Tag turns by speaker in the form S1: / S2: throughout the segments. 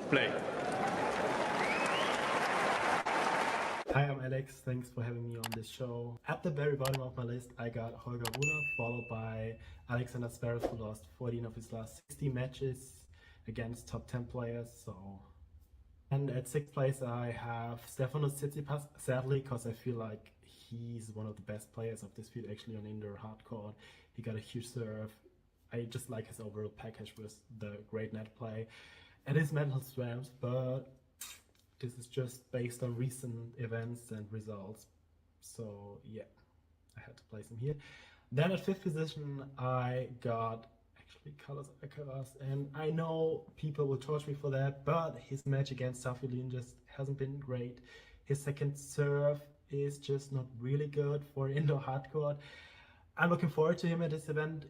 S1: Play.
S2: Hi, I'm Alex. Thanks for having me on this show. At the very bottom of my list, I got Holger Rune, followed by Alexander Zverev, who lost 14 of his last 60 matches against top 10 players. And at 6th place, I have Stefanos Tsitsipas, sadly, because I feel like he's one of the best players of this field, actually, on indoor hard court. He got a huge serve. I just like his overall package with the great net play and his mental strength, but this is just based on recent events and results. So yeah, I had to place him here. Then at 5th position, I got actually Carlos Alcaraz, and I know people will torch me for that, but his match against Safiullin just hasn't been great. His second serve is just not really good for indoor hardcourt. I'm looking forward to him at this event.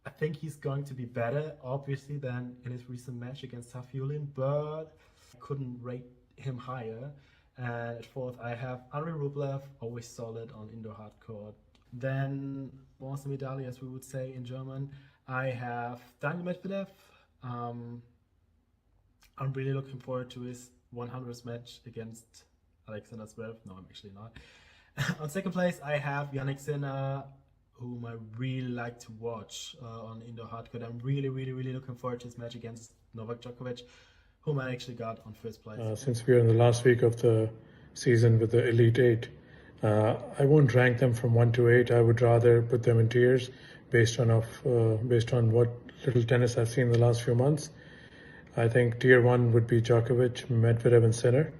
S2: I think he's going to be better, obviously, than in his recent match against Safiullin, but I couldn't rate him higher. And at 4th, I have Andrei Rublev, always solid on indoor hardcourt. Then bronze medal, as we would say in German, I have DANIIL Medvedev. I'm really looking forward to his 100th match against Alexander Zverev. No, I'm actually not. On 2nd place, I have Jannik Sinner, whom I really like to watch on indoor hardcourt. I'm really looking forward to his match against Novak Djokovic, whom I actually got on 1st place.
S3: Since we are in the last week of the season with the Elite 8, I won't rank them from 1 to 8. I would rather put them in tiers based on what little tennis I've seen in the last few months. I think tier 1 would be Djokovic, Medvedev, and Sinner.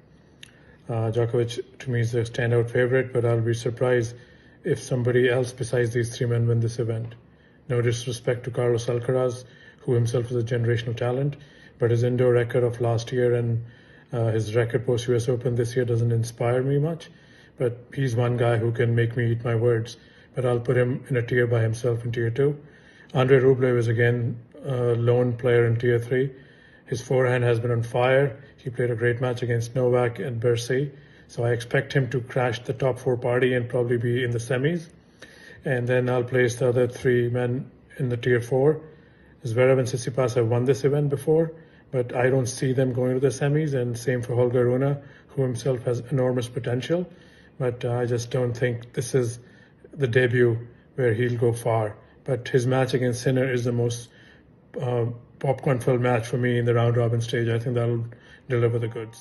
S3: Djokovic to me is the standout favorite, but I'll be surprised if somebody else besides these 3 men win this event. No disrespect to Carlos Alcaraz, who himself is a generational talent, but his indoor record of last year and his record post US Open this year doesn't inspire me much. But he's one guy who can make me eat my words. But I'll put him in a tier by himself in tier 2. Andrei Rublev is again a lone player in tier 3. His forehand has been on fire. He played a great match against Novak and Bercy. So I expect him to crash the top 4 party and probably be in the semis. And then I'll place the other 3 men in the tier 4. Zverev and Tsitsipas have won this event before, but I don't see them going to the semis, and same for Holger Rune, who himself has enormous potential. But I just don't think this is the debut where he'll go far. But his match against Sinner is the most popcorn-filled match for me in the round-robin stage. I think that'll deliver the goods.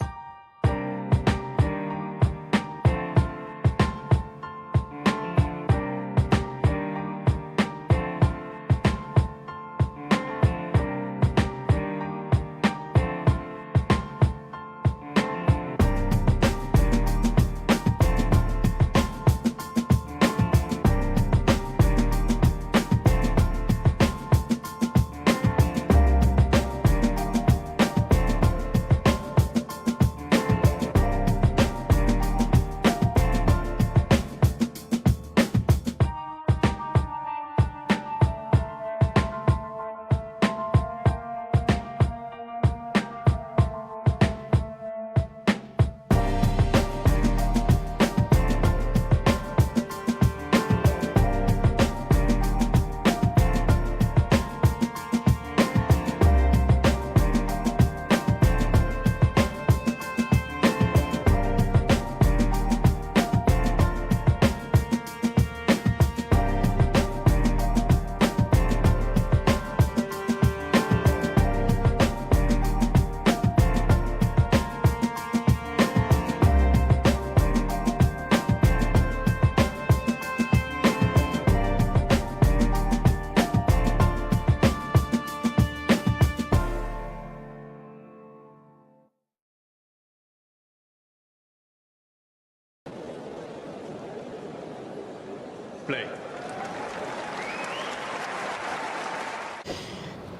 S1: Play.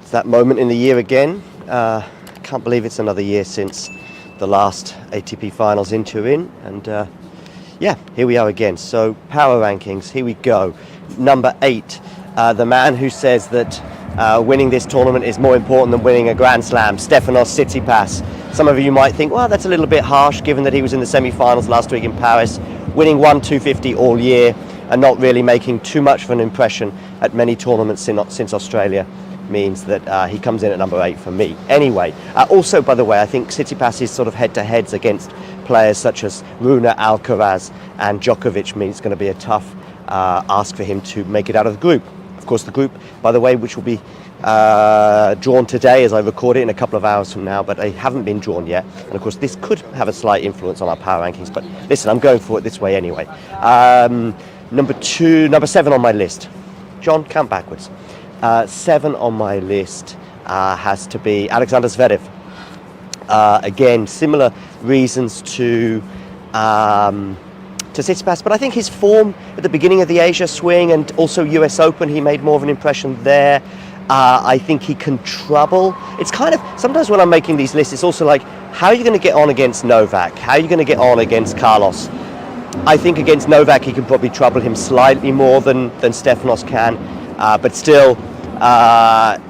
S4: It's that moment in the year again. Can't believe it's another year since the last ATP Finals in Turin, and yeah, here we are again. So power rankings, here we go. Number 8, the man who says that winning this tournament is more important than winning a Grand Slam, Stefanos Tsitsipas. Some of you might think, well, that's a little bit harsh given that he was in the semi-finals last week in Paris, winning 1-250 all year and not really making too much of an impression at many tournaments since Australia. means that he comes in at number 8 for me. Anyway, also, by the way, I think Tsitsipas's sort of head-to-heads against players such as Rune, Alcaraz and Djokovic means it's going to be a tough ask for him to make it out of the group. Of course, the group, by the way, which will be drawn today as I record it in a couple of hours from now, but they haven't been drawn yet. And of course, this could have a slight influence on our power rankings, but listen, I'm going for it this way anyway. Number 7 on my list. John, count backwards. 7 on my list has to be Alexander Zverev. Again, similar reasons to Tsitsipas, but I think his form at the beginning of the Asia swing and also US Open, he made more of an impression there. I think he can trouble. It's kind of, sometimes when I'm making these lists, it's also like, how are you going to get on against Novak? How are you going to get on against Carlos? I think against Novak, he can probably trouble him slightly more than Stefanos can, but still,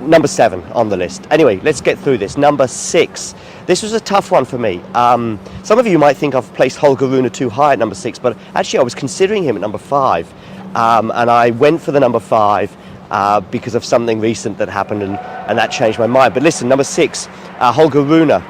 S4: number 7 on the list. Anyway, let's get through this. Number 6. This was a tough one for me. Some of you might think I've placed Holger Rune too high at number 6, but actually I was considering him at number 5. And I went for the number 5 because of something recent that happened, and that changed my mind. But listen, number 6, Holger Rune.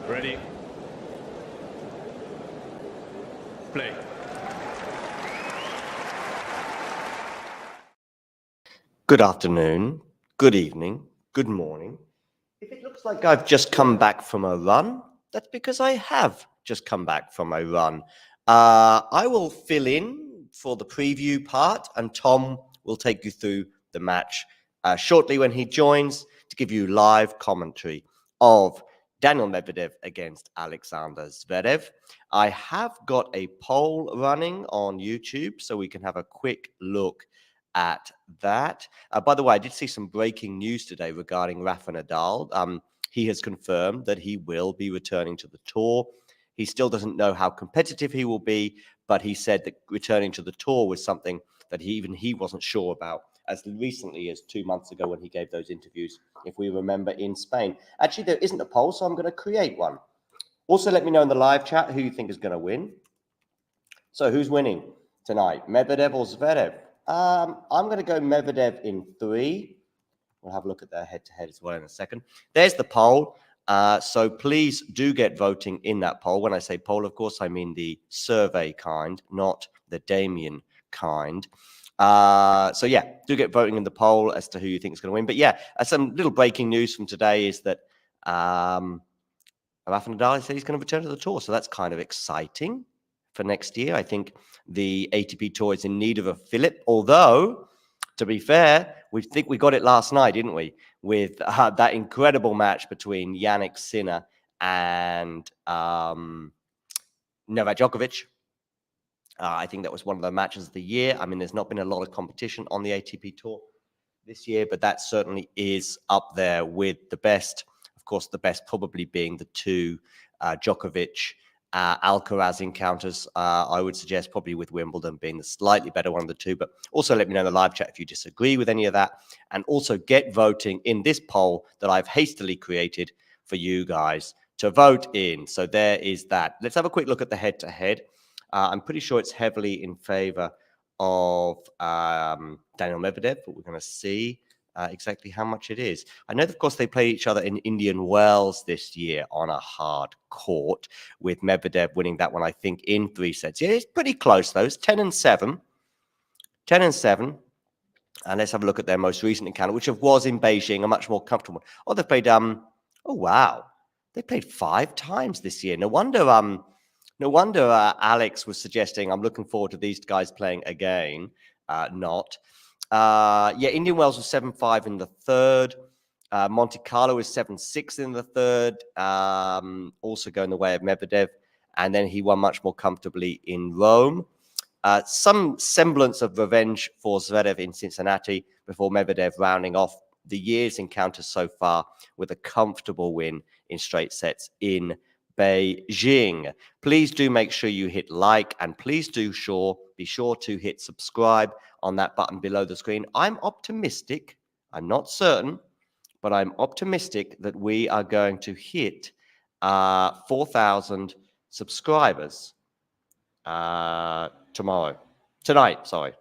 S1: Ready? Play.
S4: Good afternoon, good evening, good morning. If it looks like I've just come back from a run, that's because I have just come back from a run. I will fill in for the preview part, and Tom will take you through the match shortly when he joins to give you live commentary of Daniil Medvedev against Alexander Zverev. I have got a poll running on YouTube, so we can have a quick look at that. By the way, I did see some breaking news today regarding Rafa Nadal. He has confirmed that he will be returning to the tour. He still doesn't know how competitive he will be, but he said that returning to the tour was something that he wasn't sure about as recently as 2 months ago when he gave those interviews, if we remember, in Spain. Actually, there isn't a poll, so I'm going to create one. Also, let me know in the live chat who you think is going to win. So who's winning tonight, Medvedev or Zverev? I'm going to go Medvedev in 3. We'll have a look at their head-to-head as well in a second. There's the poll. So please do get voting in that poll. When I say poll, of course, I mean the survey kind, not the Damien kind. So yeah, do get voting in the poll as to who you think is going to win. But yeah, some little breaking news from today is that Rafa Nadal said he's going to return to the tour. So that's kind of exciting for next year. I think the ATP Tour is in need of a fillip. Although, to be fair, we think we got it last night, didn't we? With that incredible match between Jannik Sinner and Novak Djokovic. I think that was one of the matches of the year. I mean, there's not been a lot of competition on the ATP Tour this year, but that certainly is up there with the best. Of course, the best probably being the 2 Djokovic Alcaraz encounters. I would suggest probably with Wimbledon being the slightly better one of the 2. But also let me know in the live chat if you disagree with any of that. And also get voting in this poll that I've hastily created for you guys to vote in. So there is that. Let's have a quick look at the head-to-head. I'm pretty sure it's heavily in favor of Daniil Medvedev, but we're going to see exactly how much it is. I know, of course, they play each other in Indian Wells this year on a hard court, with Medvedev winning that one, I think, in 3 sets. Yeah, it's pretty close, though. It's 10-7. 10-7. And let's have a look at their most recent encounter, which was in Beijing, a much more comfortable one. Oh, they've played, oh, wow. They played 5 times this year. No wonder Alex was suggesting, I'm looking forward to these guys playing again. Not. Yeah, Indian Wells was 7-5 in the 3rd. Monte Carlo is 7-6 in the third, also going the way of Medvedev. And then he won much more comfortably in Rome. Some semblance of revenge for Zverev in Cincinnati before Medvedev rounding off the year's encounters so far with a comfortable win in straight sets in Beijing. Please do make sure you hit like, and please be sure to hit subscribe on that button below the screen. I'm optimistic. I'm not certain, but I'm optimistic that we are going to hit 4,000 subscribers tonight, sorry.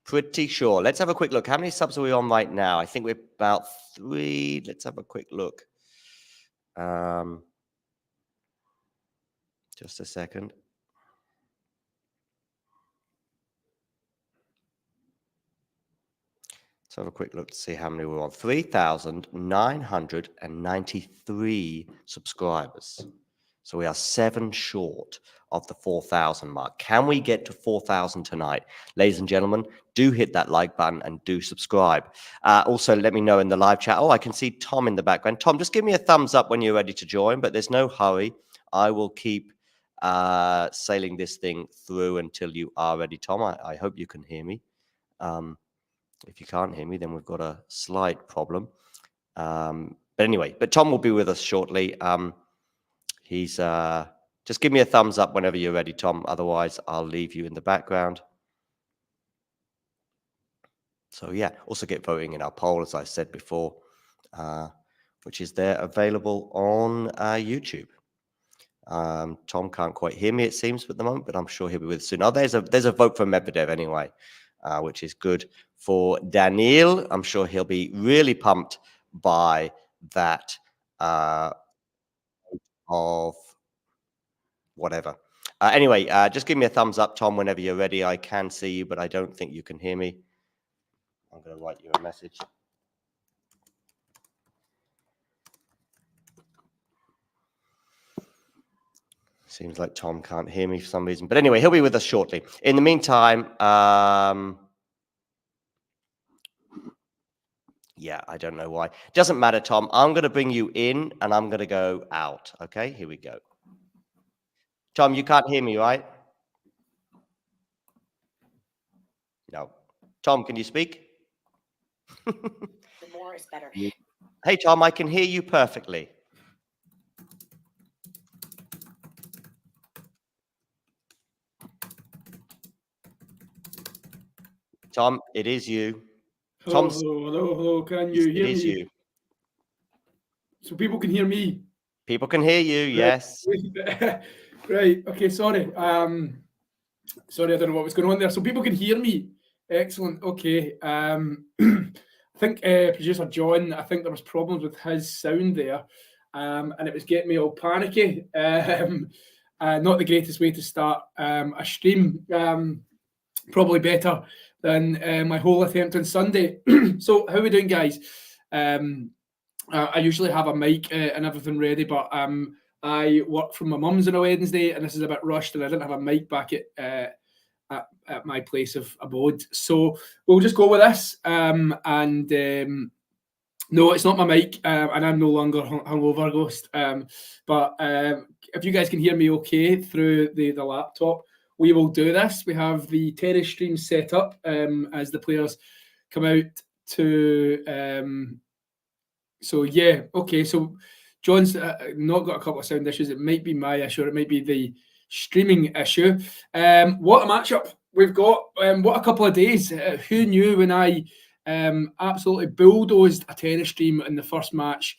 S4: Pretty sure. Let's have a quick look. How many subs are we on right now? I think we're about 3. Let's have a quick look. Just a second. Let's have a quick look to see how many we're on. 3,993 subscribers. So we are 7 short of the 4,000 mark. Can we get to 4,000 tonight? Ladies and gentlemen, do hit that like button and do subscribe. Also, let me know in the live chat. Oh, I can see Tom in the background. Tom, just give me a thumbs up when you're ready to join, but there's no hurry. I will keep sailing this thing through until you are ready. Tom, I hope you can hear me. If you can't hear me, then we've got a slight problem. But anyway, Tom will be with us shortly. He's just give me a thumbs up whenever you're ready, Tom. Otherwise, I'll leave you in the background. So yeah, also get voting in our poll, as I said before, which is there available on YouTube. Tom can't quite hear me, it seems, at the moment, but I'm sure he'll be with us soon. Oh, there's a vote for Medvedev anyway, which is good for DANIIL. I'm sure he'll be really pumped by that of whatever. Anyway, just give me a thumbs up, Tom, whenever you're ready. I can see you, but I don't think you can hear me. I'm going to write you a message. Seems like Tom can't hear me for some reason. But anyway, he'll be with us shortly. In the meantime, yeah, I don't know why. Doesn't matter, Tom. I'm going to bring you in, and I'm going to go out. Okay, here we go. Tom, you can't hear me, right? No. Tom, can you speak?
S5: The more is better.
S4: Hey, Tom, I can hear you perfectly. Tom, it is you.
S6: Hello. Can you hear me?
S4: It is you.
S6: So people can hear me.
S4: People can hear you, yes.
S6: Right. Okay. Sorry. Sorry, I don't know what was going on there. So people can hear me. Excellent. Okay. I think producer John, I think there was problems with his sound there, and it was getting me all panicky. Not the greatest way to start a stream. Probably better than my whole attempt on Sunday. So how are we doing, guys? I usually have a mic and everything ready, but I work from my mum's on a Wednesday, and this is a bit rushed, and I didn't have a mic back at my place of abode. So we'll just go with this. No, it's not my mic, and I'm no longer hungover, Ghost. But if you guys can hear me okay through the laptop, we will do this. We have the terrace stream set up as the players come out to... So yeah, okay. So John's not got a couple of sound issues. It might be my issue, or it might be the streaming issue. What a matchup we've got! What a couple of days! Who knew when I absolutely bulldozed a tennis stream in the first match,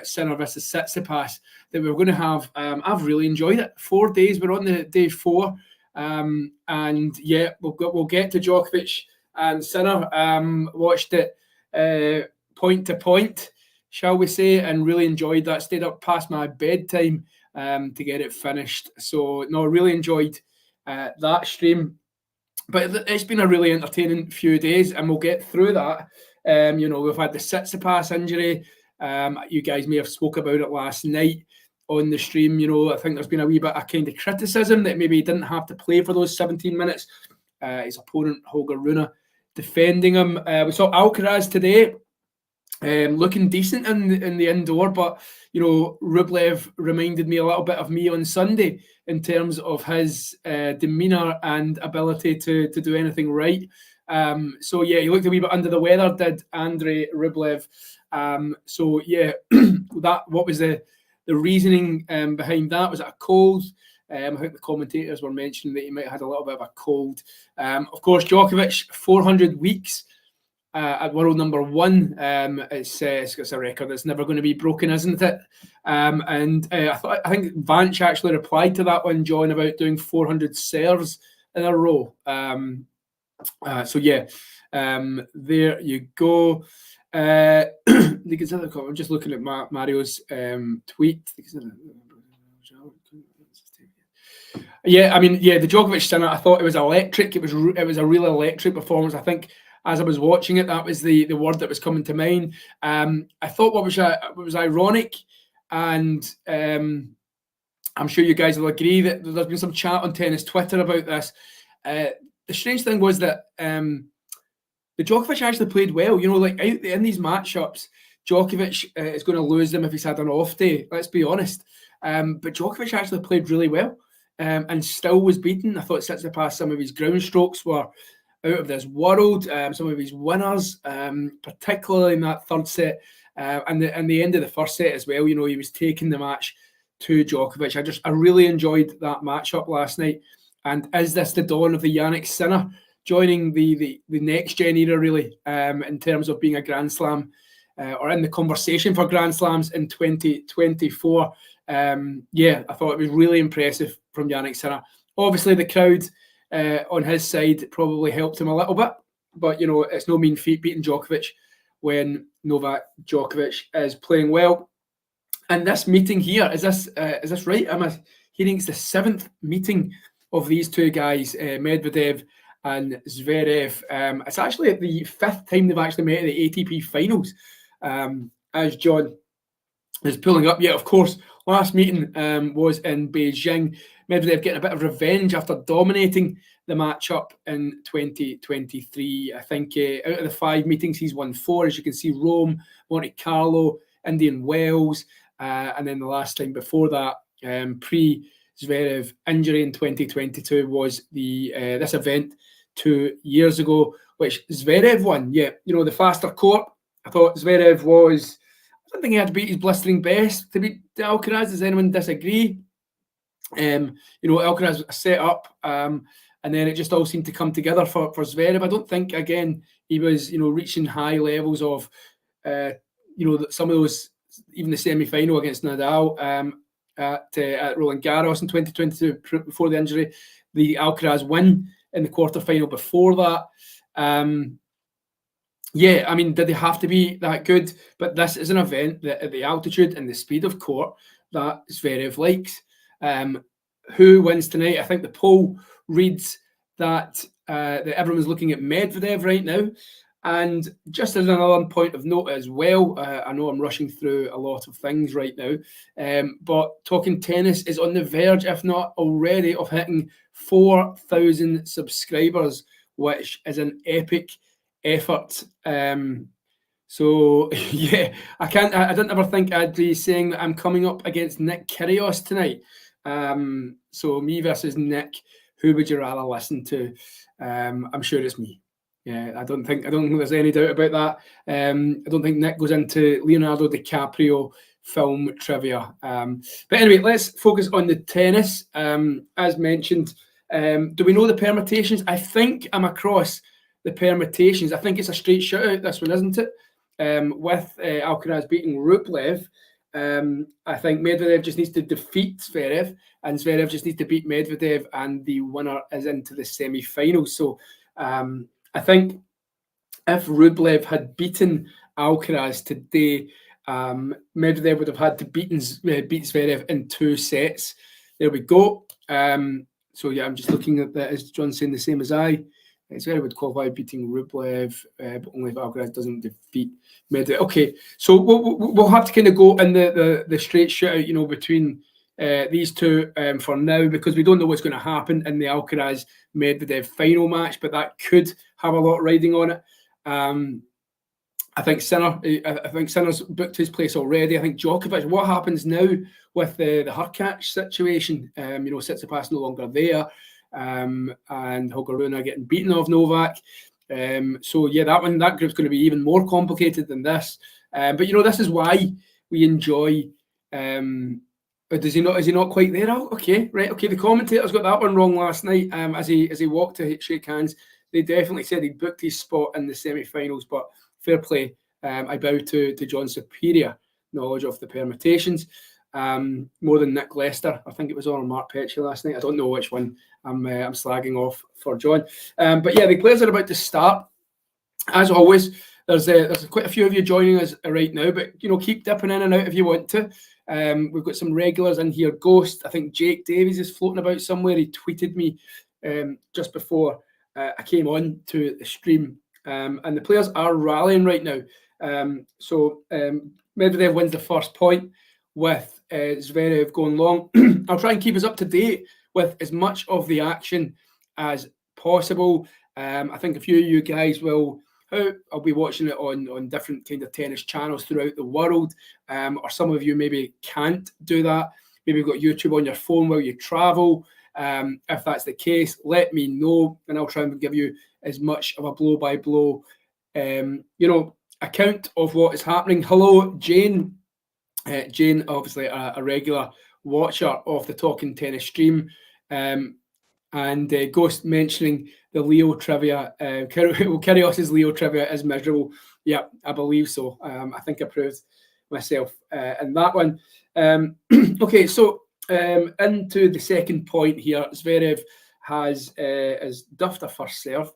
S6: Sinner versus Tsitsipas, that we were going to have? I've really enjoyed it. 4 days. We're on the day 4, and yeah, we'll get to Djokovic and Sinner. Watched it point to point, shall we say, and really enjoyed that. Stayed up past my bedtime to get it finished. So no, really enjoyed that stream. But it's been a really entertaining few days, and we'll get through that. We've had the Tsitsipas injury. You guys may have spoke about it last night on the stream. I think there's been a wee bit of kind of criticism that maybe he didn't have to play for those 17 minutes. His opponent, Holger Rune, defending him. We saw Alcaraz today looking decent in the indoor, but Rublev reminded me a little bit of me on Sunday in terms of his demeanour and ability to do anything right. So yeah, he looked a wee bit under the weather, did Andrei Rublev. So yeah, what was the reasoning behind that? Was it a cold? I think the commentators were mentioning that he might have had a little bit of a cold. Of course, Djokovic, 400 weeks at world number 1. It's a record that's never going to be broken, isn't it? And I think Vance actually replied to that one, John, about doing 400 serves in a row. So yeah, there you go. I'm just looking at Mario's tweet. Yeah, I mean, yeah, the Djokovic Sinner, I thought it was electric. It was a real electric performance. I think as I was watching it, that was the word that was coming to mind. I thought what was ironic, and I'm sure you guys will agree that there's been some chat on tennis Twitter about this. The strange thing was that the Djokovic actually played well. Like in these matchups, Djokovic is going to lose them if he's had an off day. Let's be honest. But Djokovic actually played really well and still was beaten. I thought Tsitsipas, some of his ground strokes were out of this world. Some of his winners, particularly in that third set, and the end of the first set as well. He was taking the match to Djokovic. I really enjoyed that matchup last night. And is this the dawn of the Jannik Sinner joining the next gen era, really, in terms of being a Grand Slam or in the conversation for Grand Slams in 2024? Yeah, I thought it was really impressive from Jannik Sinner. Obviously, the crowd on his side probably helped him a little bit, but it's no mean feat beating Djokovic when Novak Djokovic is playing well. And this meeting here, is this right? Am I hearing it's the 7th meeting of these two guys, Medvedev and Zverev? It's actually the 5th time they've actually met at the ATP Finals, as John is pulling up. Yeah, of course, last meeting was in Beijing. Medvedev getting a bit of revenge after dominating the matchup in 2023. I think out of the 5 meetings, he's won 4. As you can see, Rome, Monte Carlo, Indian Wells, and then the last time before that, pre-Zverev injury in 2022 was this event 2 years ago, which Zverev won. Yeah, the faster court. I thought Zverev was, I don't think he had to beat his blistering best to beat Alcaraz. Does anyone disagree? Alcaraz set up, and then it just all seemed to come together for Zverev. I don't think, again, he was, reaching high levels of, some of those, even the semi-final against Nadal at Roland Garros in 2022 before the injury, the Alcaraz win in the quarterfinal before that. Yeah, I mean, did they have to be that good? But this is an event that at the altitude and the speed of court that Zverev likes. Who wins tonight? I think the poll reads that everyone's looking at Medvedev right now. And just as another point of note as well, I know I'm rushing through a lot of things right now, but Talking Tennis is on the verge, if not already, of hitting 4,000 subscribers, which is an epic effort. So yeah, I didn't ever think I'd be saying that I'm coming up against Nick Kyrgios tonight. So me versus Nick, who would you rather listen to? I'm sure it's me. Yeah, I don't think there's any doubt about that. I don't think Nick goes into Leonardo DiCaprio film trivia. But anyway, let's focus on the tennis. As mentioned, do we know the permutations? I think I'm across the permutations. I think it's a straight shutout, this one, isn't it? With Alcaraz beating Rublev. I think Medvedev just needs to defeat Zverev, and Zverev just needs to beat Medvedev, and the winner is into the semi-finals. So I think if Rublev had beaten Alcaraz today, Medvedev would have had to beat Zverev in 2 sets. There we go. So yeah, I'm just looking at that. Is John saying the same as I? Zverev would qualify beating Rublev, but only if Alcaraz doesn't defeat Medvedev. Okay, so we'll have to kind of go in the straight shootout, between these two for now, because we don't know what's going to happen in the Alcaraz Medvedev final match, but that could have a lot riding on it. I think Sinner's booked his place already. I think Djokovic, what happens now with the Hurkacz situation? Tsitsipas no longer there, and Holger Rune getting beaten of Novak. That group's going to be even more complicated than this. But this is why we enjoy. Is he not quite there? Oh, okay, right. Okay, the commentators got that one wrong last night. As he walked to shake hands, they definitely said he booked his spot in the semi-finals. But fair play. I bow to John's superior knowledge of the permutations, more than Nick Lester. I think it was on Mark Petchey last night. I don't know which one I'm slagging off for John. But yeah, the players are about to start. As always, there's quite a few of you joining us right now, but keep dipping in and out if you want to. We've got some regulars in here. Ghost, I think Jake Davies is floating about somewhere. He tweeted me just before I came on to the stream. And the players are rallying right now. Medvedev wins the first point with Zverev going long. I'll try and keep us up to date with as much of the action as possible. I think a few of you guys will. I'll be watching it on different kind of tennis channels throughout the world, or some of you maybe can't do that. Maybe you've got YouTube on your phone while you travel. If that's the case, let me know, and I'll try and give you as much of a blow-by-blow, account of what is happening. Hello, Jane. Jane, obviously a regular watcher of the Talking Tennis stream, and Ghost mentioning the Leo trivia. Kyrgios's Leo trivia is miserable. Yeah, I believe so. I think I proved myself in that one. Okay, so into the second point here. Zverev has duffed a first serve.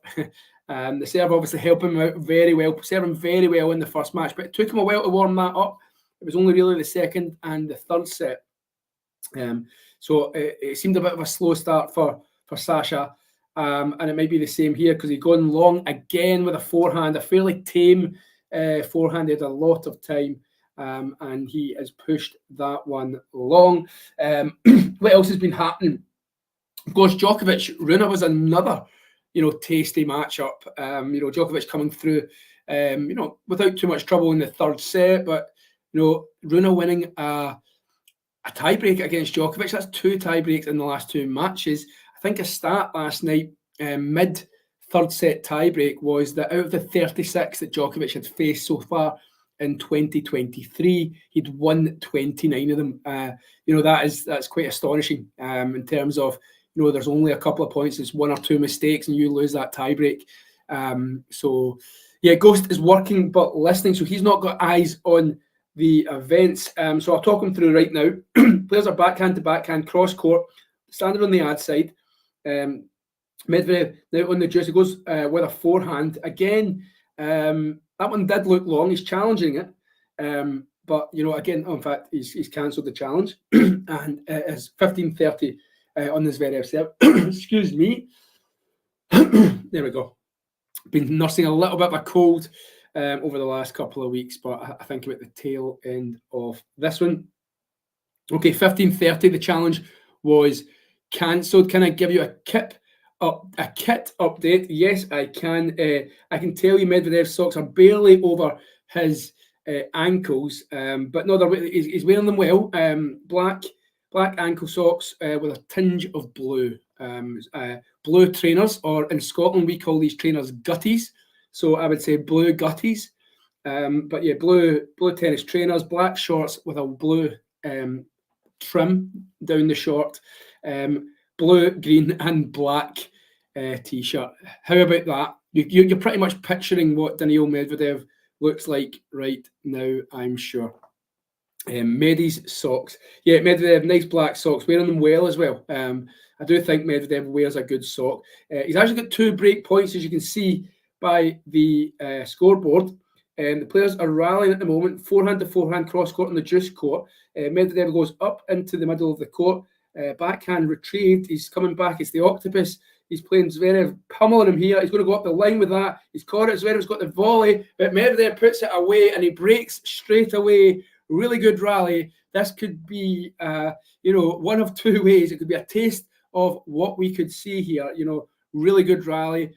S6: The serve obviously helping him out very well, serving very well in the first match, but it took him a while to warm that up. It was only really the second and the third set. So it seemed a bit of a slow start for Sasha, and it might be the same here because he's gone long again with a forehand, a fairly tame forehand. He had a lot of time, and he has pushed that one long. What else has been happening? Of course, Djokovic, Rune was another, tasty matchup. Djokovic coming through, without too much trouble in the third set, but Rune winning a tiebreak against Djokovic. That's 2 tiebreaks in the last 2 matches. I think a stat last night, mid third set tiebreak, was that out of the 36 that Djokovic had faced so far in 2023, he'd won 29 of them. That's quite astonishing in terms of, there's only a couple of points. It's 1 or 2 mistakes and you lose that tiebreak. Ghost is working but listening, so he's not got eyes on the events. So I'll talk him through right now. Players are backhand to backhand, cross court, standing on the ad side. Medvedev now on the juice. He goes with a forehand again. That one did look long. He's challenging it, but again, in fact, he's cancelled the challenge, and it's 15-30 on this Zverev serve. Excuse me. There we go. Been nursing a little bit of a cold over the last couple of weeks, but I think about the tail end of this one. Okay, 15-30. The challenge was cancelled. Can I give you a kit update? Yes, I can. I can tell you Medvedev's socks are barely over his ankles, but no, he's wearing them well. Black ankle socks with a tinge of blue. Blue trainers, or in Scotland we call these trainers gutties. So I would say blue gutties. But yeah, blue tennis trainers, black shorts with a blue trim down the short, blue, green, and black t-shirt. How about that? You're pretty much picturing what DANIIL Medvedev looks like right now, I'm sure. Medi's socks. Yeah, Medvedev, nice black socks, wearing them well as well. I do think Medvedev wears a good sock. He's actually got 2 break points, as you can see by the scoreboard. The players are rallying at the moment, forehand to forehand, cross court on the juice court. Medvedev goes up into the middle of the court, backhand retrieved. He's coming back. It's the octopus. He's playing Zverev, pummeling him here. He's going to go up the line with that. He's caught it. Zverev's got the volley, but Medvedev puts it away and he breaks straight away. Really good rally. This could be, one of 2 ways. It could be a taste of what we could see here. Really good rally.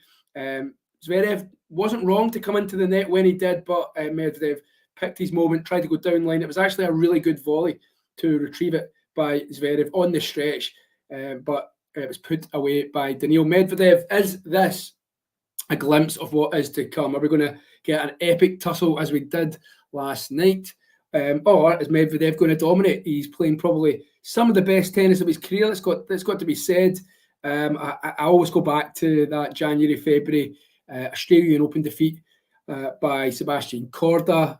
S6: Zverev wasn't wrong to come into the net when he did, but Medvedev picked his moment, tried to go down line. It was actually a really good volley to retrieve it by Zverev on the stretch, but it was put away by DANIIL. Medvedev, is this a glimpse of what is to come? Are we going to get an epic tussle as we did last night? Or is Medvedev going to dominate? He's playing probably some of the best tennis of his career. That's got to be said. I always go back to that January-February Australian Open defeat by Sebastian Korda.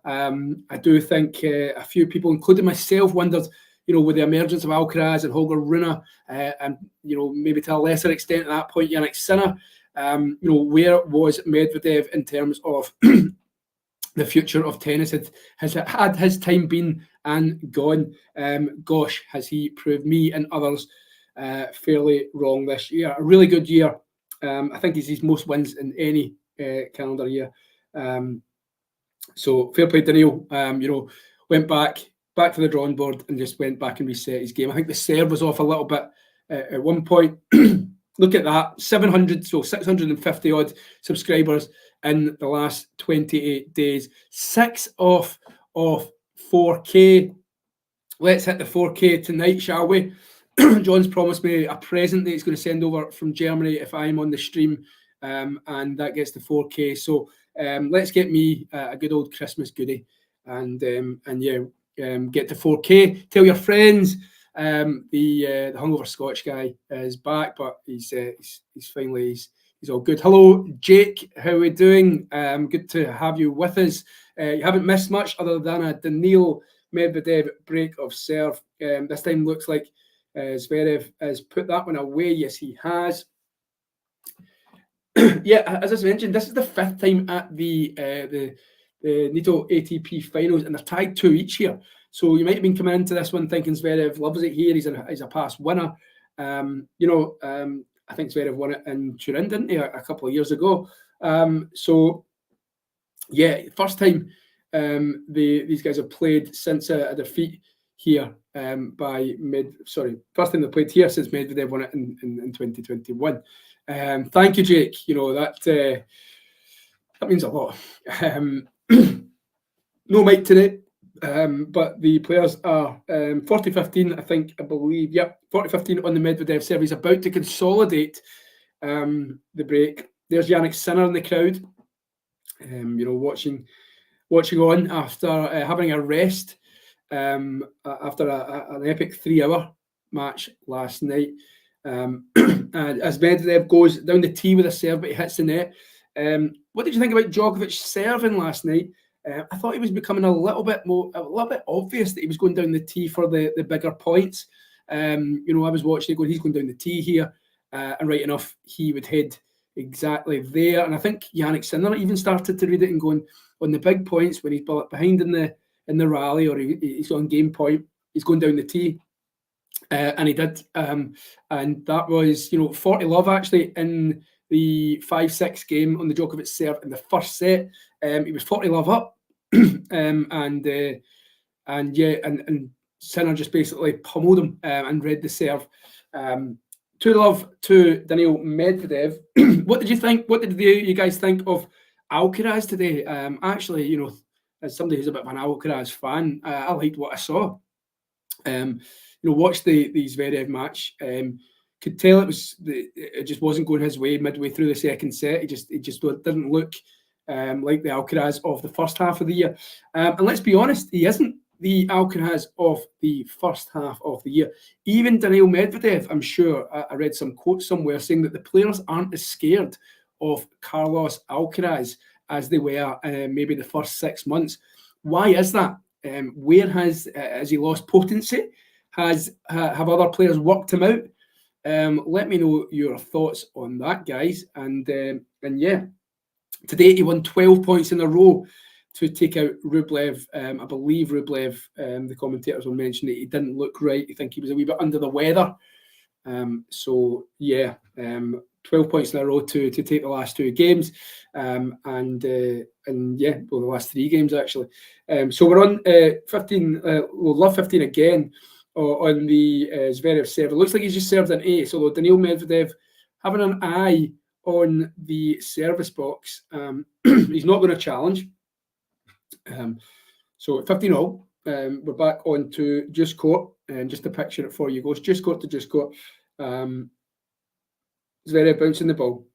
S6: I do think a few people, including myself, wondered, with the emergence of Alcaraz and Holger Rune, and maybe to a lesser extent at that point, Jannik Sinner, where was Medvedev in terms of the future of tennis? Has his time been and gone? Gosh, has he proved me and others fairly wrong this year? A really good year. I think he's his most wins in any calendar year. So fair play to DANIIL. Went back to the drawing board and just went back and reset his game. I think the serve was off a little bit at one point. Look at that, 650 odd subscribers in the last 28 days. 6 off of 4K. Let's hit the 4K tonight, shall we? John's promised me a present that he's going to send over from Germany if I'm on the stream, and that gets to 4K. So let's get me a good old Christmas goodie, and get to 4K. Tell your friends. The hungover Scotch guy is back, but he's finally he's all good. Hello, Jake. How are we doing? Good to have you with us. You haven't missed much other than a DANIIL Medvedev break of serve. This time looks like Zverev has put that one away. Yes, he has. Yeah, as I mentioned, this is the 5th time at the NITO ATP Finals, and they're tied 2 each here. So you might have been coming into this one thinking Zverev loves it here. He's a past winner. I think Zverev won it in Turin, didn't he, a couple of years ago? So yeah, first time these guys have played since a defeat here first time they played here since Medvedev won it in 2021. Thank you, Jake. That means a lot. No mic today. But the players are 40-15, I believe. Yep, 40-15 on the Medvedev serve. He's about to consolidate the break. There's Jannik Sinner in the crowd, watching on after having a rest after an epic 3-hour match last night. And as Medvedev goes down the tee with a serve, but he hits the net. What did you think about Djokovic serving last night? I thought he was becoming a little bit obvious that he was going down the tee for the bigger points. I was watching it going, he's going down the tee here, and right enough, he would head exactly there. And I think Jannik Sinner even started to read it and going on the big points when he's behind in the rally, or he's on game point, he's going down the tee, and he did. And that was 40 love actually in the 5-6 game on the Djokovic serve in the first set. He was 40 love up, and Sinner just basically pummeled him and read the serve. 2 love to DANIIL Medvedev. What did you think? What did you guys think of Alcaraz today? Actually, as somebody who's a bit of an Alcaraz fan, I liked what I saw. Watched the Zverev match. Could tell it just wasn't going his way midway through the second set. It just didn't look like the Alcaraz of the first half of the year. And let's be honest, he isn't the Alcaraz of the first half of the year. Even DANIIL Medvedev, I'm sure, I read some quote somewhere saying that the players aren't as scared of Carlos Alcaraz as they were maybe the first 6 months. Why is that? Where has he lost potency? Have other players worked him out? Let me know your thoughts on that, guys. And yeah, today he won 12 points in a row to take out Rublev. I believe Rublev, the commentators will mention that he didn't look right. I think he was a wee bit under the weather. So yeah, 12 points in a row to take the last 2 games. And yeah, well, the last 3 games actually. So we're on 15. We'll love 15 again. On the Zverev serve. It looks like he's just served an ace, although DANIIL Medvedev having an eye on the service box. He's not going to challenge. So 15-all. We're back on to Juice Court, and just to picture it for you, goes Juice Court to Juice Court. Zverev bouncing the ball.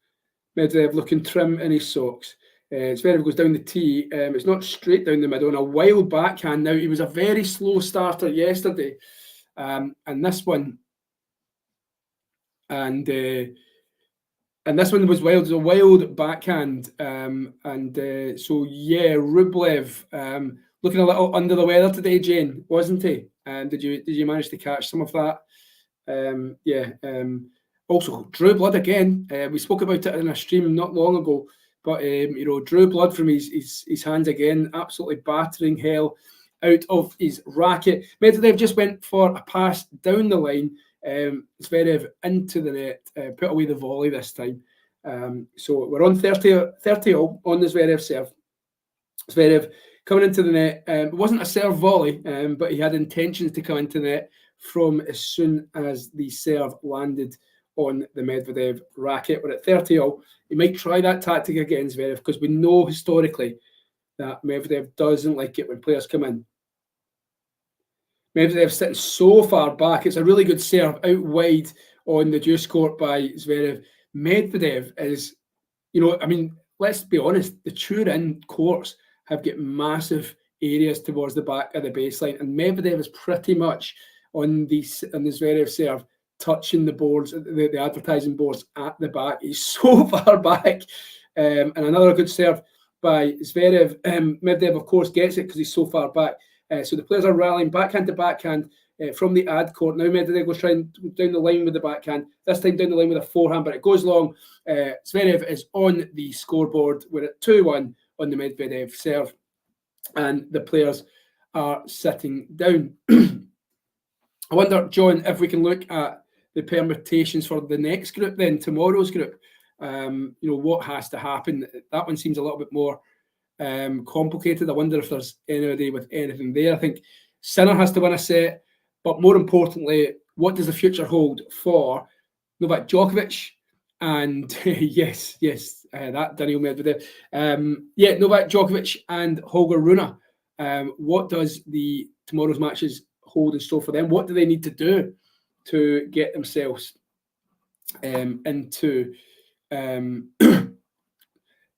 S6: Medvedev looking trim in his socks. Zverev goes down the tee. It's not straight down the middle, and a wild backhand. Now, he was a very slow starter yesterday, and this one, and this one was wild. It was a wild backhand, so yeah, Rublev looking a little under the weather today, Jane, wasn't he? Did you manage to catch some of that? Also, Drew Blood again. We spoke about it in a stream not long ago, but Drew Blood from his hands again, absolutely battering hell out of his racket. Medvedev just went for a pass down the line. Zverev into the net, put away the volley this time. So we're on 30-all on the Zverev serve. Zverev coming into the net. It wasn't a serve volley, but he had intentions to come into the net from as soon as the serve landed on the Medvedev racket. We're at 30-all. He might try that tactic again, Zverev, because we know historically that Medvedev doesn't like it when players come in. Medvedev sitting so far back. It's a really good serve out wide on the Juice Court by Zverev. Medvedev is, let's be honest, the Turin courts have got massive areas towards the back of the baseline, and Medvedev is pretty much on the Zverev serve, touching the boards, the advertising boards at the back. He's so far back. And another good serve by Zverev. Medvedev, of course, gets it because he's so far back. So the players are rallying backhand to backhand from the ad court. Now Medvedev goes trying down the line with the backhand. This time down the line with a forehand, but it goes long. Zverev is on the scoreboard. We're at 2-1 on the Medvedev serve. And the players are sitting down. I wonder, John, if we can look at the permutations for the next group, then tomorrow's group. What has to happen? That one seems a little bit more complicated. I wonder if there's anybody with anything there. I think Sinner has to win a set, but more importantly, what does the future hold for Novak Djokovic? And yes, that DANIIL Medvedev. Novak Djokovic and Holger Rune. What does tomorrow's matches hold in store for them? What do they need to do to get themselves into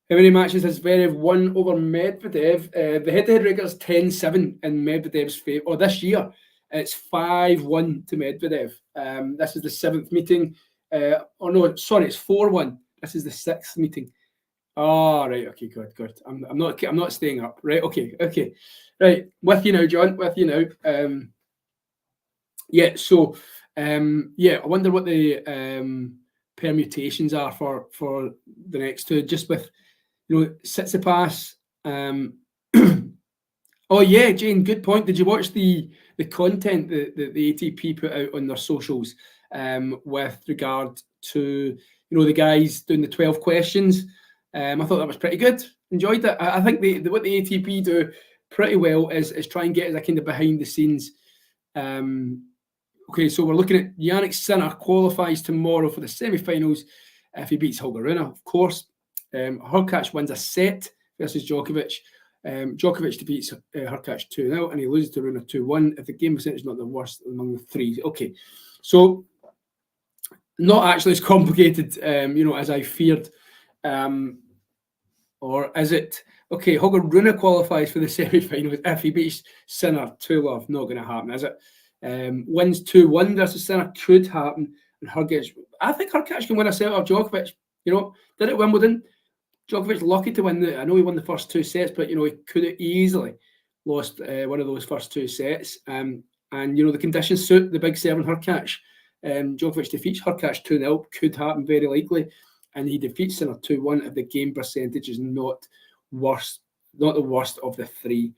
S6: how many matches has Zverev won over Medvedev? The head-to-head record is 10-7 in Medvedev's favour. Or this year, it's 5-1 to Medvedev. This is the 7th meeting. It's 4-1. This is the 6th meeting. Oh, right. Okay, good. I'm not staying up. Right. Okay. Right. With you now, John. With you now. I wonder what the permutations are for the next two. Just with Tsitsipas. Oh yeah, Jane. Good point. Did you watch the content that the ATP put out on their socials with regard to the guys doing the 12 questions? I thought that was pretty good. Enjoyed it. I think what the ATP do pretty well is try and get as a kind of behind the scenes. Okay, so we're looking at Jannik Sinner qualifies tomorrow for the semi-finals if he beats Holger Rune, of course. Hurkacz wins a set versus Djokovic. Djokovic defeats Hurkacz 2-0 and he loses to Rune 2-1 if the game percentage is not the worst among the three. Okay, so not actually as complicated, as I feared. Or is it? Okay, Holger Rune qualifies for the semi-finals if he beats Sinner 2-0. Not going to happen, is it? Wins 2-1 versus Sinner could happen. And Hurkacz, I think Hurkacz can win a set of Djokovic. Did it Wimbledon? Djokovic lucky to win I know he won the first two sets, but he could have easily lost one of those first two sets. And the conditions suit the big seven Hurkacz. Djokovic defeats Hurkacz 2-0, could happen very likely, and he defeats Sinner 2-1 if the game percentage is not the worst of the three.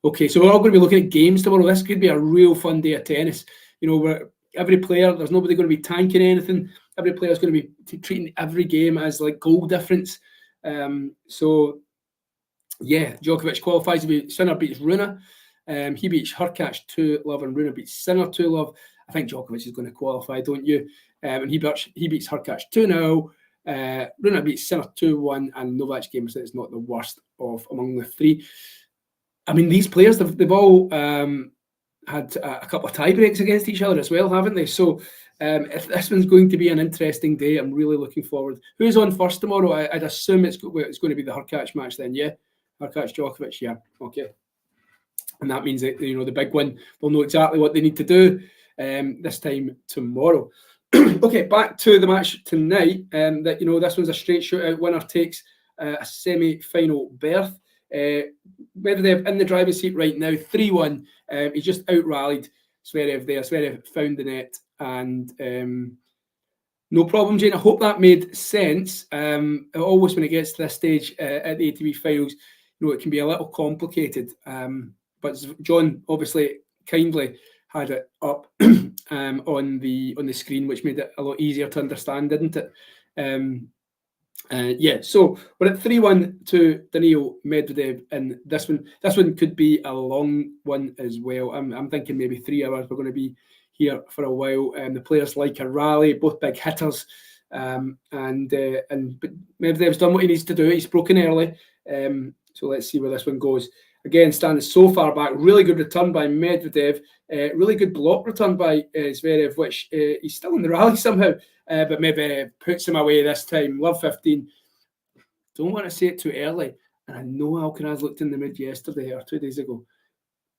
S6: Okay, so we're all going to be looking at games tomorrow. This could be a real fun day of tennis. Where every player, there's nobody going to be tanking anything. Every player is going to be treating every game as like goal difference. Djokovic qualifies. Sinner beats Rune. He beats Hurkacz 2-0 and Rune beats Sinner 2-0. I think Djokovic is going to qualify, don't you? And he beats Hurkacz 2-0. Runa beat Sinner 2-1, and Novak Gamer said it's not the worst of among the three. I mean, these players, they've all had a couple of tie breaks against each other as well, haven't they? So if this one's going to be an interesting day, I'm really looking forward. Who's on first tomorrow? I'd assume it's going to be the Hurkacz match then, yeah? Hurkacz Djokovic, yeah, okay. And that means that, the big one, they'll know exactly what they need to do this time tomorrow. Okay, back to the match tonight. That this one's a straight shootout. Winner takes a semi-final berth. Medvedev in the driver's seat right now, 3-1. He's just out-rallied Zverev there. Zverev found the net, and no problem, Jane. I hope that made sense. Always when it gets to this stage at the ATP Finals, it can be a little complicated. But John obviously kindly had it up on the screen, which made it a lot easier to understand, didn't it? Yeah, so we're at 3-1 to DANIIL Medvedev, and this one could be a long one as well. I'm thinking maybe 3 hours. We're going to be here for a while. The players like a rally, both big hitters, but Medvedev's done what he needs to do. He's broken early, so let's see where this one goes. Again, standing so far back, really good return by Medvedev, really good block return by Zverev, which he's still in the rally somehow, but Medvedev puts him away this time. Love 15. Don't want to say it too early, and I know Alcaraz looked in the mood yesterday or 2 days ago,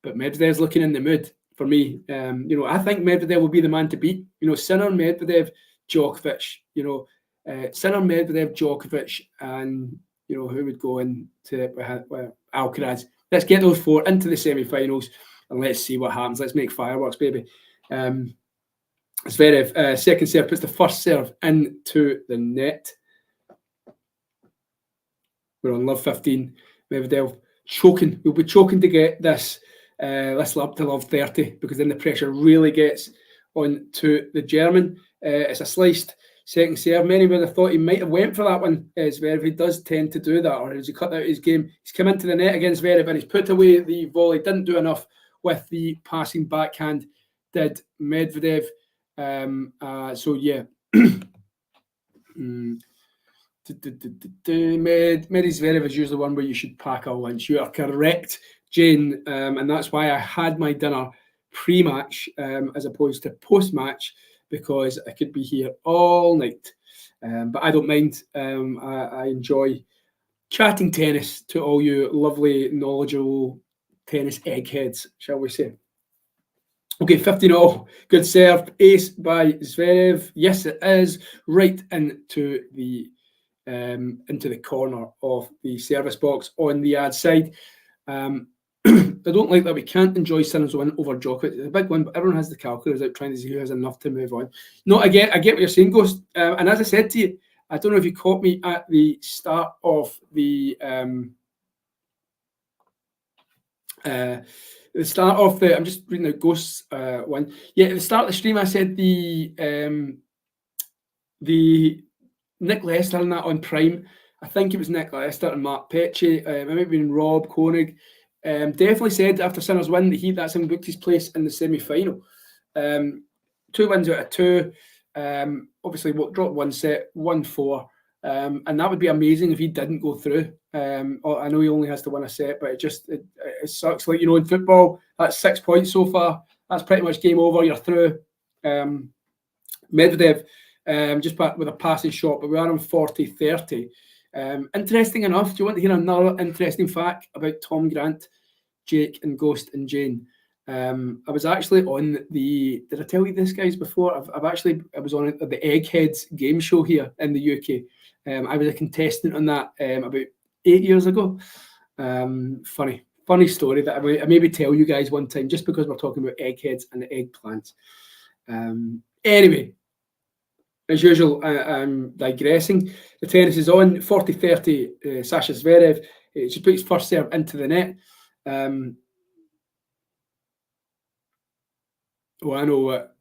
S6: but Medvedev's looking in the mood for me. I think Medvedev will be the man to beat. Sinner, Medvedev, Djokovic. Sinner, Medvedev, Djokovic, and who would go into Alcaraz. Let's get those 4 into the semi-finals, and let's see what happens. Let's make fireworks, baby. Zverev, second serve, puts the first serve into the net. We're on love 15. Medvedev choking. We'll be choking to get this up to love 30, because then the pressure really gets on to the German. It's a sliced second serve. Many would have thought he might have went for that one. Zverev, he does tend to do that, or has he cut out his game? He's come into the net against Zverev, and he's put away the volley. Didn't do enough with the passing backhand, did Medvedev. So yeah. Zverev is usually one where you should pack a lunch. You are correct, Jane, and that's why I had my dinner pre-match as opposed to post-match, because I could be here all night. But I don't mind. I enjoy chatting tennis to all you lovely, knowledgeable tennis eggheads, shall we say. Okay, 15-all. Good serve. Ace by Zverev. Yes, it is. Right into the corner of the service box on the ad side. I don't like that we can't enjoy Sinner's win over Djokovic. It's a big one, but everyone has the calculators out trying to see who has enough to move on. No, I get what you're saying, Ghost. And as I said to you, I don't know if you caught me at the start of the I'm just reading the Ghost's one. Yeah, at the start of the stream, I said the Nick Lester and that on Prime. I think it was Nick Lester and Mark Petchey. It might have been Rob Koenig. Definitely said after Sinner's win that that's him booked his place in the semi-final. 2 wins out of 2. Obviously, dropped 1 set, 1-4. And that would be amazing if he didn't go through. I know he only has to win a set, but it sucks. Like, in football, that's 6 points so far. That's pretty much game over. You're through. Medvedev, just back with a passing shot, but we are on 40-30. Interesting enough, do you want to hear another interesting fact about Tom Grant, Jake, and Ghost and Jane? I was actually on did I tell you this, guys, before? I was on the Eggheads game show here in the UK. I was a contestant on that about 8 years ago. Funny story that I maybe tell you guys one time, just because we're talking about eggheads and eggplants. Anyway, as usual, I'm digressing. The tennis is on 40-30. Sasha Zverev, she put his first serve into the net. I know what.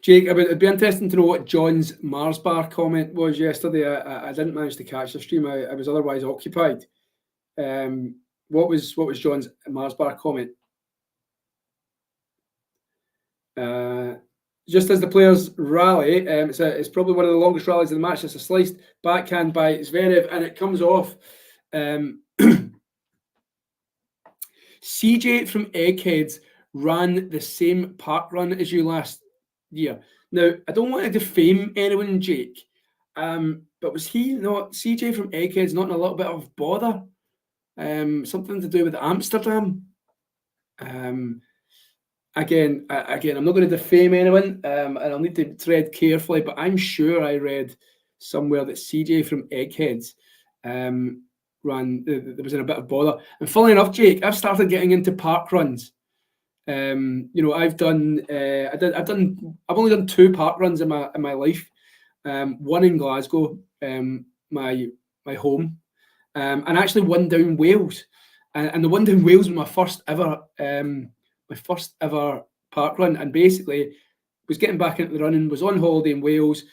S6: Jake, it'd be interesting to know what John's Mars bar comment was yesterday. I didn't manage to catch the stream. I was otherwise occupied. What was John's Mars bar comment? just as the players rally, it's probably one of the longest rallies of the match. It's a sliced backhand by Zverev, and it comes off. CJ from Eggheads ran the same park run as you last year. Now, I don't want to defame anyone, Jake, but was he not, CJ from Eggheads, not in a little bit of bother? Something to do with Amsterdam? Again, I'm not going to defame anyone, and I'll need to tread carefully, but I'm sure I read somewhere that CJ from Eggheads there was in a bit of bother. And funnily enough, Jake, I've started getting into park runs. I've only done 2 park runs in my life. One in Glasgow, my home, and actually one down Wales. And the one down Wales was my first ever park run. And basically, was getting back into the running, was on holiday in Wales,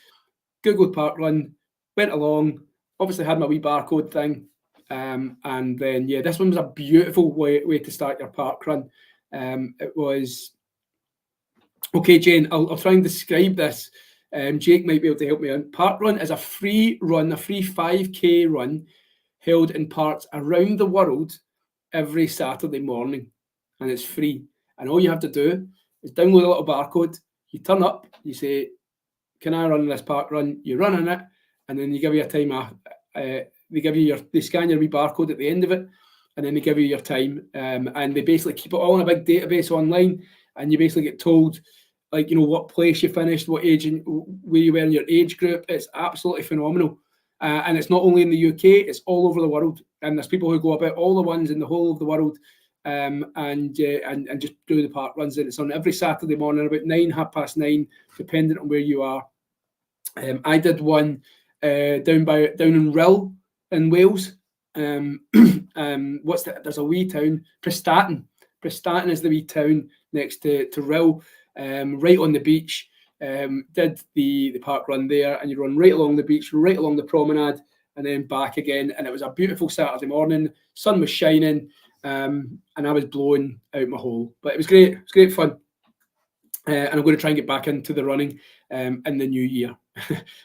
S6: Googled park run, went along, obviously had my wee barcode thing. And then, yeah, this one was a beautiful way to start your park run. It was, okay, Jane, I'll try and describe this. Jake might be able to help me out. Park run is a free run, a free 5K run held in parks around the world every Saturday morning. And it's free. And all you have to do is download a little barcode. You turn up, you say, can I run this park run? You run in it, and then you give you a time. They scan your wee barcode at the end of it, and then they give you your time. And they basically keep it all in a big database online, and you basically get told, like, what place you finished, what age, and where you were in your age group. It's absolutely phenomenal. And it's not only in the UK, it's all over the world. And there's people who go about all the ones in the whole of the world, and just do the park runs. And it's on every Saturday morning, about 9, 9:30, depending on where you are. I did one down in Rill in Wales. There's a wee town, Prestatyn. Prestatyn is the wee town next to Rill, right on the beach. Did the park run there, and you run right along the beach, right along the promenade, and then back again. And it was a beautiful Saturday morning. Sun was shining, and I was blowing out my hole. But it was great. It was great fun. And I'm going to try and get back into the running in the new year,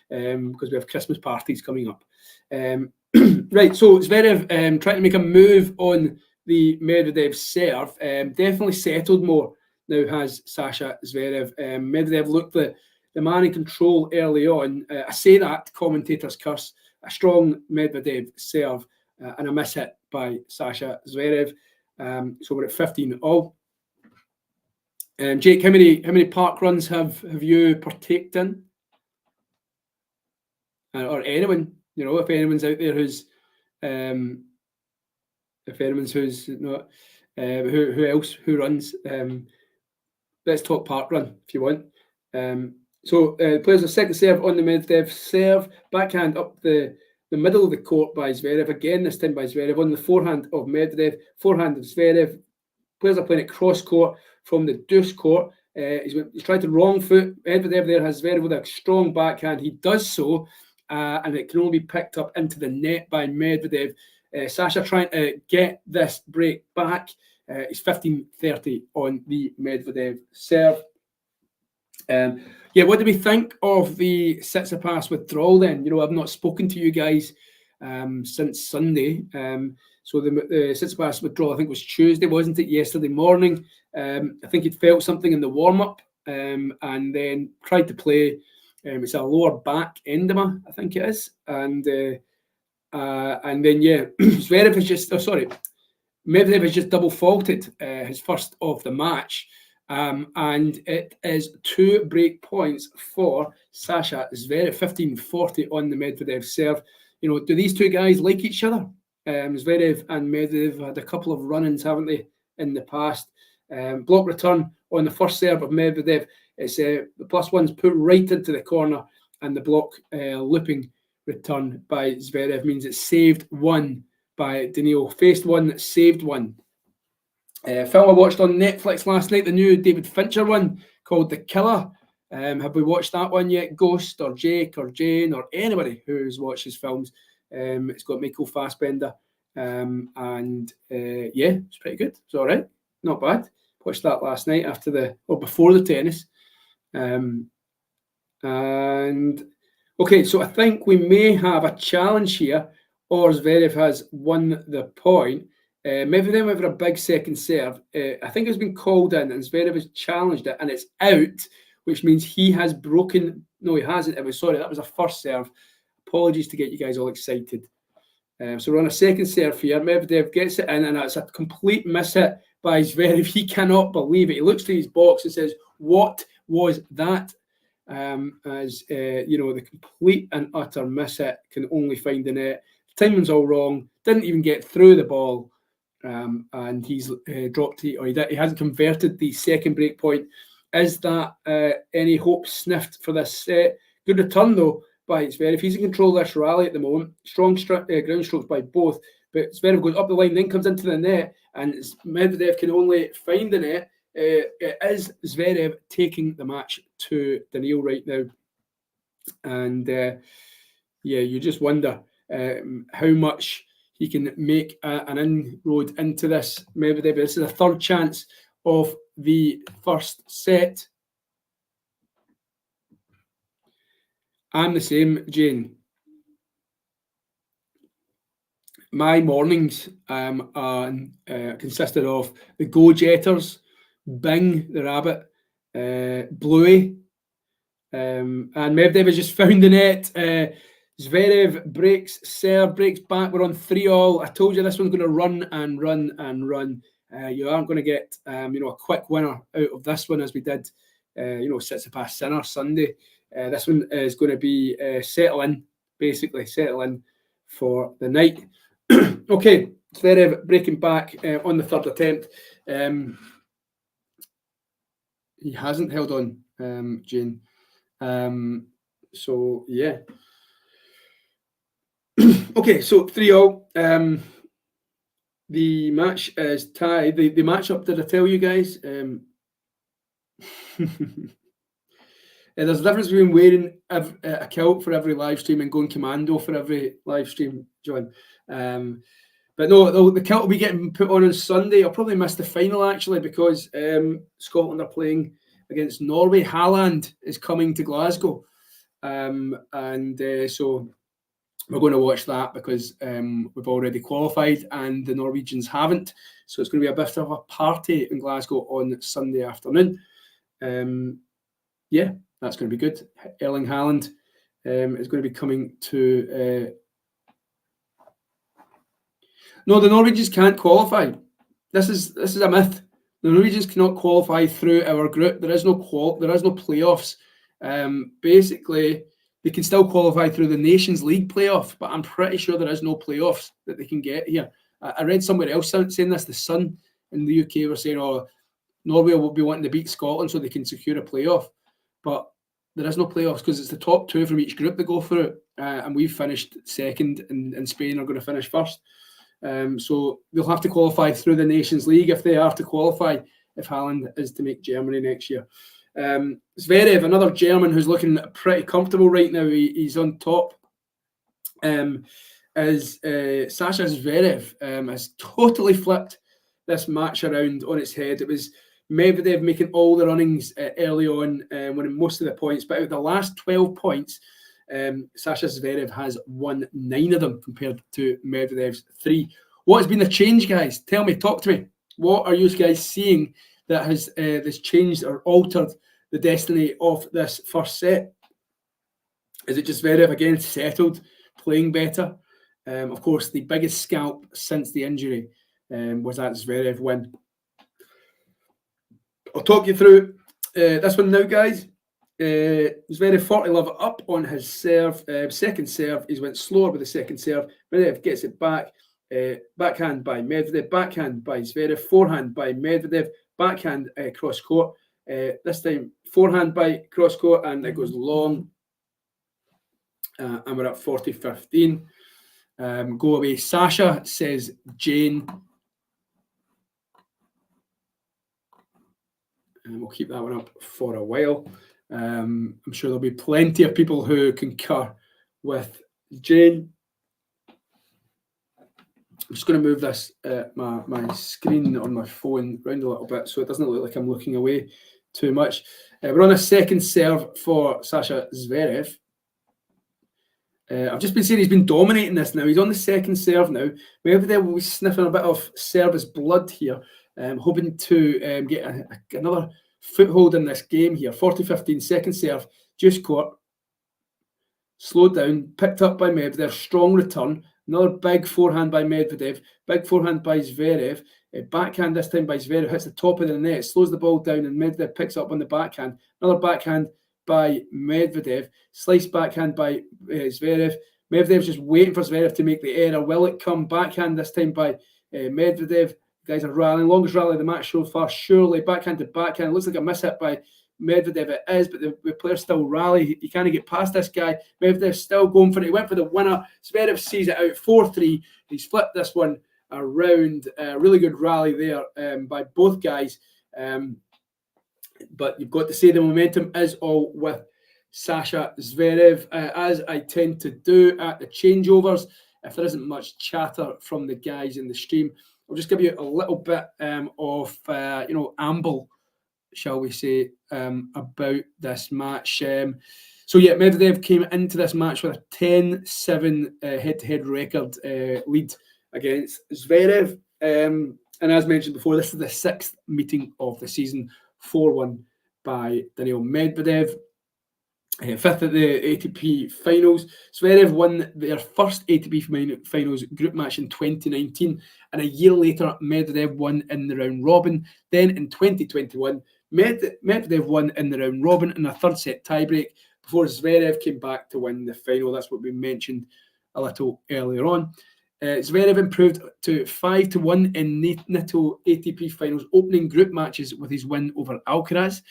S6: because we have Christmas parties coming up. Right, so Zverev trying to make a move on the Medvedev serve. Definitely settled more now has Sasha Zverev. Medvedev looked the man in control early on. I say that, commentators curse. A strong Medvedev serve and a miss hit by Sasha Zverev. So we're at 15-all. Jake, how many park runs have you partaked in? Or anyone, if anyone's out there who's not, who else who runs? Let's talk park run if you want. So players a second serve on the Medvedev serve, backhand up the middle of the court by Zverev, again this time by Zverev, on the forehand of Medvedev, forehand of Zverev. Players are playing it cross court from the deuce court. He's tried to wrong foot. Medvedev there has Zverev with a strong backhand. He does so, and it can only be picked up into the net by Medvedev. Sasha trying to get this break back. It's 15-30 on the Medvedev serve. What do we think of the Tsitsipas withdrawal then? I've not spoken to you guys since Sunday. So the Tsitsipas withdrawal, I think, was Tuesday, wasn't it? Yesterday morning. I think he'd felt something in the warm-up and then tried to play. It's a lower back endema, I think it is. And then, Zverev has just, Medvedev has just double faulted his first of the match. And it is 2 break points for Sasha Zverev, 15-40 on the Medvedev serve. Do these two guys like each other? Zverev and Medvedev had a couple of run-ins, haven't they, in the past? Block return on the first serve of Medvedev. It's the +1's put right into the corner, and the block looping return by Zverev means it's saved one by DANIIL. Faced one, saved one. Film I watched on Netflix last night, the new David Fincher one called The Killer. Have we watched that one yet? Ghost or Jake or Jane or anybody who's watched his films. It's got Michael Fassbender. It's pretty good. It's all right. Not bad. Watched that last night before the tennis. And okay, so I think we may have a challenge here, or Zverev has won the point. Medvedev went for a big second serve. I think it's been called in, and Zverev has challenged it, and it's out, which means he has broken. No, he hasn't. Sorry, that was a first serve. Apologies to get you guys all excited. So we're on a second serve here. Medvedev gets it in, and that's a complete miss hit by Zverev. He cannot believe it. He looks to his box and says, "What was that?" The complete and utter miss hit, can only find the net. Timing's all wrong. Didn't even get through the ball, and he's dropped it. Or he hasn't converted the second break point. Is that any hope sniffed for this set? Good return though by Zverev. He's in control of this rally at the moment. Strong ground strokes by both. But Zverev goes up the line, then comes into the net, and Medvedev can only find the net. It is Zverev taking the match to DANIIL right now. And you just wonder how much he can make an inroad into this. Medvedev, this is a third chance of the first set. I'm the same, Jane. My mornings consisted of the Go-Jetters, Bing, the rabbit, Bluey, and Medvedev has just found the net. Zverev breaks serve, breaks back. We're on 3-all. I told you this one's going to run and run and run. You aren't going to get a quick winner out of this one as we did Tsitsipas Sinner Sunday. This one is going to be settle in for the night. Okay, Zverev breaking back on the third attempt. He hasn't held on, Jane. So yeah. Okay, so 3-all. The match is tied. The matchup, did I tell you guys? There's a difference between wearing a kilt for every live stream and going commando for every live stream, John. But no, the kilt will be getting put on Sunday. I'll probably miss the final actually because Scotland are playing against Norway. Haaland is coming to Glasgow, so we're going to watch that because we've already qualified and the Norwegians haven't. So it's going to be a bit of a party in Glasgow on Sunday afternoon. That's going to be good. Erling Haaland is going to be coming to... No, the Norwegians can't qualify. This is a myth. The Norwegians cannot qualify through our group. There is no playoffs. Basically, they can still qualify through the Nations League playoff, but I'm pretty sure there is no playoffs that they can get here. I read somewhere else saying this. The Sun in the UK were saying, Norway will be wanting to beat Scotland so they can secure a playoff. But there is no playoffs because it's the top two from each group that go through, and we've finished second, and Spain are going to finish first. So they'll have to qualify through the Nations League if they are to qualify, if Haaland is to make Germany next year. Zverev, another German who's looking pretty comfortable right now, he's on top, is Sasha Zverev has totally flipped this match around on its head. It was Medvedev making all the runnings early on, winning most of the points, but out of the last 12 points, Sasha Zverev has won 9 of them compared to Medvedev's 3. What has been the change, guys? Tell me, talk to me. What are you guys seeing that has this changed or altered the destiny of this first set? Is it just Zverev again settled, playing better? Of course, the biggest scalp since the injury was that Zverev win. I'll talk you through this one now, guys. Zverev 40-love up on his serve. Second serve, he's went slower with the second serve. Medvedev gets it back. Backhand by Medvedev. Backhand by Zverev. Forehand by Medvedev. Backhand cross court. This time, forehand by cross court, and it goes long. And we're at 40-15. Go away, Sasha, says Jane. And we'll keep that one up for a while. I'm sure there'll be plenty of people who concur with Jane. I'm just going to move this my screen on my phone round a little bit so it doesn't look like I'm looking away too much. We're on a second serve for Sasha Zverev. I've just been saying he's been dominating this now. He's on the second serve now. Medvedev will be sniffing a bit of service blood here, hoping to get another foothold in this game here. 40-15, second serve, juice court. Slowed down, picked up by Medvedev, strong return. Another big forehand by Medvedev, big forehand by Zverev. Backhand this time by Zverev, hits the top of the net, slows the ball down, and Medvedev picks up on the backhand. Another backhand by Medvedev, slice backhand by Zverev. Medvedev's just waiting for Zverev to make the error. Will it come? Backhand this time by Medvedev. Guys are rallying, longest rally of the match so far, surely. Backhand to backhand, looks like a mishit by Medvedev. It is, but the players still rally. You can't get past this guy. Medvedev's still going for it. He went for the winner. Zverev sees it out 4-3. He's flipped this one around. Really good rally there by both guys. But you've got to say the momentum is all with Sasha Zverev, as I tend to do at the changeovers. If there isn't much chatter from the guys in the stream, I'll just give you a little bit of amble, shall we say, about this match. So yeah, Medvedev came into this match with a 10-7 head-to-head record lead against Zverev. And as mentioned before, this is the 6th meeting of the season. 4-1 by DANIIL Medvedev. 5th at the ATP Finals. Zverev won their first ATP Finals group match in 2019, and a year later, Medvedev won in the round robin. Then in 2021, Medvedev won in the round robin in a third set tiebreak before Zverev came back to win the final. That's what we mentioned a little earlier on. Zverev improved to 5-1 in NATO ATP Finals opening group matches with his win over Alcaraz,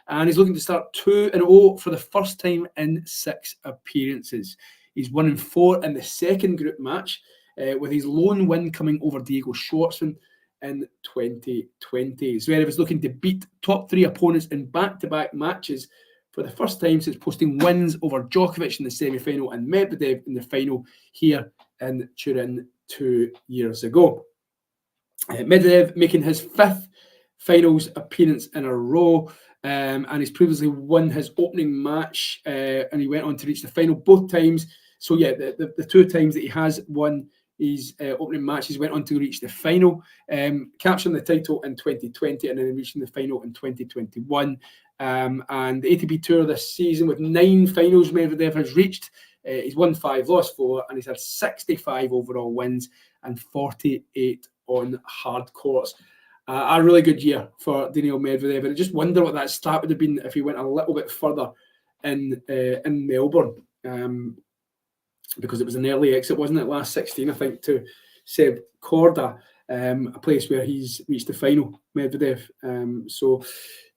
S6: and he's looking to start 2-0 for the first time in 6 appearances. He's 1-4 in the second group match, with his lone win coming over Diego Schwartzman in 2020. Zverev is looking to beat top 3 opponents in back-to-back matches for the first time since posting wins over Djokovic in the semi-final and Medvedev in the final here in Turin 2 years ago. Medvedev making his 5th finals appearance in a row, and he's previously won his opening match, and he went on to reach the final both times. So yeah, the 2 times that he has won his opening matches, went on to reach the final, capturing the title in 2020 and then reaching the final in 2021. And the ATP Tour this season, with 9 finals Medvedev has reached. He's won 5, lost 4, and he's had 65 overall wins and 48 on hard courts. A really good year for DANIIL Medvedev, and I just wonder what that stat would have been if he went a little bit further in Melbourne, because it was an early exit, wasn't it, last 16, I think, to Seb Korda, a place where he's reached the final, Medvedev. So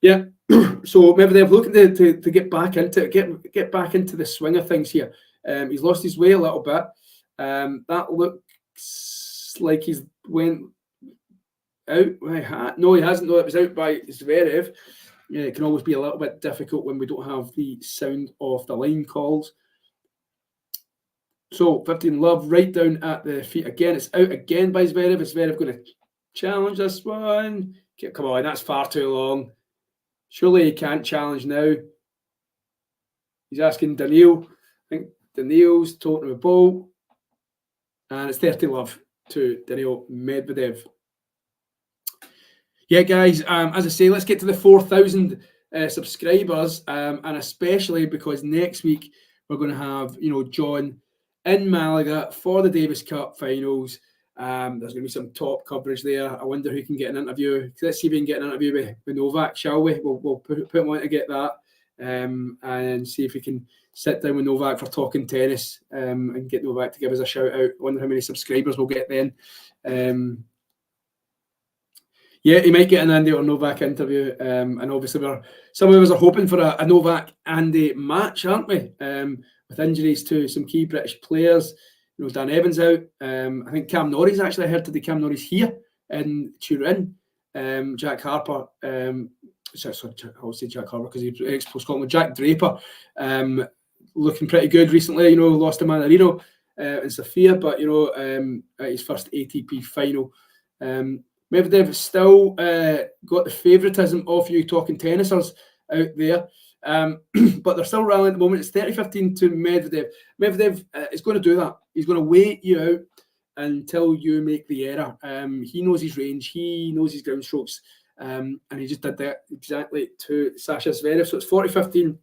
S6: yeah, so Medvedev looking to get back into it, get back into the swing of things here. He's lost his way a little bit. That looks like he's went out. No, he hasn't. No, it was out by Zverev. Yeah, it can always be a little bit difficult when we don't have the sound of the line calls. So 15 love right down at the feet again. It's out again by Zverev. Is Zverev going to challenge this one? Come on, that's far too long. Surely he can't challenge now. He's asking DANIIL. I think DANIIL's talking to the ball. And it's 30 love to DANIIL Medvedev. Yeah, guys, as I say, let's get to the 4,000 subscribers. And especially because next week we're going to have, John in Malaga for the Davis Cup finals. There's going to be some top coverage there. I wonder who can get an interview. Let's see if we can get an interview with Novak, shall we? We'll put him on to get that, and see if we can sit down with Novak for talking tennis, and get Novak to give us a shout out. I wonder how many subscribers we'll get then. Yeah, he might get an Andy or Novak interview, and obviously some of us are hoping for a Novak Andy match, aren't we? With injuries to some key British players. Dan Evans out. I think Cam Norris, actually, I heard today Cam Norris here in Turin. Jack Harper, I'll say Jack Harper because he's ex-Pro Scotland. Jack Draper, looking pretty good recently. Lost to Manarino in Sofia, but at his first ATP final. Medvedev has still got the favouritism of you talking tennisers out there. But they're still rallying at the moment. It's 30-15 to Medvedev. Medvedev is going to do that. He's going to wait you out until you make the error. He knows his range. He knows his ground strokes. And he just did that exactly to Sasha Zverev. So it's 40-15.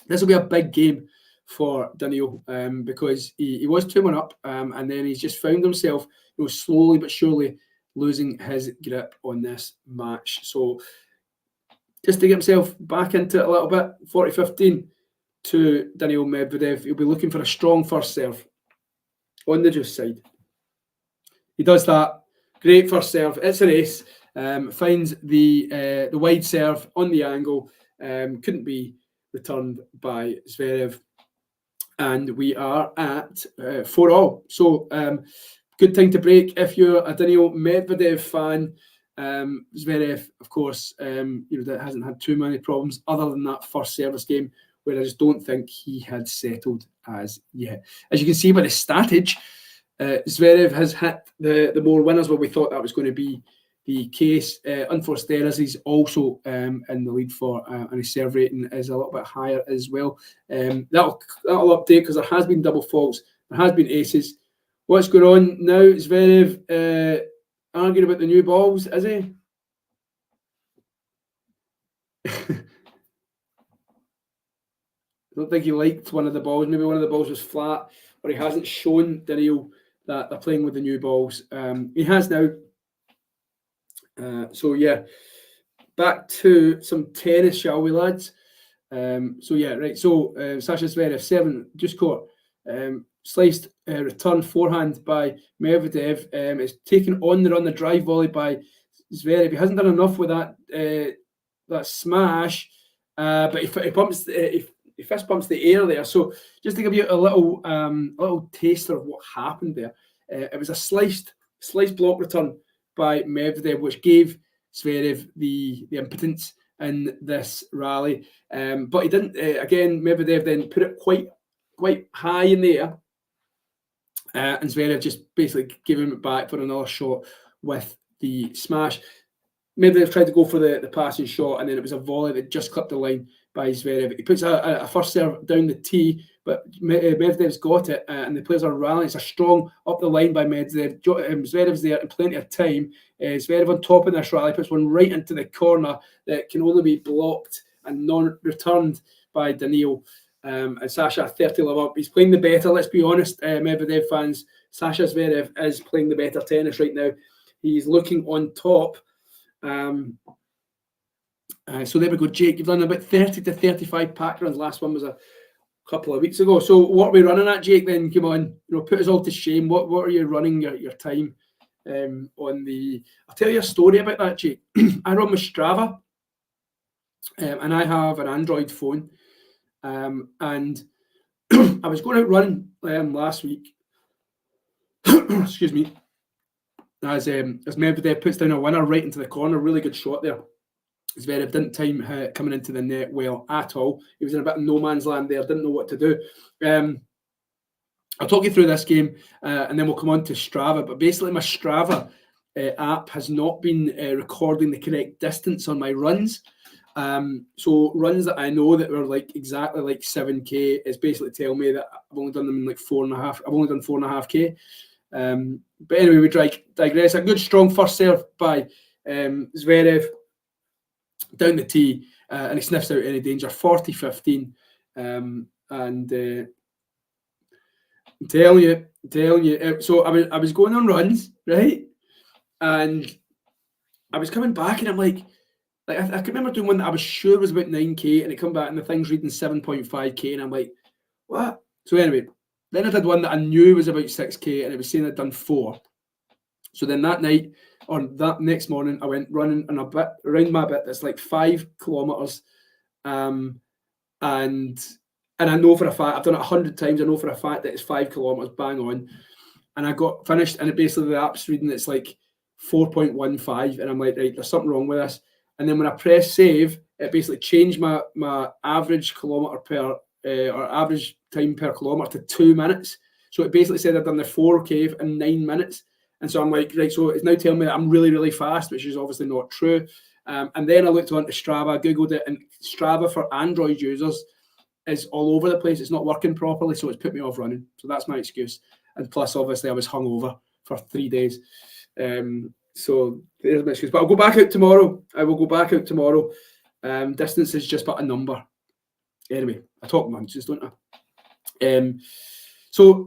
S6: This will be a big game for DANIIL because he was 2-1 up, and then he's just found himself, slowly but surely losing his grip on this match. So just to get himself back into it a little bit, 40-15 to DANIIL Medvedev. He'll be looking for a strong first serve on the juice side. He does that. Great first serve. It's an ace. Finds the wide serve on the angle. Couldn't be returned by Zverev. And we are at 4-all. So good time to break if you're a DANIIL Medvedev fan. Zverev, of course, that hasn't had too many problems other than that first service game, where I just don't think he had settled as yet. As you can see by the statage, Zverev has hit the more winners where we thought that was going to be the case. Unforced errors, he's also in the lead for, and his serve rating is a little bit higher as well. That'll update because there has been double faults, there has been aces. What's going on now? Zverev arguing about the new balls, is he? I don't think he liked one of the balls. Maybe one of the balls was flat, or he hasn't shown DANIIL that they're playing with the new balls. He has now. So yeah, back to some tennis, shall we, lads? So yeah, right. So Sasha Zverev, 7, just caught. Sliced return forehand by Medvedev. It's taken on the run, the drive volley by Zverev. He hasn't done enough with that smash, but he fist bumps the air there. So just to give you a little taster of what happened there, it was a sliced block return by Medvedev, which gave Zverev the impotence in this rally. But he didn't. Again, Medvedev then put it quite high in the air. And Zverev just basically gave him it back for another shot with the smash. Medvedev tried to go for the passing shot, and then it was a volley that just clipped the line by Zverev. He puts a first serve down the tee, but Medvedev's got it, and the players are rallying. It's a strong up the line by Medvedev. Zverev's there in plenty of time. Zverev on top of this rally puts one right into the corner that can only be blocked and non-returned by DANIIL. And Sasha 30 love up. He's playing the better, let's be honest, Medvedev fans. Sasha Zverev is playing the better tennis right now. He's looking on top. So there we go, Jake. You've done about 30 to 35 pack runs. Last one was a couple of weeks ago. So what are we running at, Jake? Then come on, put us all to shame. What are you running your time on the? I'll tell you a story about that, Jake. I run with Strava, and I have an Android phone. And I was going out running last week. Excuse me. As Medvedev puts down a winner right into the corner, really good shot there. Zverev didn't time coming into the net well at all. He was in a bit of no man's land there, didn't know what to do. I'll talk you through this game, and then we'll come on to Strava. But basically, my Strava app has not been recording the correct distance on my runs. So runs that I know that were exactly 7K is basically telling me that I've only done them in 4.5. I've only done 4.5K. But anyway, we digress. A good strong first serve by Zverev down the tee, and he sniffs out any danger. 40-15, and I'm telling you. So I was going on runs, right, and I was coming back, and I'm like I can remember doing one that I was sure was about 9K, and it come back and the thing's reading 7.5K, and I'm like, what? So anyway, then I did one that I knew was about 6K, and it was saying I'd done 4. So then that night, or that next morning, I went running on a bit around my bit that's 5 kilometers, and I know for a fact, I've done it 100 times, I know for a fact that it's 5 kilometers bang on, and I got finished, and it basically the app's reading it's 4.15, and I'm like, right, there's something wrong with this. And then when I press save, it basically changed my average kilometer per or average time per kilometer to 2 minutes. So it basically said I'd done the 4K in 9 minutes. And so I'm like, right, so it's now telling me that I'm really, really fast, which is obviously not true. And then I looked onto Strava, Googled it, and Strava for Android users is all over the place. It's not working properly, so it's put me off running. So that's my excuse. And plus, obviously, I was hungover for 3 days. So there's my excuse. But I'll go back out tomorrow. I will go back out tomorrow. Distance is just but a number. Anyway, I talk nonsense, don't I? So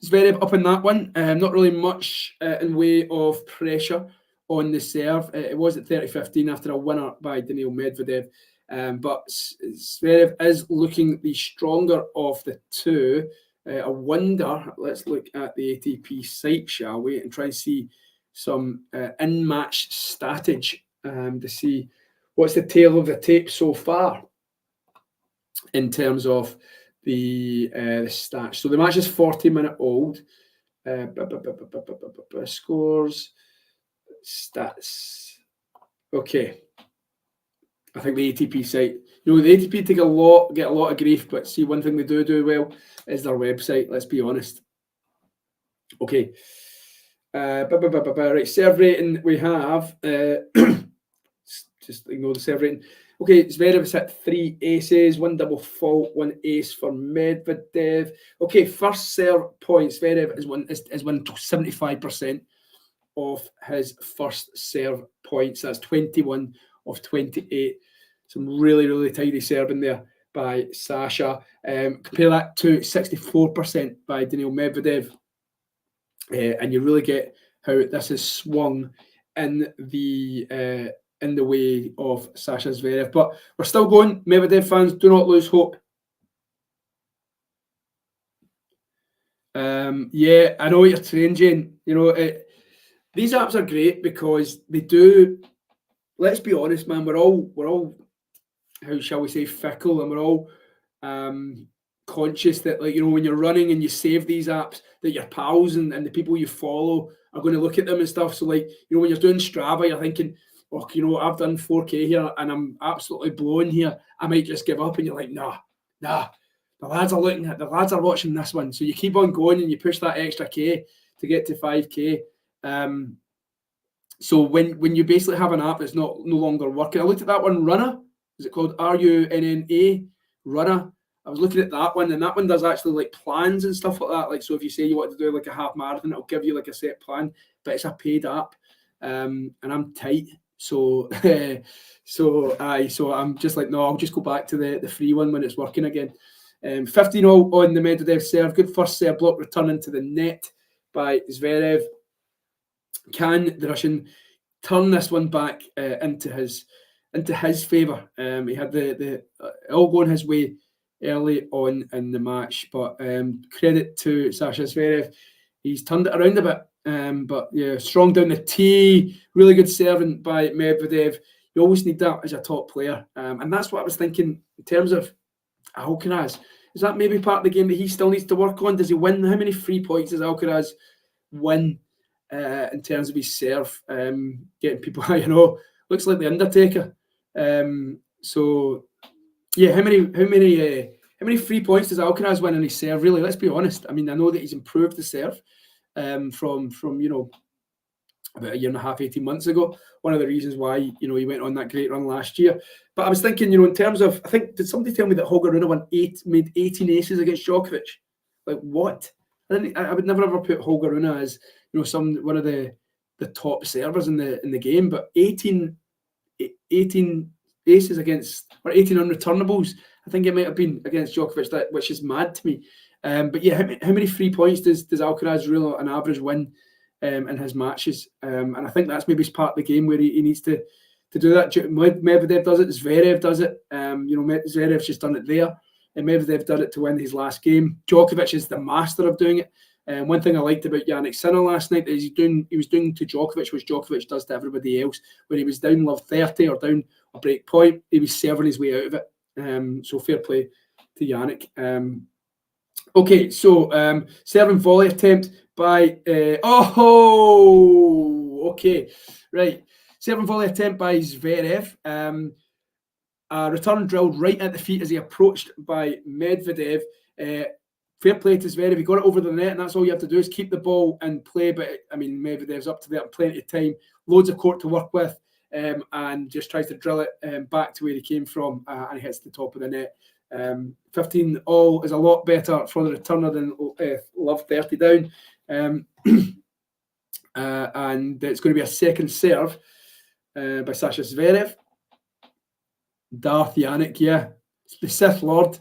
S6: Zverev up in that one. Not really much in way of pressure on the serve. It was at 30-15 after a winner by DANIIL Medvedev. But Zverev is looking the stronger of the two. I wonder, let's look at the ATP site, shall we, and try and see some in-match statage to see what's the tail of the tape so far in terms of the stats. So the match is 40-minute old. Scores, stats. Okay. I think the ATP site, the ATP get a lot of grief, but see, one thing they do well is their website, let's be honest. Okay. Right, serve rating we have, just ignore the serve rating. Okay, Zverev has hit 3 aces, 1 double fault, 1 ace for Medvedev. Okay, first serve points, Zverev is won 75% of his first serve points. That's 21 of 28. Some really, really tidy serving there by Sasha. Compare that to 64% by DANIIL Medvedev. And you really get how this has swung in the way of Sasha Zverev. But we're still going. Medvedev fans, do not lose hope. Yeah, I know what you're saying, Jane. These apps are great because they do. Let's be honest, man. We're all, how shall we say, fickle, and we're all conscious that, like, when you're running and you save these apps, that your pals and the people you follow are going to look at them and stuff. So, like, when you're doing Strava, you're thinking, oh, I've done 4K here and I'm absolutely blown here. I might just give up. And you're like, nah. The lads are watching this one. So you keep on going and you push that extra K to get to 5K. So when you basically have an app that's no longer working, I looked at that one, Runner. Is it called RUNNA? Runner. I was looking at that one, and that one does actually like plans and stuff like that. Like, so if you say you want to do like a half marathon, it'll give you like a set plan, but it's a paid app, and I'm tight. So I'm just like, no, I'll just go back to the free one when it's working again. 15-all on the Medvedev serve. Good first serve block returning to the net by Zverev. Can the Russian turn this one back into his favour? He had the all going his way early on in the match, but credit to Sasha Zverev. He's turned it around a bit, but yeah, strong down the tee, really good serving by Medvedev. You always need that as a top player, and that's what I was thinking in terms of Alcaraz. Is that maybe part of the game that he still needs to work on? Does he win? How many free points does Alcaraz win in terms of his serve? Getting people, looks like the Undertaker. So yeah, how many free points does Alcaraz win in his serve? Really, let's be honest. I mean, I know that he's improved the serve from about a year and a half, 18 months ago. One of the reasons why he went on that great run last year. But I was thinking, in terms of, I think, did somebody tell me that Holger Rune made 18 aces against Djokovic? Like, what? I would never ever put Holger Rune as one of the top servers in the game, but 18 aces against, or 18 unreturnables, I think it might have been against Djokovic, which is mad to me. But yeah, how many free points does Alcaraz really on average win in his matches? And I think that's maybe part of the game where he needs to do that. Medvedev does it, Zverev does it. Zverev's just done it there, and Medvedev did it to win his last game. Djokovic is the master of doing it. One thing I liked about Jannik Sinner last night is he was doing to Djokovic, which Djokovic does to everybody else. When he was down love 30 or down a break point, he was serving his way out of it. So fair play to Jannik. Okay, so serving volley attempt by okay, right. Serving volley attempt by Zverev. Return drilled right at the feet as he approached by Medvedev. fair play to Zverev. He got it over the net, and that's all you have to do is keep the ball in play. But I mean, Medvedev's up to there, plenty of time, loads of court to work with, and just tries to drill it back to where he came from, and he hits the top of the net. 15 all is a lot better for the returner than Love 30 down. And it's going to be a second serve by Sasha Zverev. Darth Yannick, yeah, the Sith Lord.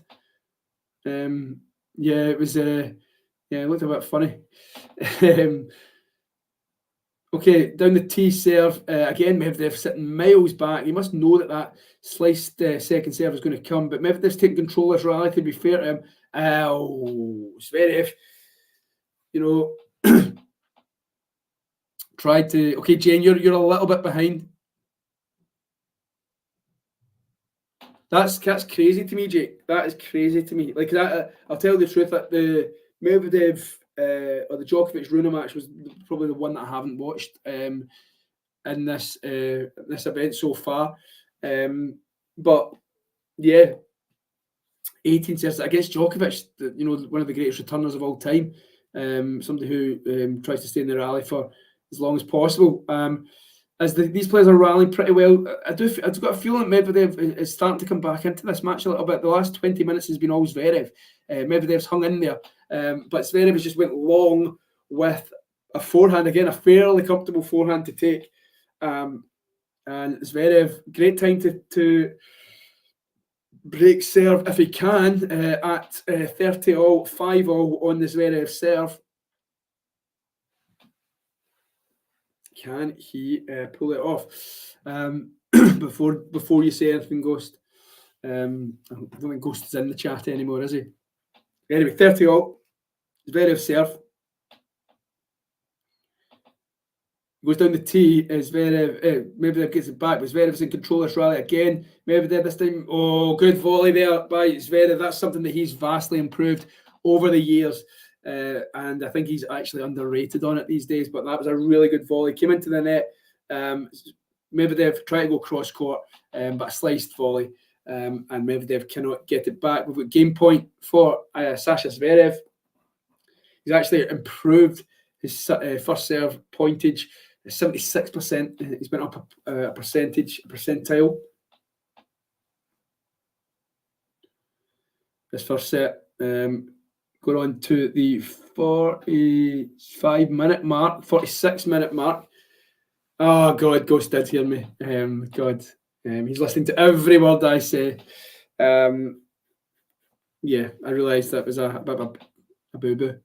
S6: Yeah, it was. It looked a bit funny. Okay, down the tee serve again. Medvedev sitting miles back. He must know that sliced second serve is going to come. But Medvedev's taking control of this rally. To be fair to him, Zverev, you know, tried to. Okay, Jane, you're a little bit behind. That's crazy to me, Jake. That is crazy to me. Like that, I'll tell you the truth. That the Medvedev or the Djokovic Runa match was probably the one that I haven't watched in this event so far. But yeah, 18 serves against Djokovic, you know, one of the greatest returners of all time. Somebody who tries to stay in the rally for as long as possible. As these players are rallying pretty well, I've got a feeling Medvedev is starting to come back into this match a little bit. The last 20 minutes has been all Zverev. Medvedev's hung in there, but Zverev has just went long with a forehand, again, a fairly comfortable forehand to take. And Zverev, great time to break serve if he can at 30 all, 5 all on the Zverev serve. Can he pull it off? Before you say anything, Ghost. I don't think Ghost is in the chat anymore, is he? Anyway, 30 all. Zverev serve. Goes down the tee. Zverev, Medvedev gets it back, but Zverev's in control of this rally again. Medvedev this time. Oh, good volley there by Zverev. That's something that he's vastly improved over the years. And I think he's actually underrated on it these days, but that was a really good volley. Came into the net. Medvedev tried to go cross court, but a sliced volley, and Medvedev cannot get it back. We've got game point for Sasha Zverev. He's actually improved his first serve pointage, 76%. He's been up a percentile. This first set. Going on to the 45-minute mark, 46-minute mark. Oh, God, Ghost did hear me. God, he's listening to every word I say. Yeah, I realised that was a bit of a boo-boo.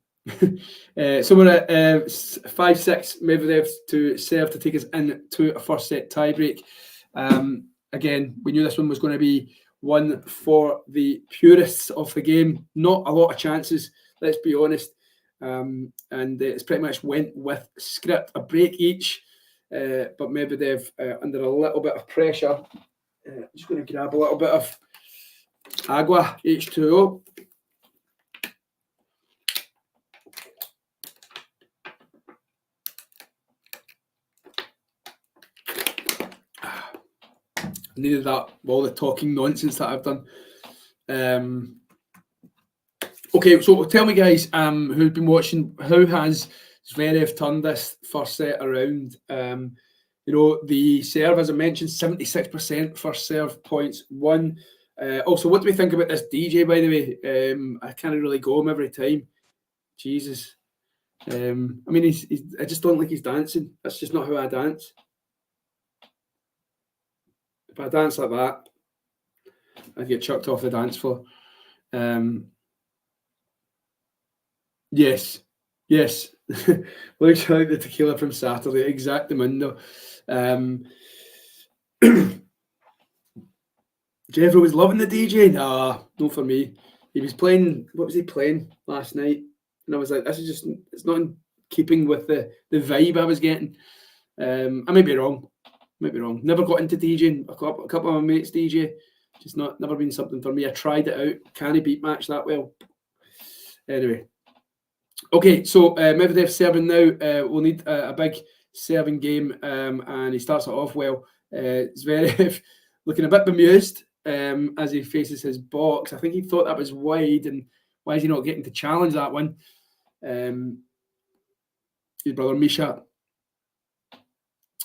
S6: So we're at 5-6, Medvedev to serve to take us into a first set tiebreak. Again, we knew this one was going to be one for the purists of the game. Not a lot of chances, let's be honest. And it's pretty much went with script, a break each. But Medvedev under a little bit of pressure. Just going to grab a little bit of agua, H2O. Needed that, all the talking nonsense that I've done. Okay, so tell me, guys, who've been watching, how has Zverev turned this first set around? You know, the serve, as I mentioned, 76% first serve points won. Also, what do we think about this DJ, by the way? I can't really go him every time. Jesus. I mean, I just don't like his dancing. That's just not how I dance. If I dance like that, I'd get chucked off the dance floor. Yes. Looks like the tequila from Saturday. Exactamundo. Jeffrey was loving the DJ. Nah, no for me. He was playing. What was he playing last night? And I was like, this is just. It's not in keeping with the vibe I was getting. I may be wrong. Never got into DJing. A couple of my mates DJ. Just never been something for me. I tried it out. Can't beat match that well. Anyway. Okay, so Medvedev serving now. We'll need a big serving game, and he starts it off well. Zverev looking a bit bemused as he faces his box. I think he thought that was wide and Why is he not getting to challenge that one? His brother Misha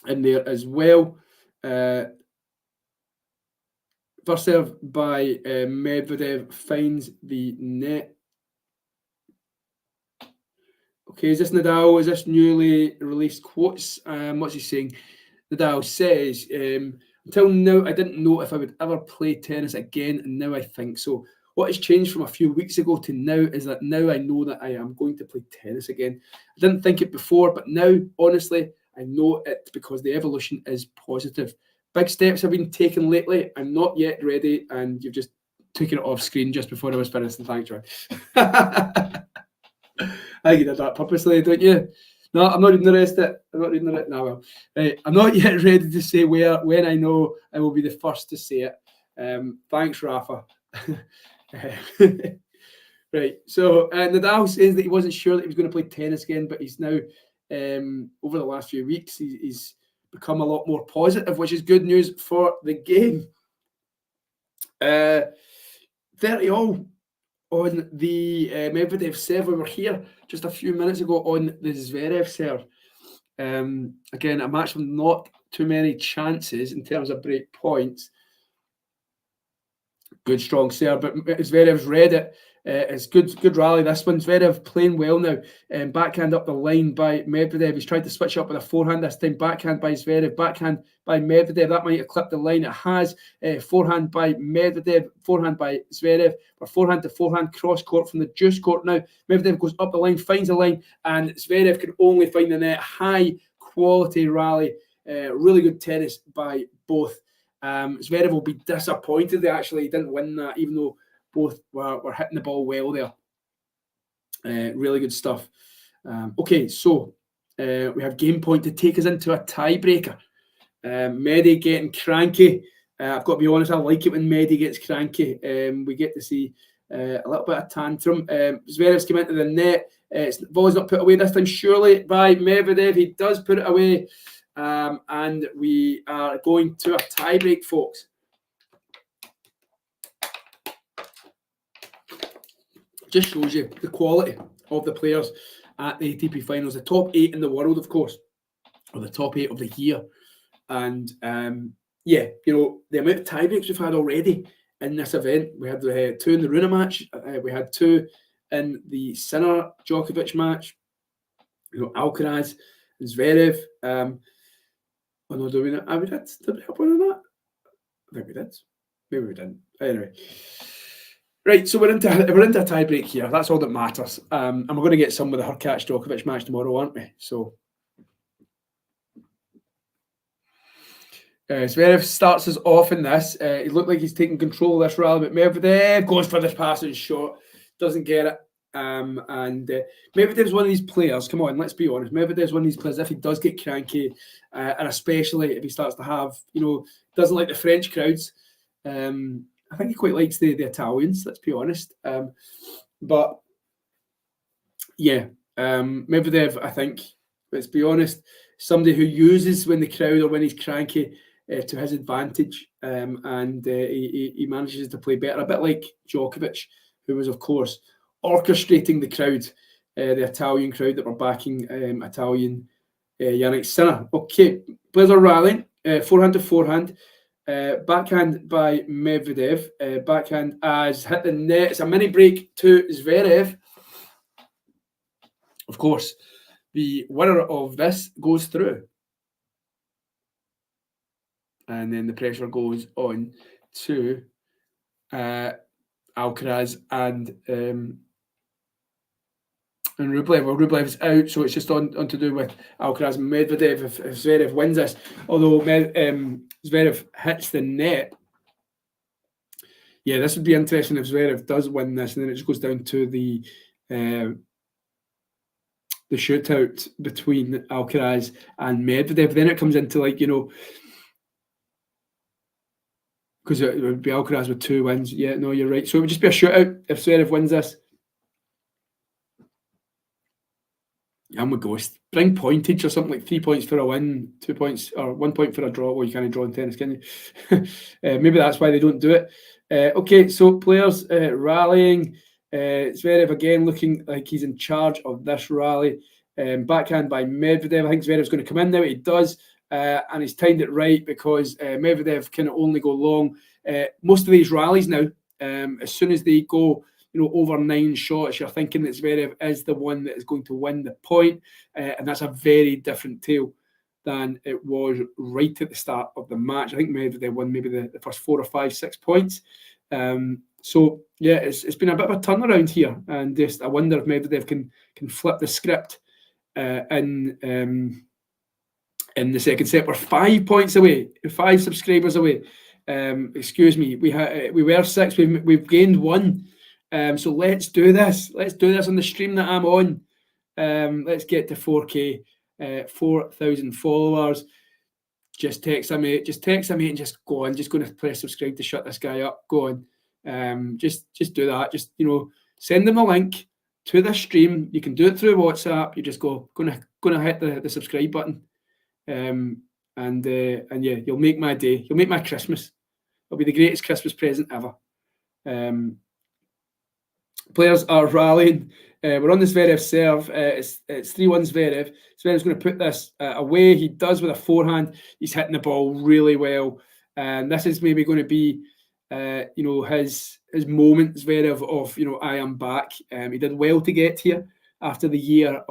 S6: in there as well. First serve by Medvedev finds the net. Okay, is this Nadal? Is this newly released quotes? What's he saying? Nadal says, until now, I didn't know if I would ever play tennis again, and now I think so. What has changed from a few weeks ago to now is that now I know that I am going to play tennis again. I didn't think it before, but now, honestly, I know it because the evolution is positive. Big steps have been taken lately. I'm not yet ready, and you've just taken it off screen just before I was finished. Thanks, Troy. I think you did that purposely, don't you? No, I'm not reading the rest of it. I'm not reading it. No, well. Right, I'm not yet ready to say where. When I know, I will be the first to say it. Thanks, Rafa. Right, so Nadal says that he wasn't sure that he was going to play tennis again, but he's now, over the last few weeks, he's become a lot more positive, which is good news for the game. 30-all on the Medvedev serve. We were here just a few minutes ago on the Zverev serve. Again, a match with not too many chances in terms of break points. Good strong serve, but Zverev's read it. It's good rally this one. Zverev playing well now. Backhand up the line by Medvedev. He's tried to switch up with a forehand this time. Backhand by Zverev. Backhand by Medvedev. That might have clipped the line. It has. Forehand by Medvedev. Forehand by Zverev. Or forehand to forehand. Cross court from the juice court now. Medvedev goes up the line, finds the line, and Zverev can only find the net. High quality rally. Really good tennis by both. Zverev will be disappointed they actually didn't win that, even though both were hitting the ball well there. Really good stuff. Okay, so we have game point to take us into a tiebreaker. Medi getting cranky. I've got to be honest, I like it when Medi gets cranky. We get to see a little bit of tantrum. Zverev's come into the net. Ball's not put away this time, surely, by Medvedev. He does put it away. And we are going to a tiebreak, folks. Just shows you the quality of the players at the ATP Finals. The top 8 in the world, of course, or the top 8 of the year. And yeah, you know, the amount of tiebreaks we've had already in this event. We had 2 in the Runa match. We had 2 in the Sinner Djokovic match. You know, Alcaraz and Zverev. Oh no, do we not? We did. Did we have one on that? I think we did. Maybe we didn't. Anyway. Right, so we're into a tie break here. That's all that matters. And we're going to get some with the Hurkacz Djokovic match tomorrow, aren't we? So Zverev starts us off in this. He looked like he's taking control of this rally, but Medvedev goes for this passing shot, doesn't get it. And Medvedev's one of these players, come on, let's be honest. Medvedev's one of these players, if he does get cranky, and especially if he starts to have, you know, doesn't like the French crowds. I think he quite likes the Italians, let's be honest. But yeah, Medvedev, I think, let's be honest, somebody who uses when the crowd or when he's cranky to his advantage, and he manages to play better, a bit like Djokovic, who was, of course, orchestrating the crowd, the Italian crowd that were backing Italian Yannick Sinner. Okay, players are rallying, forehand to forehand. Backhand by Medvedev. Backhand has hit the net. It's a mini break to Zverev. Of course, the winner of this goes through. And then the pressure goes on to Alcaraz and Rublev. Well, Rublev's out, so it's just on to do with Alcaraz and Medvedev if Zverev wins this. Although Zverev hits the net. Yeah, this would be interesting if Zverev does win this, and then it just goes down to the shootout between Alcaraz and Medvedev. Then it comes into, like, you know, because it would be Alcaraz with 2 wins. Yeah, no, you're right. So it would just be a shootout if Zverev wins this. I'm with Ghost. Bring pointage or something, like 3 points for a win, 2 points, or 1 point for a draw. Well, you can't draw in tennis, can you? Maybe that's why they don't do it. Okay, so players rallying. Zverev again looking like he's in charge of this rally. Backhand by Medvedev. I think Zverev's going to come in now. He does, and he's timed it right because Medvedev can only go long. Most of these rallies now, as soon as they go, over 9 shots, you're thinking that Zverev is the one that is going to win the point, and that's a very different tale than it was right at the start of the match. I think Medvedev won maybe the first 4 or 5, 6 points. So yeah, it's been a bit of a turnaround here, and just I wonder if Medvedev can flip the script in the second set. We're 5 points away, 5 subscribers away. Excuse me, we were 6. We've gained 1. So let's do this. Let's do this on the stream that I'm on. Let's get to 4K, 4,000 followers. Just text a mate. Just text a mate and just go on. Just going to press subscribe to shut this guy up. Go on. Just do that. Just send them a link to the stream. You can do it through WhatsApp. You just gonna hit the subscribe button, and yeah, you'll make my day. You'll make my Christmas. It'll be the greatest Christmas present ever. Players are rallying. We're on the Zverev serve. It's 3-1 Zverev. Zverev's going to put this away. He does with a forehand. He's hitting the ball really well, and this is maybe going to be his moment, Zverev, of I am back. He did well to get here after the year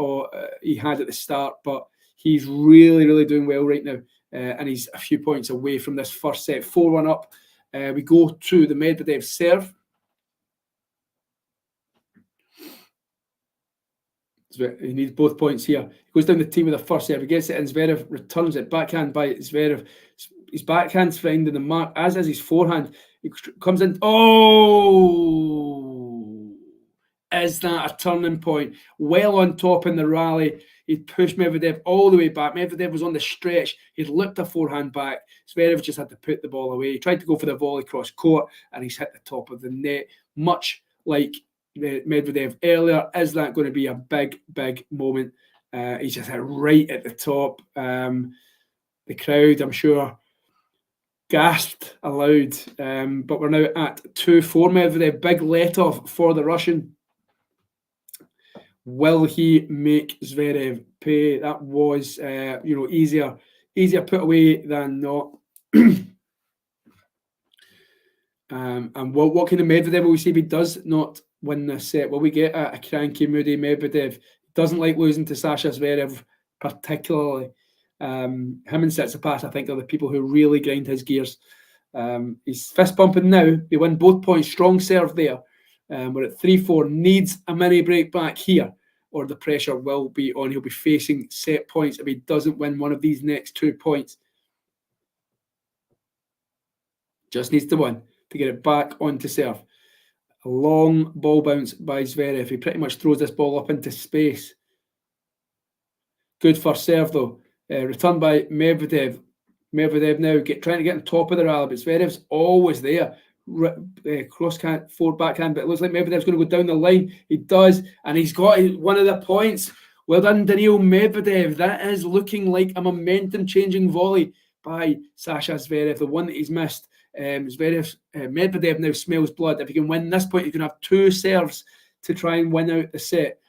S6: he had at the start, but he's really, really doing well right now, and he's a few points away from this first set. 4-1 up. We go to the Medvedev serve. He needs both points here. He goes down the tee with a first serve. He gets it in. Zverev returns it. Backhand by Zverev. His backhand's finding the mark, as is his forehand. He comes in. Oh! Is that a turning point? Well on top in the rally. He'd pushed Medvedev all the way back. Medvedev was on the stretch. He'd looked a forehand back. Zverev just had to put the ball away. He tried to go for the volley cross court, and he's hit the top of the net, much like Medvedev earlier. Is that going to be a big moment? He's just hit right at the top. The crowd, I'm sure, gasped aloud. But we're now at 2-4 Medvedev. Big let off for the Russian. Will he make Zverev pay? That was easier put away than not. And what kind of Medvedev will we see if he does not win this set? Will we get a cranky, moody Medvedev? Doesn't like losing to Sasha Zverev particularly. Him and Tsitsipas, I think, are the people who really grind his gears. He's fist bumping now. They win both points. Strong serve there. We're at 3-4. Needs a mini break back here, or the pressure will be on. He'll be facing set points if he doesn't win one of these next 2 points. Just needs to win to get it back onto serve. A long ball bounce by Zverev. He pretty much throws this ball up into space. Good first serve though. Returned by Medvedev. Medvedev now trying to get on top of the rally, but Zverev's always there. Cross forward backhand, but it looks like Medvedev's going to go down the line. He does, and he's got one of the points. Well done, DANIIL Medvedev. That is looking like a momentum-changing volley by Sasha Zverev, the one that he's missed. Medvedev now smells blood. If he can win this point, he can have 2 serves to try and win out the set.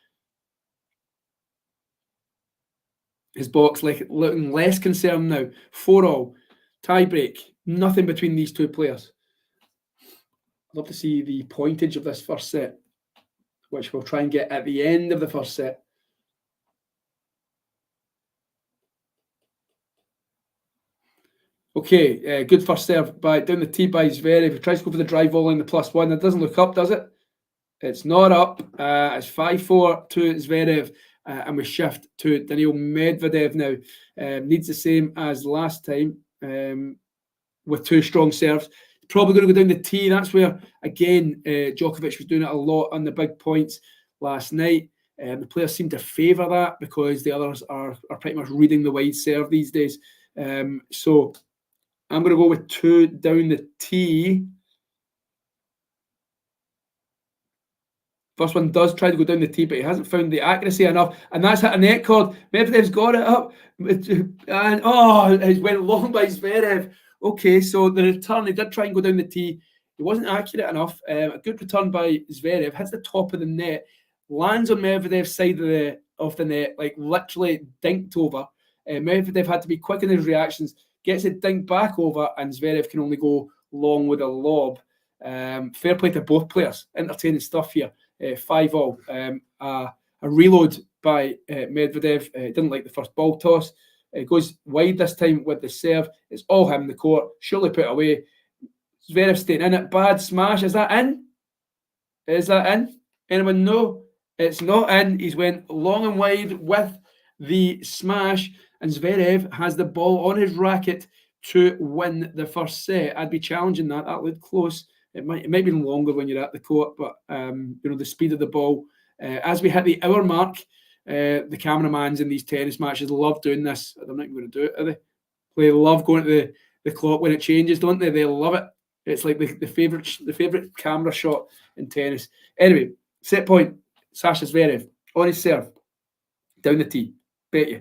S6: His box looking less concerned now. 4-all. Tie break. Nothing between these 2 players. I'd love to see the pointage of this first set, which we'll try and get at the end of the first set. Okay, good first serve down the tee by Zverev. He tries to go for the drive volley in the +1. It doesn't look up, does it? It's not up. It's 5-4 to Zverev, and we shift to DANIIL Medvedev now. Needs the same as last time with 2 strong serves. Probably going to go down the tee. That's where, again, Djokovic was doing it a lot on the big points last night. The players seem to favour that because the others are pretty much reading the wide serve these days. So I'm going to go with 2 down the tee. First one does try to go down the tee, but he hasn't found the accuracy enough, and that's hit a net cord. Medvedev's got it up, and it went long by Zverev. Okay, so the return, he did try and go down the tee. He wasn't accurate enough. A good return by Zverev, hits the top of the net, lands on Medvedev's side of the net, like literally dinked over. Medvedev had to be quick in his reactions, gets it dinked back over, and Zverev can only go long with a lob. Fair play to both players. Entertaining stuff here. 5-all. A reload by Medvedev. Didn't like the first ball toss. Goes wide this time with the serve. It's all him in the court. Surely put away. Zverev staying in it. Bad smash. Is that in? Is that in? Anyone know? It's not in. He's went long and wide with the smash, and Zverev has the ball on his racket to win the first set. I'd be challenging that. That looked close. It might be longer when you're at the court, but the speed of the ball. As we hit the hour mark, the cameramans in these tennis matches love doing this. They're not even going to do it, are they? They love going to the clock when it changes, don't they? They love it. It's like the favorite camera shot in tennis. Anyway, set point. Sasha Zverev on his serve, down the tee. Bet you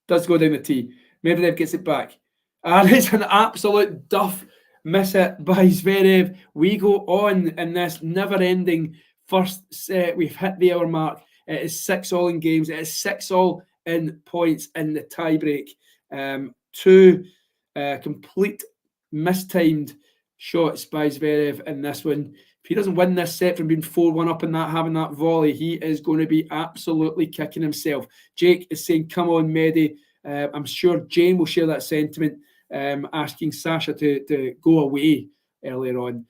S6: does go down the tee. Medvedev gets it back, and it's an absolute duff miss it by Zverev. We go on in this never-ending first set. We've hit the hour mark. It is 6-all in games. It is 6-all in points in the tiebreak. Two complete mistimed shots by Zverev in this one. If he doesn't win this set from being 4-1 up and having that volley, he is going to be absolutely kicking himself. Jake is saying, come on, Medi. I'm sure Jane will share that sentiment, asking Sasha to go away earlier on.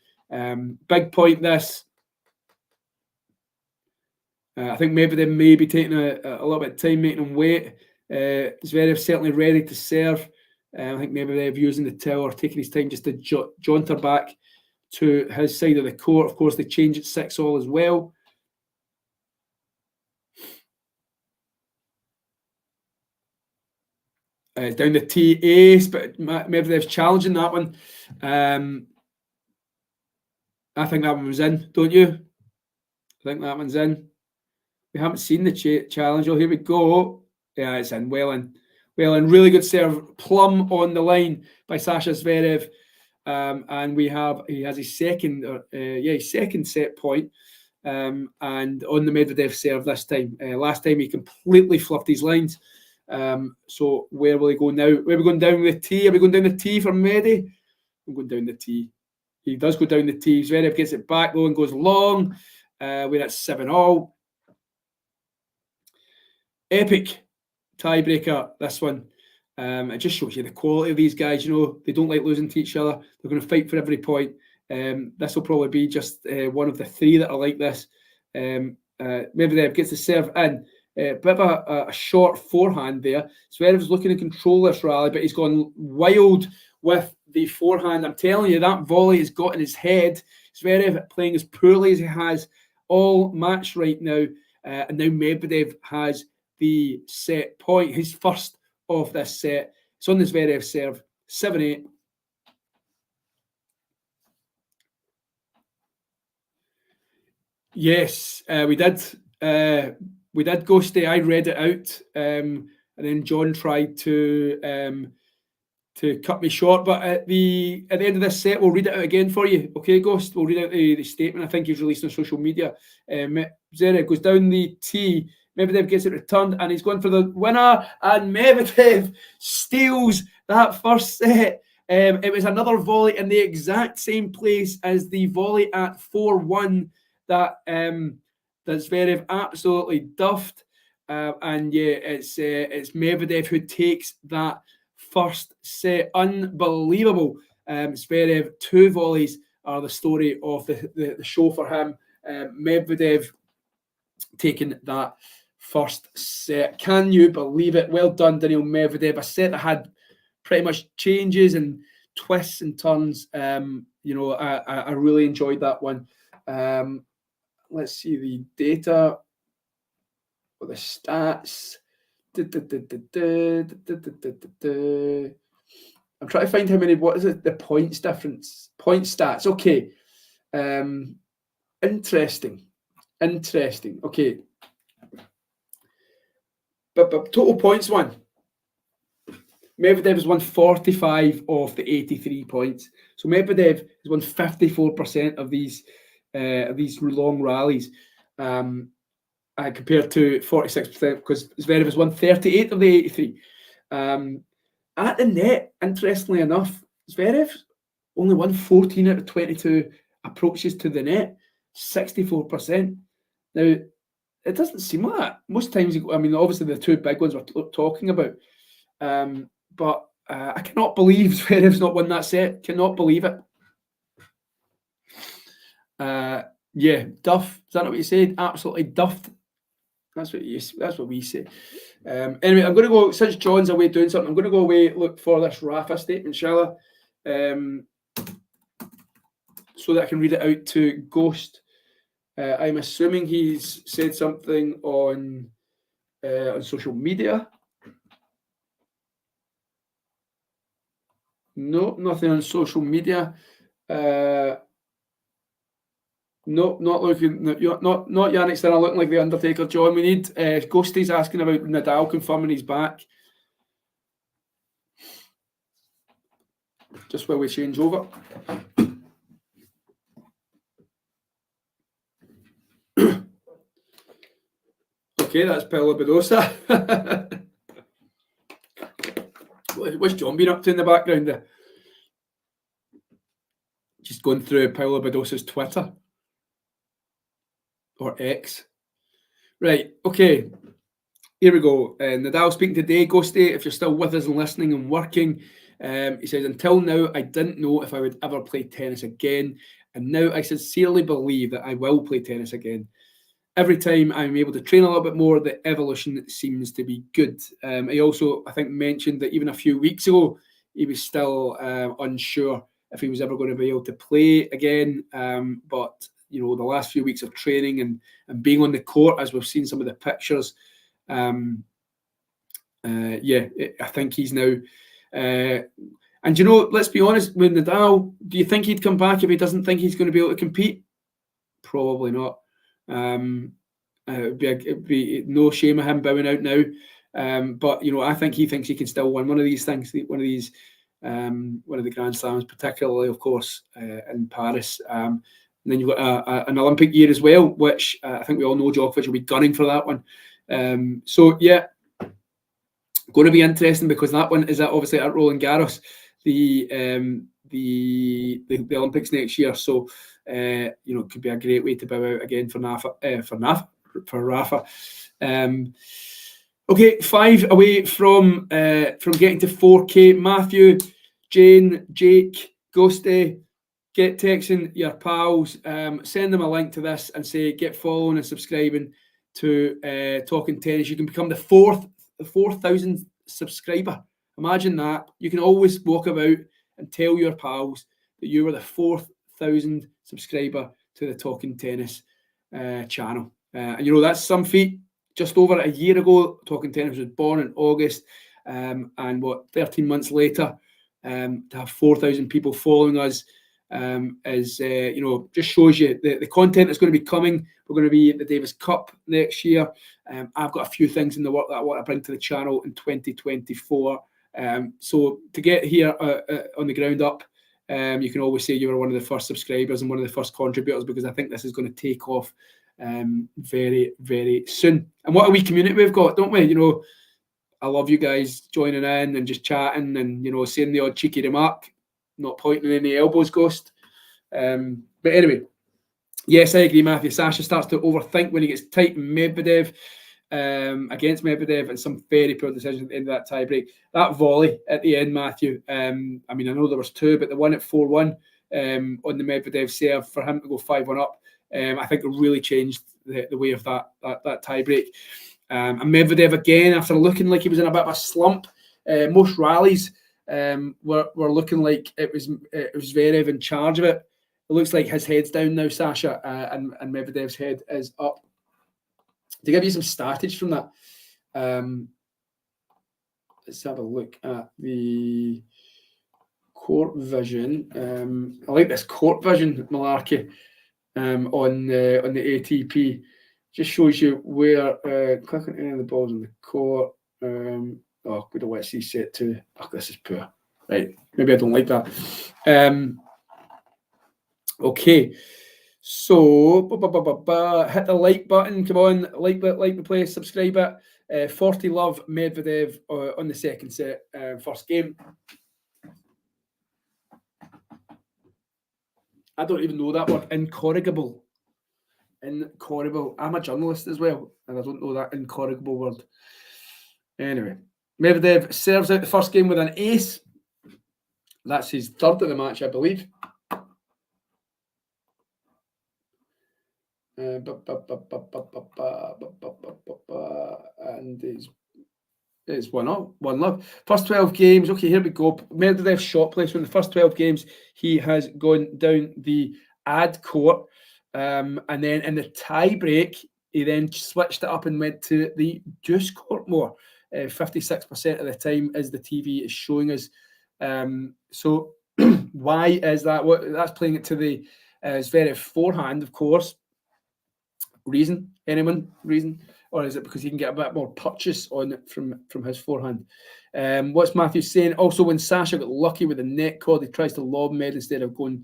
S6: Big point this. I think Medvedev may be taking a little bit of time making him wait. Zverev certainly ready to serve. I think Medvedev using the tower, taking his time just to jaunter back to his side of the court. Of course, they change it 6-all as well. Down the tee, ace, but Medvedev's challenging that one. I think that one was in, don't you? I think that one's in. We haven't seen the challenge. Oh, here we go. Yeah, it's in. Well in. Well in. Really good serve. Plumb on the line by Sasha Zverev. And he has his second set point. And on the Medvedev serve this time. Last time he completely fluffed his lines. So where will he go now? Where are we going down the tee? Are we going down the tee for Medi? I'm going down the tee. He does go down the tee. Zverev gets it back though and goes long. We're at 7-all. Epic tiebreaker, this one. It just shows you the quality of these guys. They don't like losing to each other. They're going to fight for every point. This will probably be just one of the three that are like this. Medvedev gets the serve in. Bit of a short forehand there. Zverev's looking to control this rally, but he's gone wild with the forehand. I'm telling you, that volley has got in his head. Zverev playing as poorly as he has all match right now. And now Medvedev has the set point, his first of this set. It's on the Zverev serve, 7-8. Yes, we did. We did Ghosty. I read it out, and then John tried to cut me short. But at the end of this set, we'll read it out again for you. Okay, Ghost. We'll read out the statement. I think he's released on social media. Zverev goes down the tee. Medvedev gets it returned, and he's going for the winner. And Medvedev steals that first set. It was another volley in the exact same place as the volley at 4-1 that Zverev absolutely duffed. And yeah, it's Medvedev who takes that first set. Unbelievable. Zverev, 2 volleys are the story of the show for him. Medvedev taking that first set. Can you believe it? Well done, DANIIL Medvedev. A set that had pretty much changes and twists and turns. I really enjoyed that one. Let's see the data or the stats. I'm trying to find how many. What is it? The points difference. Point stats. Okay. Interesting. Okay. But total points won. Medvedev has won 45 of the 83 points. So Medvedev has won 54% of these long rallies, compared to 46% because Zverev has won 38 of the 83. At the net, interestingly enough, Zverev only won 14 out of 22 approaches to the net, 64%. Now, it doesn't seem like that. Most times, I mean, obviously the two big ones we're talking about. But I cannot believe Zverev's not won that set. Cannot believe it. Yeah, duff. Is that not what you said? Absolutely duffed. That's what we say. Anyway, I'm going to go, since John's away doing something, I'm going to go away, look for this Rafa statement, shall I? So that I can read it out to Ghost. I'm assuming he's said something on social media. No, nothing on social media. No, not looking. Not Yannick Sinner looking like the Undertaker. John, we need Ghosty's asking about Nadal confirming he's back. Just while we change over. Okay, that's Paolo Badosa. What's John been up to in the background there? Just going through Paolo Badosa's Twitter. Or X. Right, okay. Here we go. Nadal speaking today, Ghosty, if you're still with us and listening and working. He says, until now, I didn't know if I would ever play tennis again. And now I sincerely believe that I will play tennis again. Every time I'm able to train a little bit more, the evolution seems to be good. He also, I think, mentioned that even a few weeks ago, he was still unsure if he was ever going to be able to play again. But you know, the last few weeks of training and being on the court, as we've seen some of the pictures, yeah, I think he's now. And you know, let's be honest, with Nadal, do you think he'd come back if he doesn't think he's going to be able to compete? Probably not. It'd be no shame of him bowing out now. But you know, I think he thinks he can still win one of these things, one of the Grand Slams, particularly, of course, in Paris. And then you've got an Olympic year as well, which I think we all know Djokovic will be gunning for that one. So yeah, going to be interesting because that one is obviously at Roland Garros, the Olympics next year. So you know, it could be a great way to bow out again for Rafa. Okay, 5 away from getting to 4K. Matthew, Jane, Jake, Ghosty, get texting your pals, send them a link to this and say get following and subscribing to Talking Tennis. You can become the 4,000 subscriber. Imagine that. You can always walk about and tell your pals that you were the 4,000 subscriber to the Talking Tennis channel. And you know, that's some feat. Just over a year ago, Talking Tennis was born in August, and 13 months later, to have 4,000 people following us is you know, just shows you the content that's going to be coming. We're going to be at the Davis Cup next year. I've got a few things in the work that I want to bring to the channel in 2024. So to get here on the ground up, you can always say you were one of the first subscribers and one of the first contributors, because I think this is going to take off very, very soon. And what a wee community we've got, don't we? You know, I love you guys joining in and just chatting and, you know, saying the odd cheeky remark, not pointing any elbows, Ghost. But anyway, yes, I agree, Matthew. Sasha starts to overthink when he gets tight in Medvedev, against Medvedev, and some very poor decisions at the end of that tiebreak. That volley at the end, Matthew, I mean, I know there was two, but the one at 4-1 on the Medvedev serve for him to go 5-1 up, I think it really changed the way of that tiebreak. And Medvedev again, after looking like he was in a bit of a slump, most rallies were looking like it was Zverev in charge of it. It looks like his head's down now, Sasha, and Medvedev's head is up. To give you some statage from that, let's have a look at the court vision. I like this court vision malarkey on the ATP. Just shows you where clicking any of the balls on the court. Oh, we don't want to see set 2. Oh, this is poor. Right, maybe I don't like that. Okay, so hit the like button. Come on, like the play, subscribe it. 40 love Medvedev on the second set, first game. I don't even know that word. Incorrigible. Incorrigible. I'm a journalist as well, and I don't know that incorrigible word. Anyway, Medvedev serves out the first game with an ace. That's his third of the match, I believe. And it's 1-1 love. First 12 games. Okay, here we go. Medvedev's shot placement in the first 12 games. He has gone down the ad court. And then in the tie break, he then switched it up and went to the deuce court more. 56% of the time, as the TV is showing us. So why is that? That's playing it to the Zverev forehand, of course. Reason? Anyone? Reason? Or is it because he can get a bit more purchase on it from his forehand? What's Matthew saying? Also, when Sasha got lucky with the net cord, he tries to lob Med instead of going.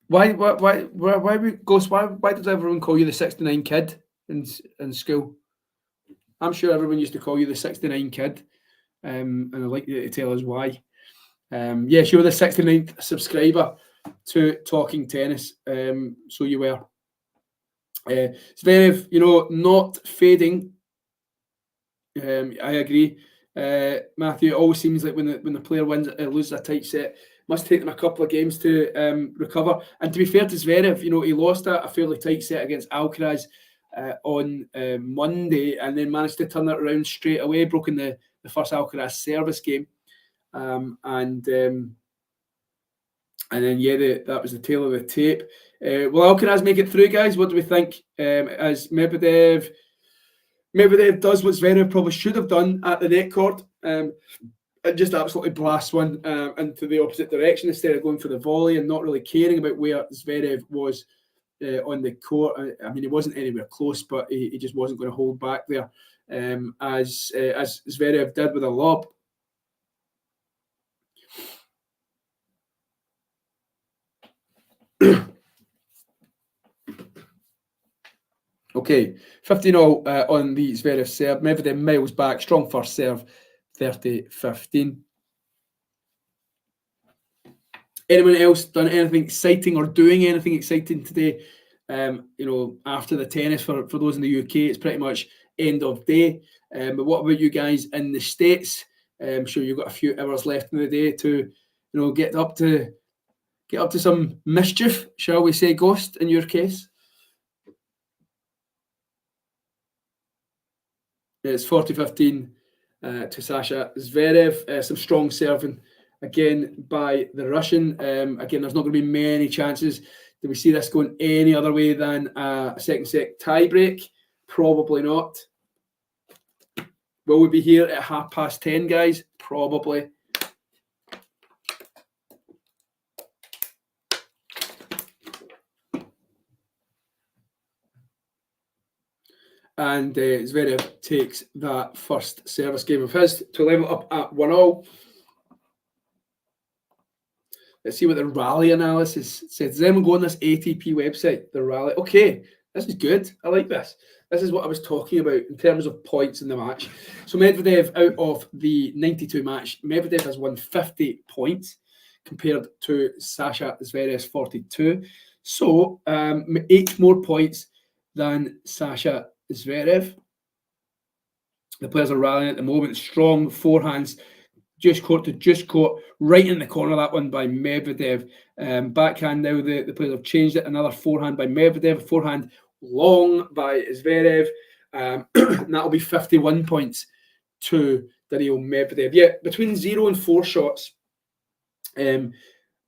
S6: Why does everyone call you the 69 kid in school? I'm sure everyone used to call you the 69 kid, and I'd like you to tell us why. Yes, you were the 69th subscriber to Talking Tennis, so you were. Zverev, not fading. I agree. Matthew, it always seems like when the player wins, loses a tight set, must take them a couple of games to recover. And to be fair to Zverev, he lost a fairly tight set against Alcaraz on Monday, and then managed to turn it around straight away, broken the first Alcaraz service game, and then that was the tail of the tape. Will Alcaraz make it through, guys? What do we think? As Medvedev does what Zverev probably should have done at the net court, and just absolutely blasts one into the opposite direction instead of going for the volley and not really caring about where Zverev was on the court. I mean, he wasn't anywhere close, but he just wasn't going to hold back there, as Zverev did with a lob. Okay, 15-0 on the Zverev serve. Medvedev miles back, strong first serve, 30-15. Anyone else done anything exciting or doing anything exciting today? After the tennis, for those in the UK, it's pretty much end of day. But what about you guys in the States? I'm sure you've got a few hours left in the day to, get up to some mischief, shall we say, Ghost, in your case. It's 40-15 to Sasha Zverev. Some strong serving again by the Russian. Again, there's not going to be many chances. Do we see this going any other way than a second set tiebreak? Probably not. Will we be here at 10:30, guys? Probably. And Zverev takes that first service game of his to level up at 1-0. Let's see what the rally analysis says. Does anyone go on this ATP website? The rally. Okay, this is good. I like this. This is what I was talking about in terms of points in the match. So Medvedev, out of the 92 match, Medvedev has won 50 points compared to Sasha Zverev's 42. So 8 more points than Sasha Zverev. The players are rallying at the moment. Strong forehands, just court to just court, right in the corner. That one by Medvedev. Backhand now. The players have changed it. Another forehand by Medvedev. Forehand long by Zverev. And that'll be 51 points to DANIIL Medvedev. Yeah, between 0 and 4 shots.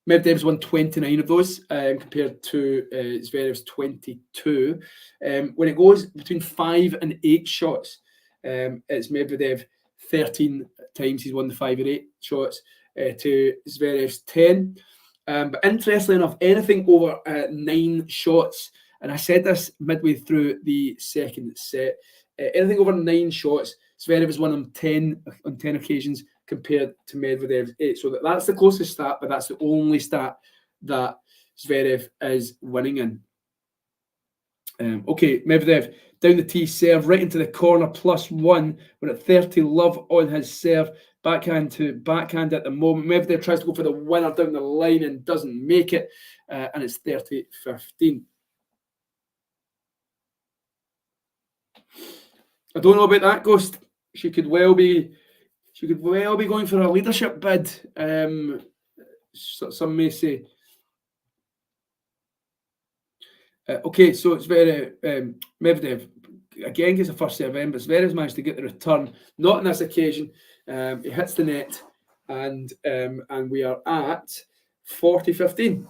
S6: Medvedev's won 29 of those compared to Zverev's 22. When it goes between 5 and 8 shots, it's Medvedev 13 times he's won the 5 or 8 shots to Zverev's 10. But interestingly enough, anything over 9 shots And I said this midway through the second set. Anything over 9 shots, Zverev has won on 10 occasions compared to Medvedev's 8. So that's the closest stat, but that's the only stat that Zverev is winning in. Okay, Medvedev down the tee serve, right into the corner, +1. We're at 30 love on his serve. Backhand to backhand at the moment. Medvedev tries to go for the winner down the line and doesn't make it. And it's 30-15. I don't know about that, Ghost. She could well be going for a leadership bid. Some may say. Okay, so it's very Medvedev again gets a first serve in, but Zverev's managed to get the return. Not on this occasion. He hits the net, and we are at 40-15.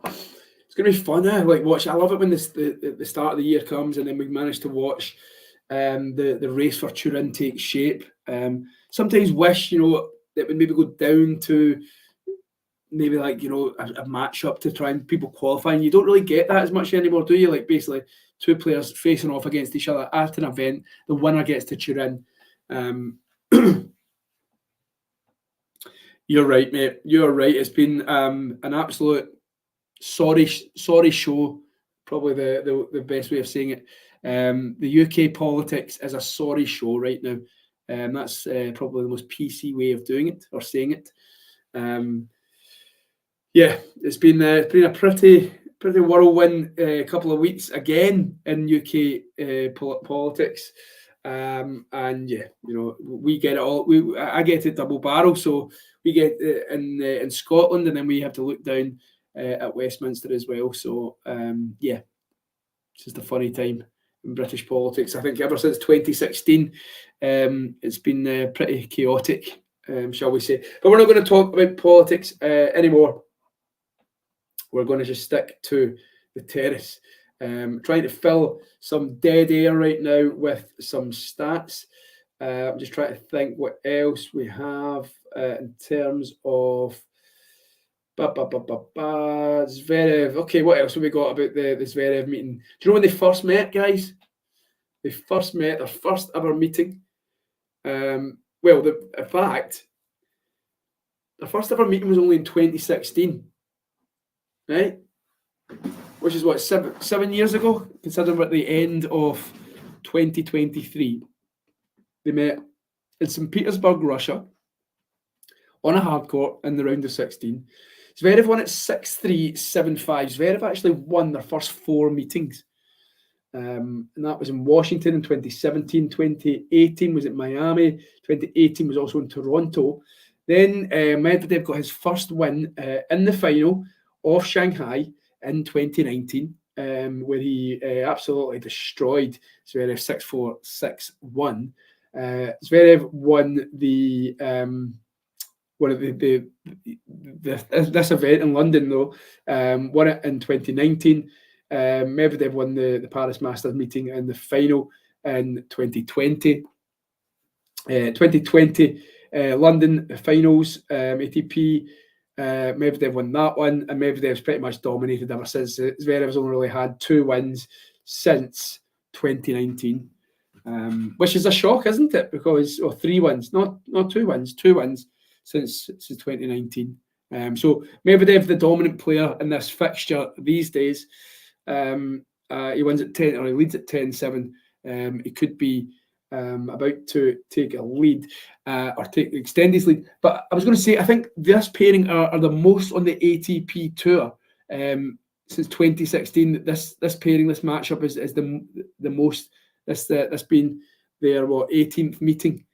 S6: It's going to be fun, like watch. I love it when the start of the year comes, and then we manage to watch the race for Turin take shape. Sometimes wish it would maybe go down to maybe like a match up to try and people qualifying. You don't really get that as much anymore, do you? Like basically 2 players facing off against each other at an event. The winner gets to Turin. You're right, mate. You're right. It's been an absolute sorry show. Probably the best way of saying it. The UK politics is a sorry show right now. That's probably the most PC way of doing it or saying it. Yeah, it's been a pretty whirlwind couple of weeks again in UK politics. And yeah, we get it all. I get it double barrel, so we get it in Scotland, and then we have to look down at Westminster as well. So yeah, it's just a funny time in British politics. I think ever since 2016, it's been pretty chaotic, shall we say? But we're not going to talk about politics anymore. We're going to just stick to the terrace. Trying to fill some dead air right now with some stats. I'm just trying to think what else we have in terms of Zverev. Okay, what else have we got about the Zverev meeting? Do you know when they first met, guys? They first met, their first ever meeting. In fact, their first ever meeting was only in 2016. Right? Which is what, seven years ago, considering we're at the end of 2023. They met in St. Petersburg, Russia, on a hard court in the round of 16. Zverev won at 6-3, 7-5. Zverev actually won their first 4 meetings. And that was in Washington in 2017. 2018 was at Miami. 2018 was also in Toronto. Then Medvedev got his first win in the final of Shanghai in 2019, where he absolutely destroyed Zverev 6-4, 6-1. Zverev won this event in London though. Won it in 2019. Medvedev won the Paris Masters meeting in the final in 2020. 2020 London finals, ATP. Medvedev won that one, and Medvedev's pretty much dominated ever since. Zverev's only really had 2 wins since 2019, which is a shock, isn't it? Because 3 wins, not 2 wins, 2 wins since 2019. So Medvedev, the dominant player in this fixture these days. He wins at 10, or he leads at 10-7. He could be about to take a lead or extend his lead. But I was going to say, I think this pairing are the most on the ATP tour since 2016. This pairing, this matchup is the most. That's been their 18th meeting.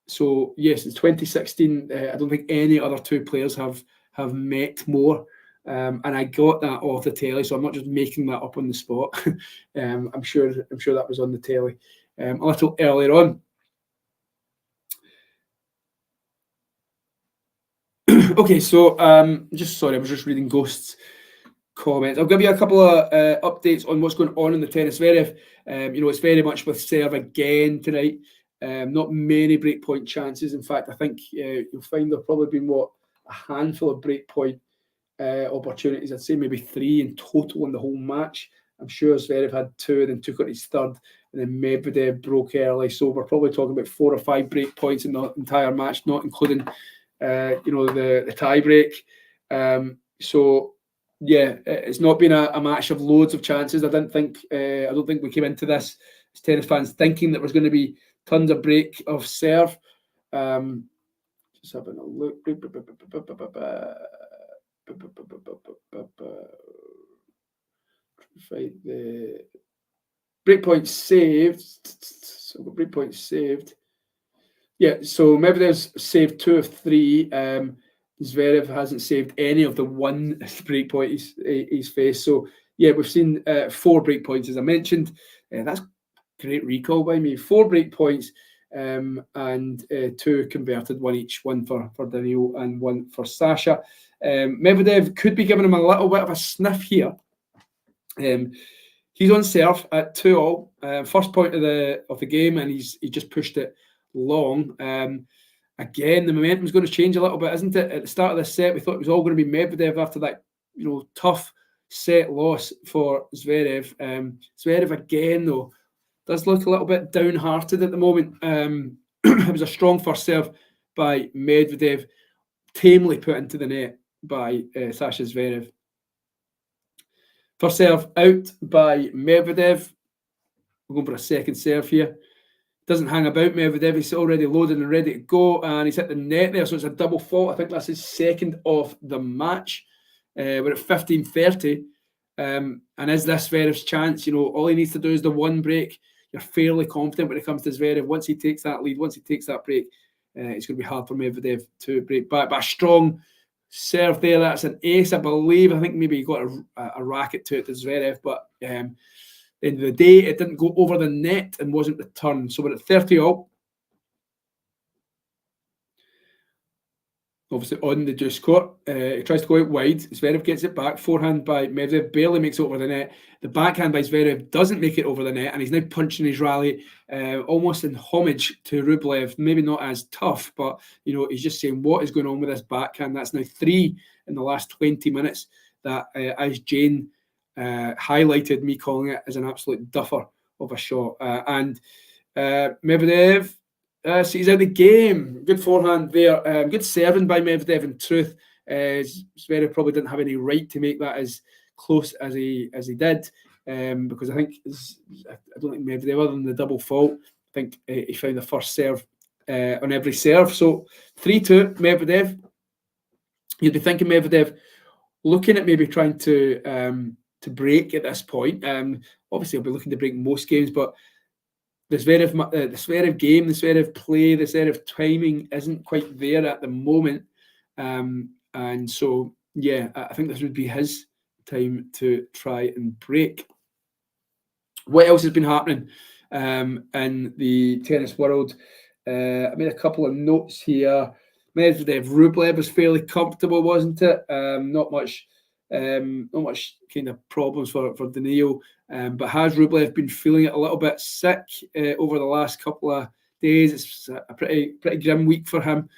S6: So yes, it's 2016. I don't think any other 2 players have met more. And I got that off the telly, so I'm not just making that up on the spot. I'm sure that was on the telly a little earlier on. Okay, so I was just reading Ghost's comments. I'll give you a couple of updates on what's going on in the tennis. Zverev, it's very much with serve again tonight. Not many breakpoint chances. In fact, I think you'll find there've probably been a handful of breakpoint opportunities. I'd say maybe 3 in total in the whole match. I'm sure Zverev had 2 and then took it his third, and then Medvedev broke early. So we're probably talking about 4 or 5 break points in the entire match, not including the tie break. So yeah, it's not been a match of loads of chances. I don't think we came into this as tennis fans thinking that there's going to be tons of break of serve. Just having a look. Fight the breakpoint saved. So breakpoint saved. Yeah, so Medvedev's saved 2 of 3. Zverev hasn't saved any of the 1 breakpoint he's faced. So yeah, we've seen 4 breakpoints as I mentioned. That's great recall by me. 4 breakpoints and 2 converted, 1 each, 1 for DANIIL and 1 for Sasha. Medvedev could be giving him a little bit of a sniff here. He's on serve at 2-all, first point of the game, and he just pushed it long. Again, the momentum's going to change a little bit, isn't it? At the start of the set, we thought it was all going to be Medvedev after that, tough set loss for Zverev. Zverev again, though, does look a little bit downhearted at the moment. It was a strong first serve by Medvedev, tamely put into the net by Sasha Zverev. First serve out by Medvedev. We're going for a second serve here. Doesn't hang about Medvedev. He's already loaded and ready to go, and he's hit the net there, so it's a double fault. I think that's his second of the match. We're at 15:30, and is this Zverev's chance? All he needs to do is the 1 break. You're fairly confident when it comes to Zverev. Once he takes that lead, once he takes that break, it's going to be hard for Medvedev to break back. But a strong serve there. That's an ace, I believe. I think maybe he got a racket to it to Zverev, but at the end of the day, it didn't go over the net and wasn't returned. So we're at 30-all. Obviously on the deuce court. He tries to go out wide. Zverev gets it back. Forehand by Medvedev. Barely makes it over the net. The backhand by Zverev doesn't make it over the net, and he's now punching his rally almost in homage to Rublev. Maybe not as tough, but he's just saying what is going on with this backhand. That's now 3 in the last 20 minutes. That, as Jane highlighted, me calling it as an absolute duffer of a shot. And Medvedev sees out the game. Good forehand there. Good serving by Medvedev. In truth, Zverev probably didn't have any right to make that as close as he did, because I don't think Medvedev, other than the double fault, I think he found the first serve on every serve. So 3-2 Medvedev. You'd be thinking Medvedev looking at maybe trying to break at this point. Obviously, he'll be looking to break most games, but the Zverev game, the Zverev play, the Zverev timing isn't quite there at the moment. And so, yeah, I think this would be his time to try and break. What else has been happening in the tennis world? I made a couple of notes here. Medvedev, Rublev was fairly comfortable, wasn't it? Not much kind of problems for DANIIL. But has Rublev been feeling it a little bit sick over the last couple of days? It's a pretty grim week for him.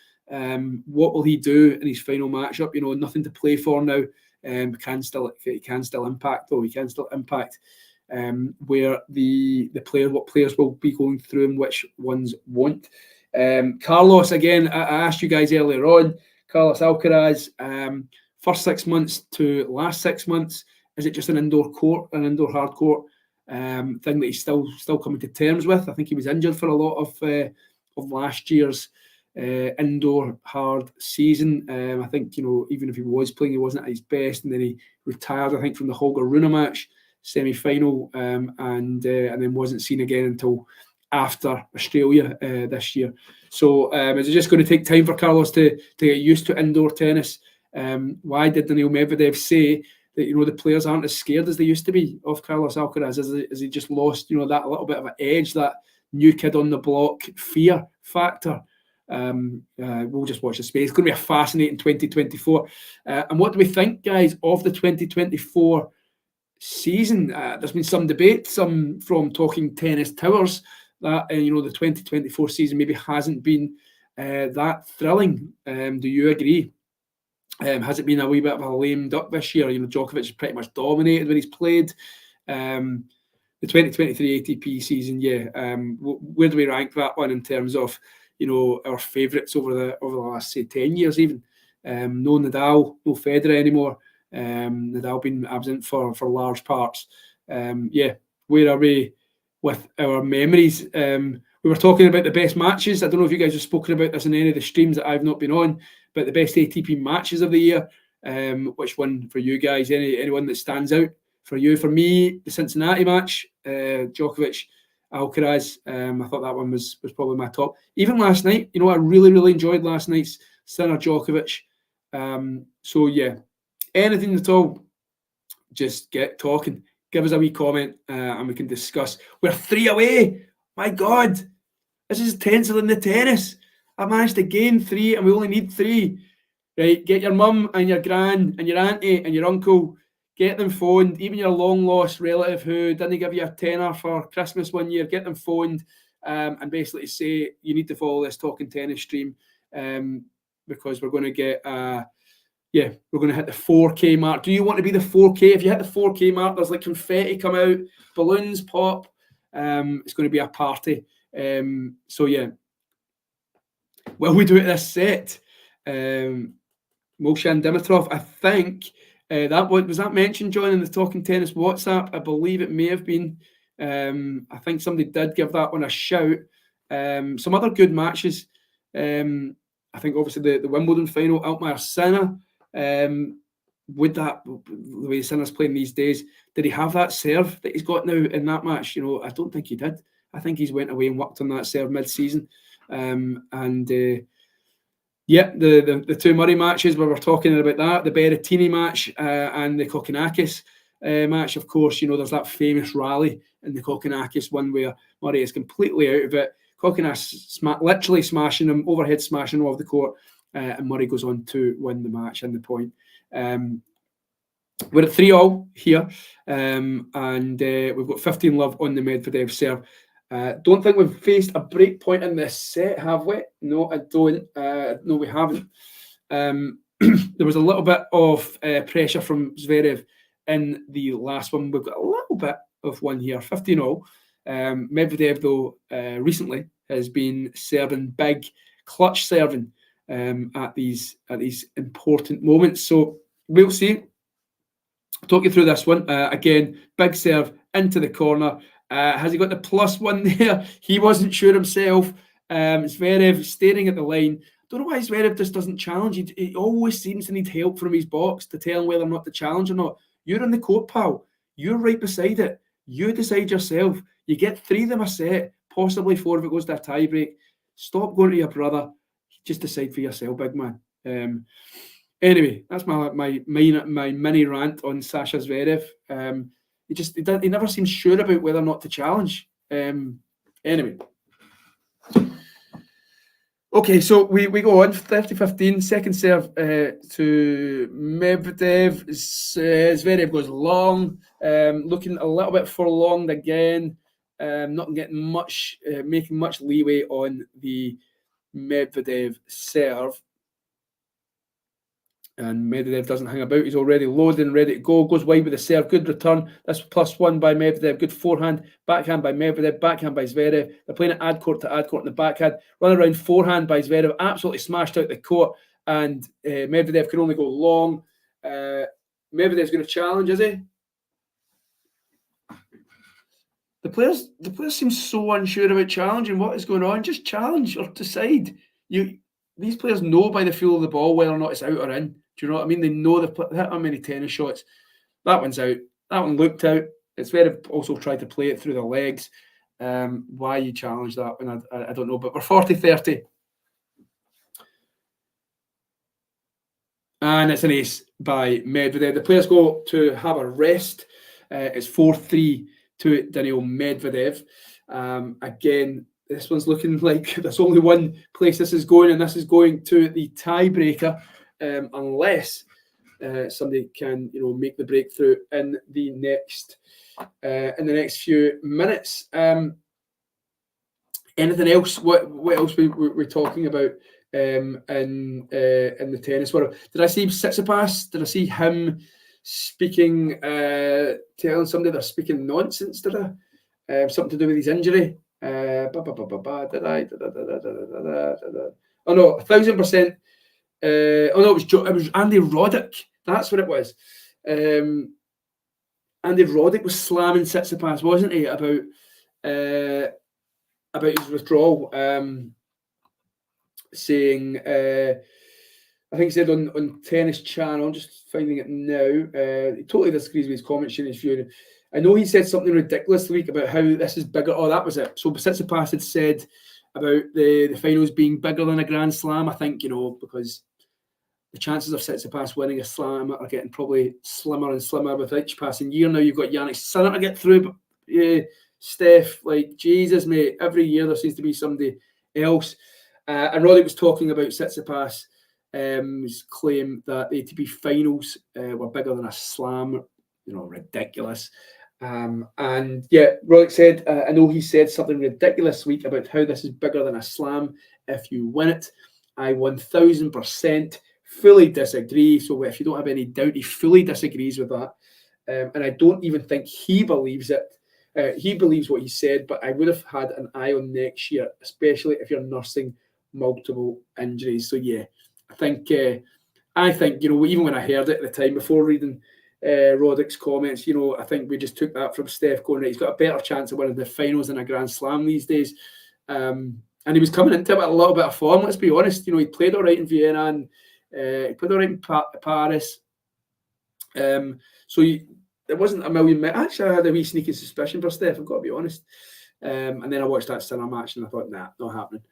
S6: What will he do in his final matchup? Nothing to play for now. He can still impact, though. He can still impact where what players will be going through and which ones won't. Carlos, again, I asked you guys earlier on, Carlos Alcaraz, first 6 months to last 6 months, is it just an indoor hard court thing that he's still coming to terms with? I think he was injured for a lot of last year's indoor hard season. I think, even if he was playing, he wasn't at his best, and then he retired, I think, from the Holger Rune match semi-final, and then wasn't seen again until after Australia this year. So is it just going to take time for Carlos to get used to indoor tennis? Why did DANIIL Medvedev say that the players aren't as scared as they used to be of Carlos Alcaraz? As he just lost that little bit of an edge, that new kid on the block fear factor? We'll just watch the space. It's going to be a fascinating 2024. And what do we think, guys, of the 2024 season? There's been some debate, some from Talking Tennis Towers, that the 2024 season maybe hasn't been that thrilling. Do you agree? Has it been a wee bit of a lame duck this year? Djokovic has pretty much dominated when he's played. The 2023 ATP season, where do we rank that one in terms of our favourites over the last, say, 10 years even? No Nadal, no Federer anymore. Nadal been absent for large parts. Where are we with our memories? We were talking about the best matches. I don't know if you guys have spoken about this in any of the streams that I've not been on, but the best ATP matches of the year. Which one for you guys? Anyone that stands out for you? For me, the Cincinnati match, Djokovic, Alcaraz. I thought that one was probably my top. Even last night, I really enjoyed last night's Sinner Djokovic. Anything at all, just get talking. Give us a wee comment and we can discuss. We're 3 away. My God, this is tenser than the tennis. I managed to gain 3 and we only need 3. Right, get your mum and your gran and your auntie and your uncle. Get them phoned. Even your long-lost relative who didn't give you a tenner for Christmas one year, get them phoned and basically say, you need to follow this Talking Tennis stream because we're going to get... we're going to hit the 4K mark. Do you want to be the 4K? If you hit the 4K mark, there's like confetti come out, balloons pop. It's going to be a party. Will we do it this set? Moshan Dimitrov, I think was that mentioned, John, in the Talking Tennis WhatsApp? I believe it may have been. I think somebody did give that one a shout. Some other good matches. I think obviously the Wimbledon final, Altmaier Sinner. With that, the way Sinner's playing these days, did he have that serve that he's got now in that match? I don't think he did. I think he's went away and worked on that serve mid-season. The 2 Murray matches, where we're talking about that, the Berrettini match and the Kokkinakis match, of course, there's that famous rally in the Kokkinakis one where Murray is completely out of it. Kokkinakis literally smashing him, overhead smashing him off the court, and Murray goes on to win the match and the point. We're at 3-all here, and we've got 15 love on the Medvedev serve. Don't think we've faced a break point in this set, have we? No, I don't. No, we haven't. There was a little bit of pressure from Zverev in the last one. We've got a little bit of one here, 15-all. Medvedev, though, recently has been serving big, clutch serving at these important moments. So we'll see. Talk you through this one. Again, big serve into the corner. Has he got the +1 there? He wasn't sure himself. Zverev staring at the line. Don't know why Zverev just doesn't challenge. He always seems to need help from his box to tell him whether or not to challenge or not. You're on the court, pal. You're right beside it. You decide yourself. You get 3 of them a set, possibly 4 if it goes to a tiebreak. Stop going to your brother. Just decide for yourself, big man. Anyway, that's my mini rant on Sasha Zverev. He never seems sure about whether or not to challenge. Anyway. Okay, so we go on 30-15, second serve to Medvedev. Zverev goes long, looking a little bit prolonged again, not getting much, making much leeway on the Medvedev serve. And Medvedev doesn't hang about. He's already loaded and ready to go. Goes wide with the serve. Good return. That's +1 by Medvedev. Good forehand. Backhand by Medvedev. Backhand by Zverev. They're playing it ad court to ad court in the backhand. Run around forehand by Zverev. Absolutely smashed out the court. And Medvedev can only go long. Medvedev's going to challenge, is he? The players seem so unsure about challenging. What is going on? Just challenge or decide. These players know by the feel of the ball whether or not it's out or in. Do you know what I mean? They know they've hit how many tennis shots. That one's out. That one looked out. It's very also tried to play it through the legs. Why you challenge that one, I don't know. But we're 40-30. And it's an ace by Medvedev. The players go to have a rest. It's 4-3 to DANIIL Medvedev. Again, this one's looking like there's only one place this is going, and this is going to the tiebreaker, unless somebody can, make the breakthrough in the next few minutes. Anything else? What else we talking about in the tennis world. Did I see Tsitsipas? Did I see him speaking, telling somebody they're speaking nonsense? Did I? Something to do with his injury? Did I? Oh no, 1,000%. Oh no, it was Andy Roddick. That's what it was. Andy Roddick was slamming Tsitsipas, wasn't he, about his withdrawal, saying, I think he said on Tennis Channel, I'm just finding it now, he totally disagrees with his comments in his view. I know he said something ridiculous the week about how this is bigger. Oh, that was it. So Tsitsipas had said about the finals being bigger than a Grand Slam. I think, because the chances of Tsitsipas winning a slam are getting probably slimmer and slimmer with each passing year. Now you've got Jannik Sinner to get through, but Steph, like, Jesus, mate, every year there seems to be somebody else. And Roddick was talking about Tsitsipas' his claim that the ATP Finals were bigger than a slam, ridiculous. And yeah, Roddick said, I know he said something ridiculous this week about how this is bigger than a slam if you win it. I 1,000% fully disagree. So if you don't have any doubt, he fully disagrees with that. And I don't even think he believes it. He believes what he said, but I would have had an eye on next year, especially if you're nursing multiple injuries. So yeah, I think even when I heard it at the time before reading Roddick's comments, I think we just took that from Steph going, right, he's got a better chance of winning the finals than a Grand Slam these days. And he was coming into it with a little bit of form, let's be honest. He played all right in Vienna and he played all right in Paris. So there wasn't a million. Actually, I had a wee sneaking suspicion for Steph, I've got to be honest. And then I watched that Sinner match and I thought, nah, not happening.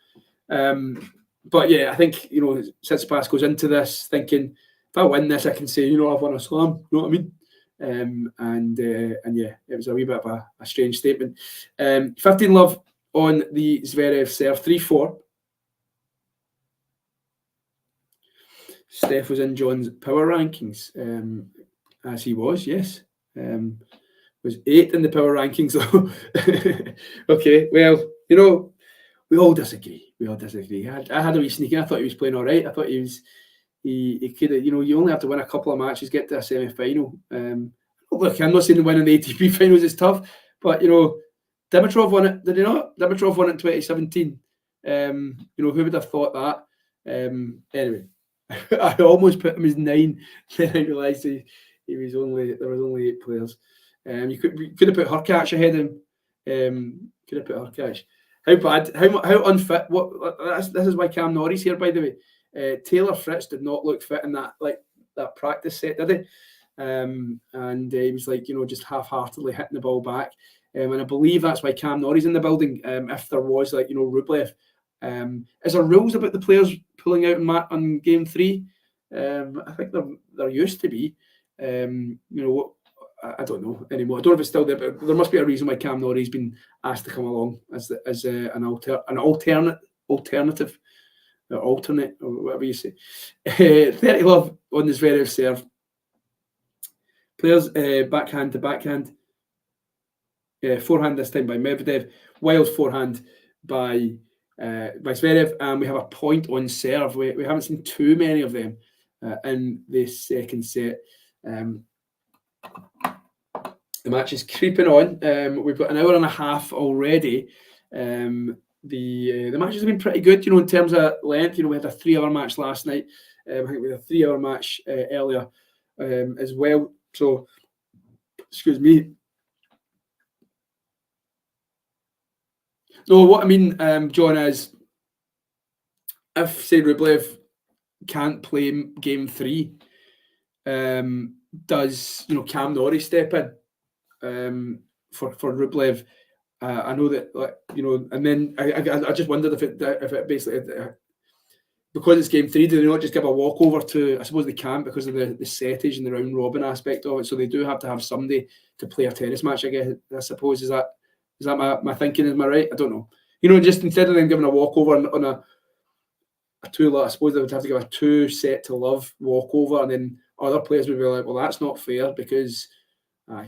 S6: But yeah, I think, Tsitsipas goes into this thinking, if I win this, I can say, I've won a slam. You know what I mean? And yeah, it was a wee bit of a strange statement. 15 love on the Zverev serve, 3-4. Steph was in John's power rankings, as he was, yes. Was 8 in the power rankings, though. Okay, well, we all disagree. I had a wee sneaky. I thought he was playing all right. I thought he could have, you only have to win a couple of matches, get to a semi-final. Look, I'm not saying winning the ATP Finals is tough, but, Dimitrov won it, did he not? Dimitrov won it in 2017. Who would have thought that? Anyway, I almost put him as 9, then I realised there was only 8 players. You could have put Hurkacz ahead of him. Could have put Hurkacz. How bad? How unfit? This is why Cam Norris here, by the way. Taylor Fritz did not look fit in that practice set, did he? And he was just half-heartedly hitting the ball back. And I believe that's why Cam Norris in the building. If there was Rublev, is there rules about the players pulling out on game 3? I think there used to be. I don't know anymore. I don't know if it's still there, but there must be a reason why Cam Norris has been asked to come along as an alternate, or whatever you say. 30 love on this Zverev serve. Players backhand to backhand. Forehand this time by Medvedev. Wild forehand by Zverev, and we have a point on serve. We haven't seen too many of them in this second set. The match is creeping on. We've got an hour and a half already. The matches have been pretty good, in terms of length. We had a 3-hour match last night. I think we had a 3-hour match earlier as well. So, excuse me. No, what I mean, John, is if, say, Rublev can't play game 3, does Cam Norris step in for Rublev? I know that, and then I just wondered if it basically, because it's game 3, do they not just give a walkover to? I suppose they can't because of the settage and the round robin aspect of it. So they do have to have somebody to play a tennis match. I suppose is that my thinking? Am I right? I don't know. Just instead of them giving a walkover on a 2, I suppose they would have to give a 2 set to love walkover, and then other players would be like, well, that's not fair because.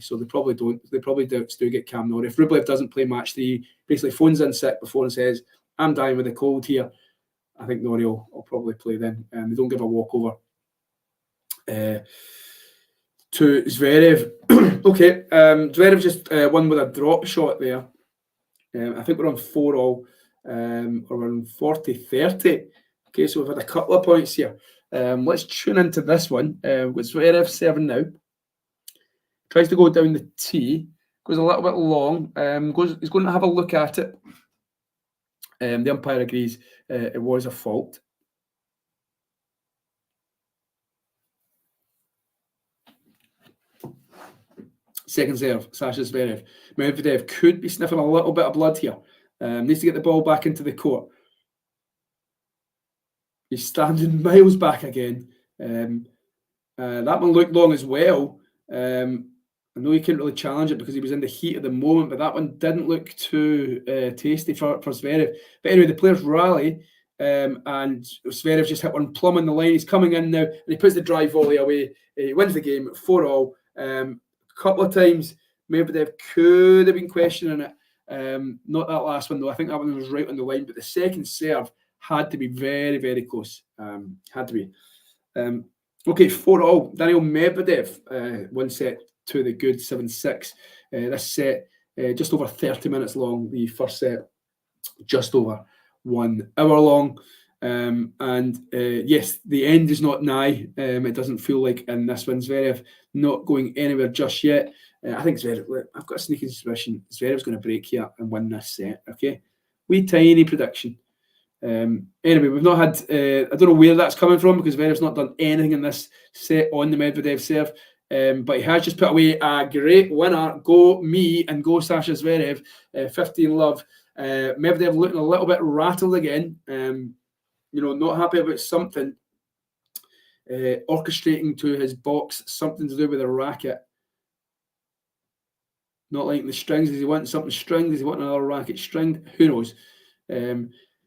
S6: So they probably don't. They probably do get Cam Norris. If Rublev doesn't play match 3, basically phones in sick before and says, "I'm dying with a cold here. I think Norrie will probably play then. They don't give a walkover to Zverev. Okay, Zverev just won with a drop shot there. I think we're on 4-all, or we're on 40-30. Okay, so we've had a couple of points here. Let's tune into this one. With Zverev serving now. Tries to go down the tee. Goes a little bit long. He's going to have a look at it. The umpire agrees it was a fault. Second serve, Sasha Zverev. Medvedev could be sniffing a little bit of blood here. Needs to get the ball back into the court. He's standing miles back again. That one looked long as well. I know he couldn't really challenge it because he was in the heat of the moment, but that one didn't look too tasty for Zverev. But anyway, the players rally, and Zverev just hit one plumb on the line. He's coming in now, and he puts the drive volley away. He wins the game 4-all. Couple of times, Medvedev could have been questioning it. Not that last one, though. I think that one was right on the line, but the second serve had to be very, very close. Had to be. Okay, 4-all. DANIIL Medvedev, one set to the good 7-6. This set just over 30 minutes long. The first set just over 1 hour long. Yes, the end is not nigh. It doesn't feel like in this one. Zverev not going anywhere just yet. I think Zverev, I've got a sneaking suspicion Zverev's going to break here and win this set. Okay, wee tiny prediction. Anyway, we've not had, I don't know where that's coming from because Zverev's not done anything in this set on the Medvedev serve. But he has just put away a great winner. Go me and go Sasha Zverev. 15-love. Medvedev looking a little bit rattled again. Not happy about something. Orchestrating to his box, something to do with the racket. Not liking the strings. Does he want something stringed? Does he want another racket stringed? Who knows?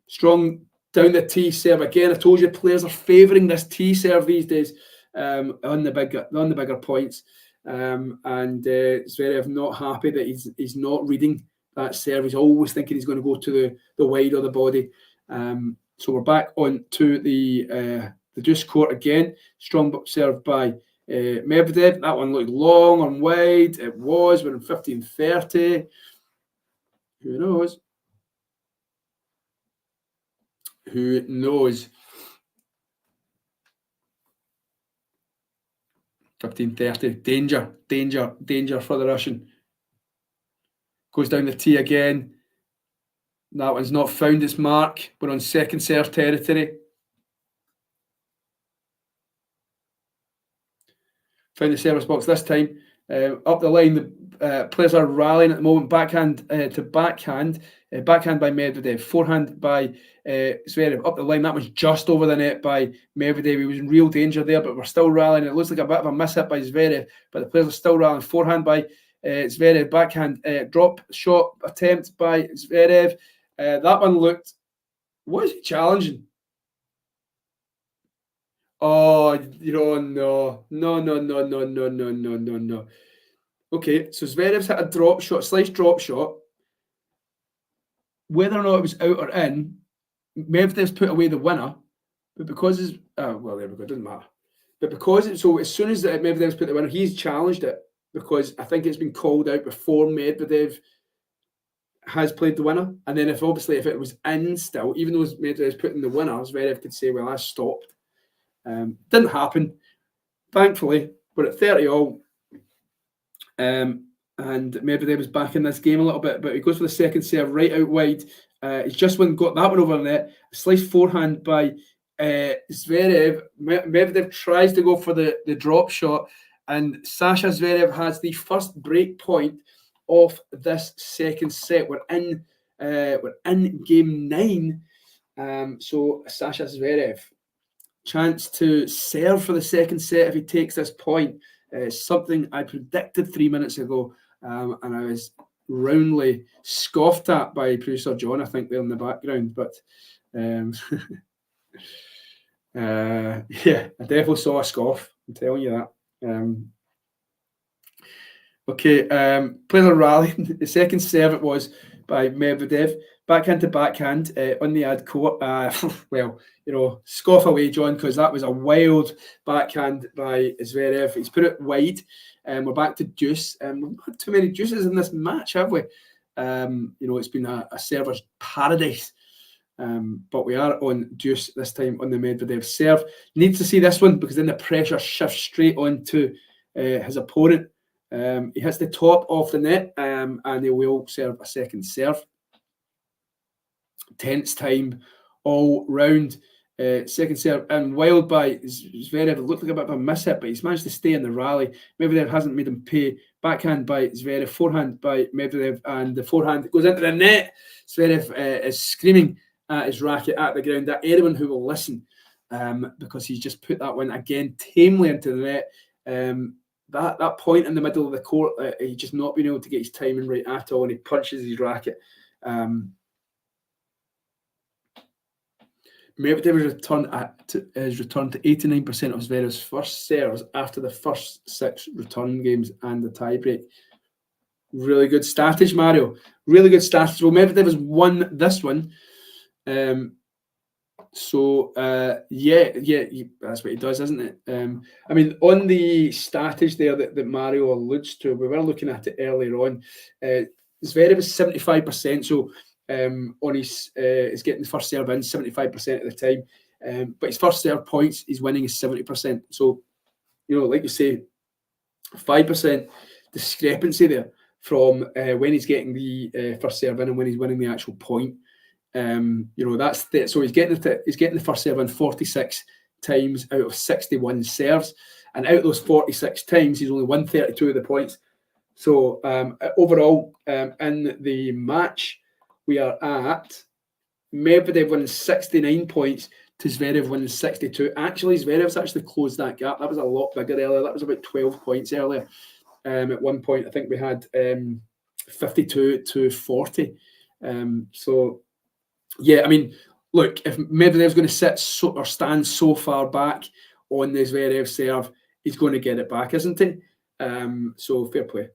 S6: Strong down the tee serve again. I told you players are favouring this tee serve these days. On the bigger points, and Zverev not happy that he's not reading that serve. He's always thinking he's going to go to the wide or the body. So we're back on to the deuce court again. Strong serve by Medvedev. That one looked long and wide. It was. We're in 15-30. Who knows? Who knows? 15-30. Danger for the Russian. Goes down the tee again. That one's not found its mark. We're on second serve territory. Found the service box this time. Up the line, the players are rallying at the moment. Backhand to backhand. Backhand by Medvedev. Forehand by Zverev. Up the line, that was just over the net by Medvedev. He was in real danger there, but we're still rallying. It looks like a bit of a miss-hit by Zverev, but the players are still rallying. Forehand by Zverev. Backhand drop shot attempt by Zverev. That one looked... What is he challenging? Oh, no. Okay, so Zverev's hit a drop shot, slice drop shot. Whether or not it was out or in, Medvedev's put away the winner, but because it's... well, there we go, it doesn't matter. But because it's... So as soon as Medvedev's put the winner, he's challenged it, because I think it's been called out before Medvedev has played the winner. And then if it was in still, even though Medvedev's put in the winner, Zverev could say, well, I stopped. Didn't happen. Thankfully, we're at 30-all. And Medvedev was back in this game a little bit, but he goes for the second serve right out wide. He's just got that one over the net. A slice forehand by Zverev. Medvedev tries to go for the drop shot, and Sasha Zverev has the first break point of this second set. We're in game 9. So Sasha Zverev, chance to serve for the second set if he takes this point. Something I predicted 3 minutes ago, and I was roundly scoffed at by producer John, I think, there in the background. But yeah, I definitely saw a scoff, I'm telling you that. Okay, players are rallying. The second serve it was by Medvedev. backhand to backhand on the ad court. Well, scoff away, John, because that was a wild backhand by Zverev. He's put it wide. We're back to deuce. We've not had too many deuces in this match, have we? It's been a server's paradise. But we are on deuce this time on the Medvedev serve. Needs to see this one because then the pressure shifts straight onto his opponent. He hits the top of the net and he will serve a second serve. Tense time all round. Second serve and wild by Zverev. It looked like a bit of a miss-hit, but he's managed to stay in the rally. Medvedev hasn't made him pay. Backhand by Zverev, forehand by Medvedev, and the forehand goes into the net. Zverev is screaming at his racket at the ground. That anyone who will listen, because he's just put that one again tamely into the net. That point in the middle of the court, he's just not been able to get his timing right at all, and he punches his racket. Medvedev has returned to 89% of Zverev's first serves after the first 6 return games and the tiebreak. Really good status, Mario. Really good status. Well, Medvedev has won this one. Yeah, that's what he does, isn't it? I mean, on the status there that Mario alludes to, we were looking at it earlier on. Zverev is 75%, so on his is getting the first serve in 75% of the time. But his first serve points, he's winning is 70%. So, like you say, 5% discrepancy there from when he's getting the first serve in and when he's winning the actual point. That's the, so he's getting the first serve in 46 times out of 61 serves, and out of those 46 times, he's only won 32 of the points. So overall, in the match, we are at Medvedev winning 69 points to Zverev winning 62. Actually, Zverev's actually closed that gap. That was a lot bigger earlier. That was about 12 points earlier. At one point, I think we had 52 to 40. So, yeah, I mean, look, if Medvedev's going to sit or stand so far back on the Zverev serve, he's going to get it back, isn't he? So, fair play.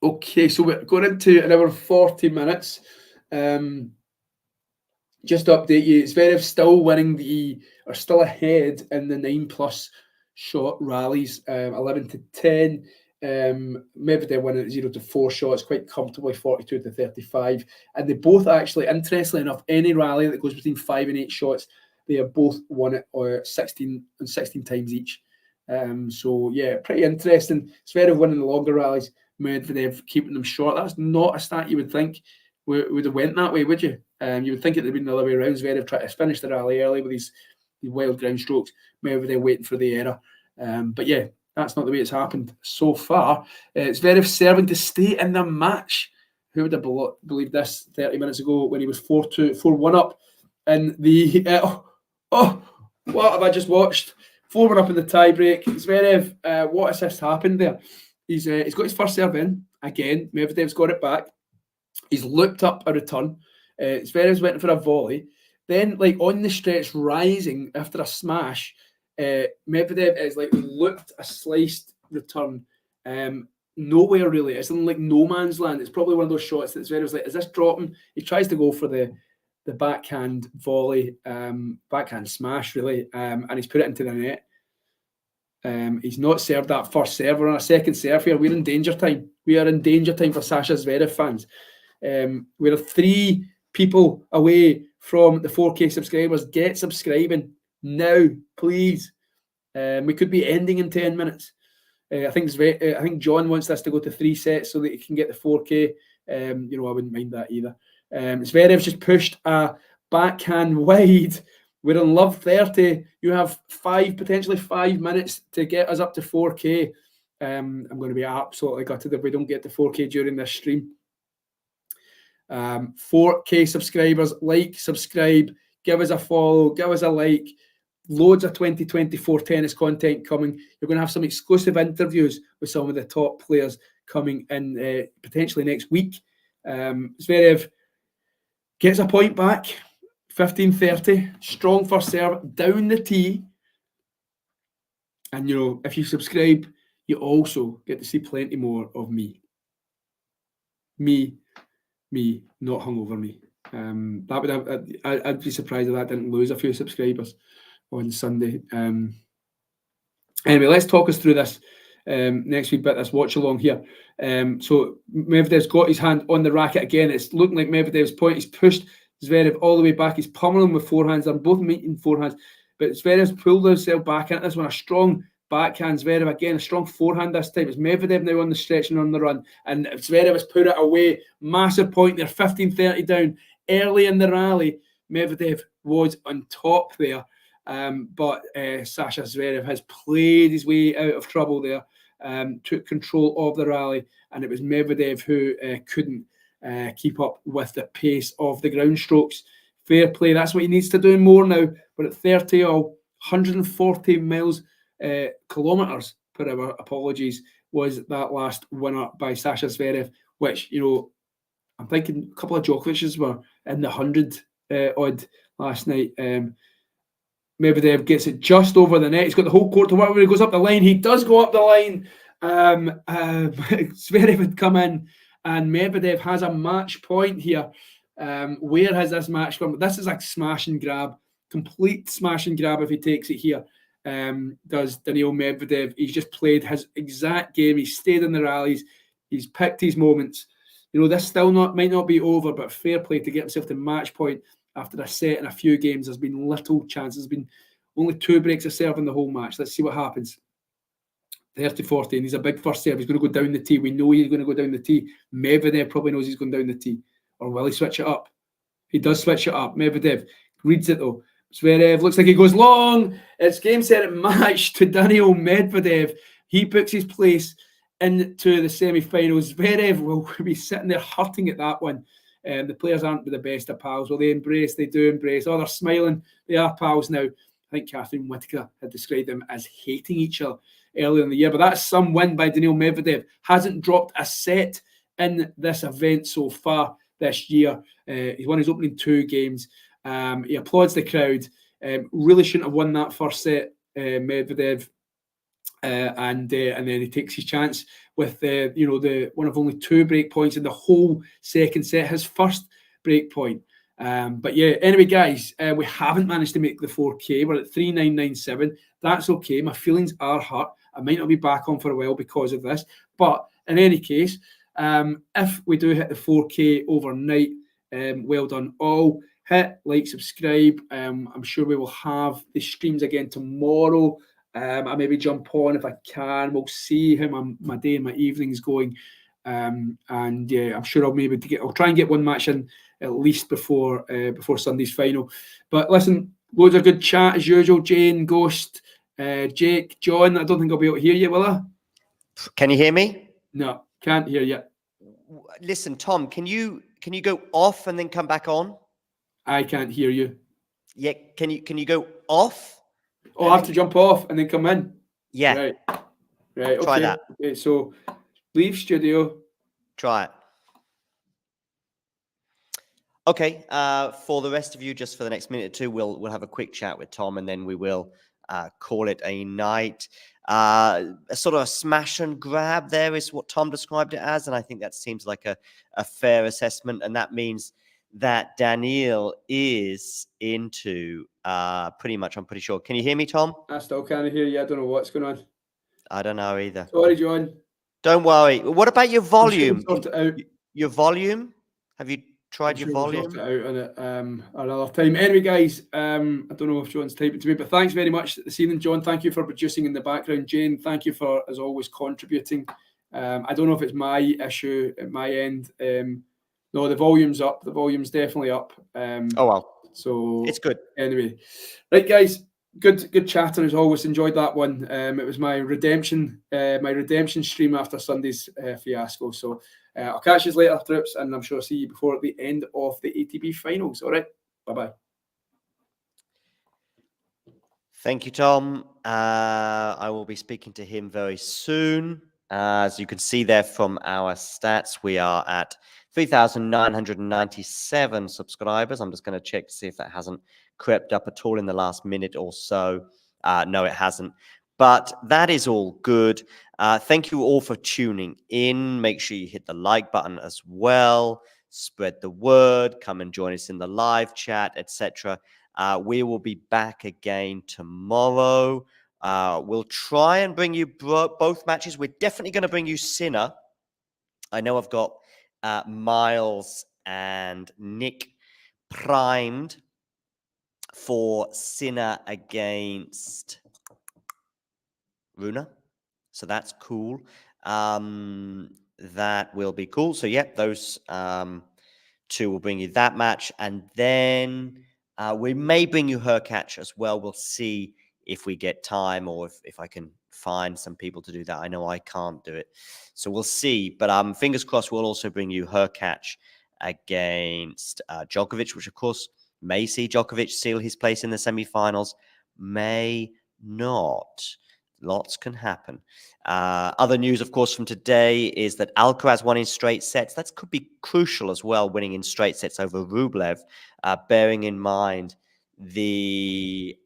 S6: Okay, so we're going into an hour and 40 minutes. Just to update you, Zverev still winning still ahead in the 9+ shot rallies, 11 to 10. Medvedev winning at 0 to 4 shots quite comfortably, 42 to 35. And they both actually, interestingly enough, any rally that goes between 5 and 8 shots, they have both won it 16 times each. So yeah, pretty interesting. Zverev winning the longer rallies, Medvedev keeping them short. That's not a stat you would think would have went that way, would you? You would think it would have been the other way around. Zverev tried to finish the rally early with these wild ground strokes. Medvedev waiting for the error. But yeah, that's not the way it's happened so far. Zverev serving to stay in the match. Who would have believed this 30 minutes ago when he was 4-1 up in the... what have I just watched? 4-1 up in the tiebreak. Zverev, what assist happened there? He's got his first serve in. Again, Medvedev's got it back. He's looped up a return. Zverev's went for a volley. Then, like on the stretch, rising after a smash, Medvedev is like looped a sliced return. Nowhere really. It's in like no man's land. It's probably one of those shots that Zverev's like, is this dropping? He tries to go for the backhand volley, backhand smash really, and he's put it into the net. He's not served that first serve. We're on a second serve here. We're in danger time. We are in danger time for Sasha Zverev fans. We're 3 people away from the 4K subscribers. Get subscribing now, please. We could be ending in 10 minutes. I think John wants this to go to 3 sets so that he can get the 4K. I wouldn't mind that either. Zverev's just pushed a backhand wide. We're in love 30. You have potentially 5 minutes to get us up to 4K. I'm going to be absolutely gutted if we don't get to 4K during this stream. 4K subscribers, subscribe, give us a follow, give us a like. Loads of 2024 tennis content coming. You're going to have some exclusive interviews with some of the top players coming in potentially next week. Zverev gets a point back. 15-30, strong first serve, down the tee. And, if you subscribe, you also get to see plenty more of me. Me, not hungover me. That would I'd be surprised if that didn't lose a few subscribers on Sunday. Anyway, let's talk us through this next week bit, this watch along here. So Medvedev's got his hand on the racket again. It's looking like Medvedev's point. He's pushed Zverev all the way back. He's pummeling with forehands. They're both meeting forehands. But Zverev's pulled himself back into this one. A strong backhand. Zverev again, a strong forehand this time. It's Medvedev now on the stretch and on the run. And Zverev has put it away. Massive point there, 15-30 down. Early in the rally, Medvedev was on top there. But Sasha Zverev has played his way out of trouble there, took control of the rally, and it was Medvedev who couldn't keep up with the pace of the ground strokes. Fair play, that's what he needs to do more now. We're at 30 all, 140 kilometers per hour, apologies, was that last winner by Sasha Zverev, which, you know, I'm thinking a couple of Djokovic's were in the 100 odd last night. Medvedev gets it just over the net. He's got the whole court to work when he goes up the line. He does go up the line. Zverev would come in, and Medvedev has a match point here. Where has this match come? This is like smash and grab, complete smash and grab if he takes it here. Does DANIIL Medvedev. He's just played his exact game. He's stayed in the rallies. He's picked his moments. You know, this still might not be over, but fair play to get himself to match point after a set and a few games. There's been little chance. There's been only 2 breaks of serve in the whole match. Let's see what happens. 30-40, and he's a big first serve. He's going to go down the tee. We know he's going to go down the tee. Medvedev probably knows he's going down the tee. Or will he switch it up? He does switch it up. Medvedev reads it though. Zverev looks like he goes long. It's game, set, and match to DANIIL Medvedev. He books his place into the semi-finals. Zverev will be sitting there hurting at that one. The players aren't the best of pals. Well, they do embrace. Oh, they're smiling. They are pals now. I think Catherine Whitaker had described them as hating each other earlier in the year. But that's some win by DANIIL Medvedev. Hasn't dropped a set in this event so far this year. He's won his opening 2 games. He applauds the crowd. Really shouldn't have won that first set, Medvedev. And then he takes his chance with the one of only 2 break points in the whole second set, his first break point. But yeah, anyway, guys, we haven't managed to make the 4K. We're at 3997. That's okay. My feelings are hurt. I might not be back on for a while because of this. But in any case, if we do hit the 4K overnight, well done all. Hit like, subscribe. I'm sure we will have the streams again tomorrow. I maybe jump on if I can. We'll see how my day and my evening's going. And yeah, I'm sure I'll try and get one match in at least before Sunday's final. But listen, loads of good chat as usual. Jane, Ghost, Jake, John. I don't think I'll be able to hear you, will I?
S4: Can you hear me?
S6: No, can't hear you.
S4: Listen, Tom, can you go off and then come back on?
S6: I can't hear you.
S4: Yeah, can you go off?
S6: Oh, I have to jump off and then come in.
S4: Yeah.
S6: Right. Okay.
S4: Try that.
S6: Okay, so leave studio.
S4: Try it. Okay. For the rest of you, just for the next minute or two, we'll have a quick chat with Tom, and then we will call it a night. A sort of a smash and grab there is what Tom described it as, and I think that seems like a fair assessment, and that means that DANIIL is into pretty much, I'm pretty sure. Can you hear me, Tom?
S6: I still can't hear you. I don't know what's going on.
S4: I don't know either.
S6: Sorry, John.
S4: Don't worry. What about your volume?
S6: Sort it out.
S4: Your volume? Have you tried your volume?
S6: We'll sort it out on it another time. Anyway, guys, I don't know if John's typing to me, but thanks very much this evening, John. Thank you for producing in the background. Jane, thank you for, as always, contributing. I don't know if it's my issue at my end. No, the volume's up. The volume's definitely up.
S4: Oh, well.
S6: So
S4: it's good.
S6: Anyway, right, guys. Good chatting as always. Enjoyed that one. It was my redemption stream after Sunday's fiasco. So I'll catch you later, Troops, and I'm sure I'll see you before the end of the ATP Finals. All right. Bye-bye.
S4: Thank you, Tom. I will be speaking to him very soon. As you can see there from our stats, we are at 3,997 subscribers. I'm just going to check to see if that hasn't crept up at all in the last minute or so. No, it hasn't. But that is all good. Thank you all for tuning in. Make sure you hit the like button as well. Spread the word. Come and join us in the live chat, etc. We will be back again tomorrow. We'll try and bring you both matches. We're definitely going to bring you Sinner. I know I've got Miles and Nick primed for Sinner against Runa. So that's cool. That will be cool. So, yeah, those two will bring you that match. And then we may bring you her catch as well. We'll see if we get time or if I can find some people to do that. I know I can't do it. So we'll see. But fingers crossed, we'll also bring you her catch against Djokovic, which, of course, may see Djokovic seal his place in the semifinals. May not. Lots can happen. Other news, of course, from today is that Alcaraz won in straight sets. That could be crucial as well, winning in straight sets over Rublev, bearing in mind the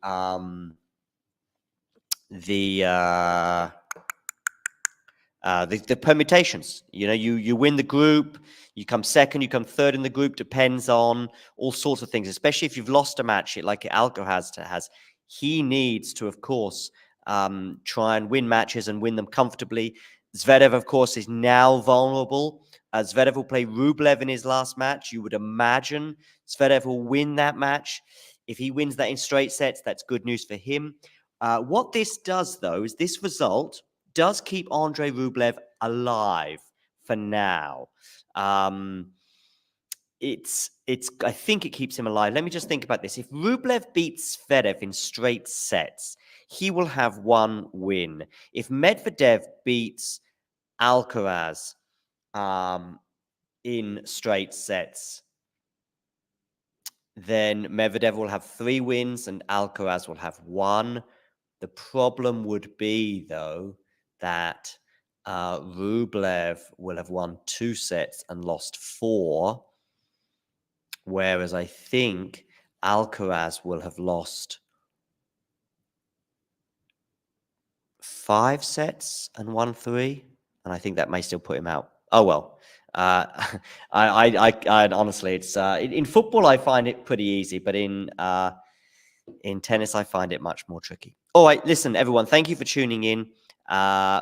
S4: permutations. You know, you win the group, you come second, you come third in the group, depends on all sorts of things, especially if you've lost a match like Alcaraz has. He needs to, of course, try and win matches and win them comfortably. Zverev, of course, is now vulnerable. Zverev will play Rublev in his last match. You would imagine Zverev will win that match. If he wins that in straight sets, that's good news for him. What this does, though, is this result does keep Andrei Rublev alive for now. I think it keeps him alive. Let me just think about this. If Rublev beats Zverev in straight sets, he will have one win. If Medvedev beats Alcaraz in straight sets, then Medvedev will have 3 wins and Alcaraz will have 1. The problem would be, though, that Rublev will have won 2 sets and lost 4, whereas I think Alcaraz will have lost 5 sets and won 3, and I think that may still put him out. Oh well. I honestly, it's in football I find it pretty easy, but in tennis I find it much more tricky. All right, listen, everyone, thank you for tuning in.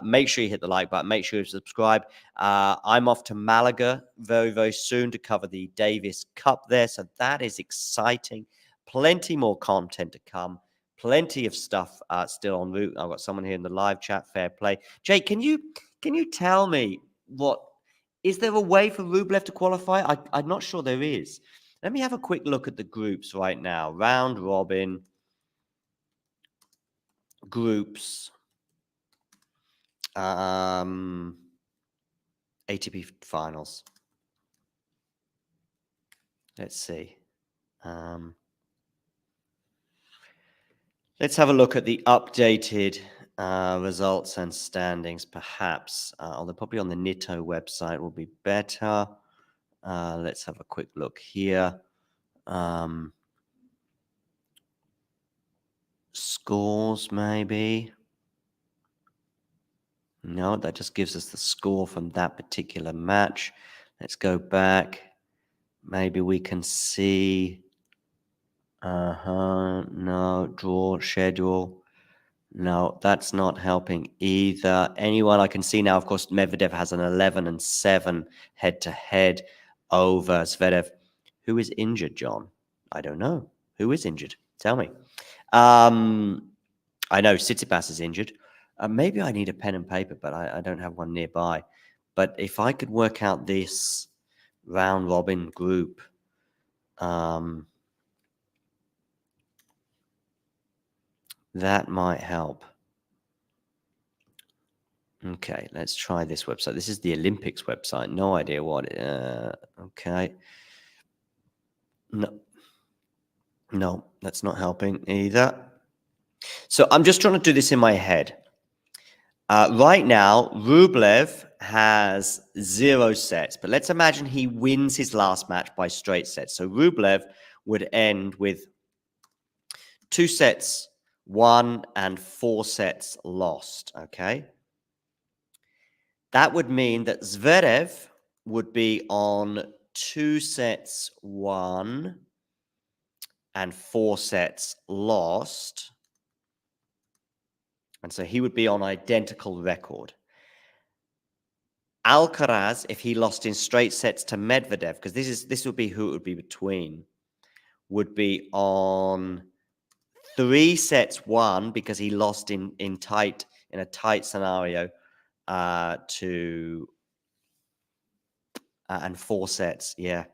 S4: Make sure you hit the like button. Make sure you subscribe. I'm off to Malaga very, very soon to cover the Davis Cup there, so that is exciting. Plenty more content to come. Plenty of stuff still en route. I've got someone here in the live chat. Fair play. Jake, can you tell me is there a way for Rublev to qualify? I'm not sure there is. Let me have a quick look at the groups right now. Round robin groups. ATP Finals. Let's see. Let's have a look at the updated results and standings, perhaps. Although probably on the Nitto website will be better. Let's have a quick look here. Scores, maybe. No, that just gives us the score from that particular match. Let's go back. Maybe we can see. No, draw, schedule. No, that's not helping either. Anyone I can see now, of course, Medvedev has an 11-7 head-to-head over Zverev. Who is injured, John? I don't know. Who is injured? Tell me. I know Tsitsipas is injured. Maybe I need a pen and paper, but I don't have one nearby. But if I could work out this round robin group, that might help. Okay, let's try this website. This is the Olympics website. No idea what. Okay. No, that's not helping either. So I'm just trying to do this in my head. Right now, Rublev has 0 sets, but let's imagine he wins his last match by straight sets. So Rublev would end with 2 sets won and 4 sets lost, okay? That would mean that Zverev would be on 2 sets won and 4 sets lost. And so he would be on identical record. Alcaraz, if he lost in straight sets to Medvedev, because this would be who it would be between, would be on 3 sets won because he lost in a tight scenario to and 4 sets, yeah.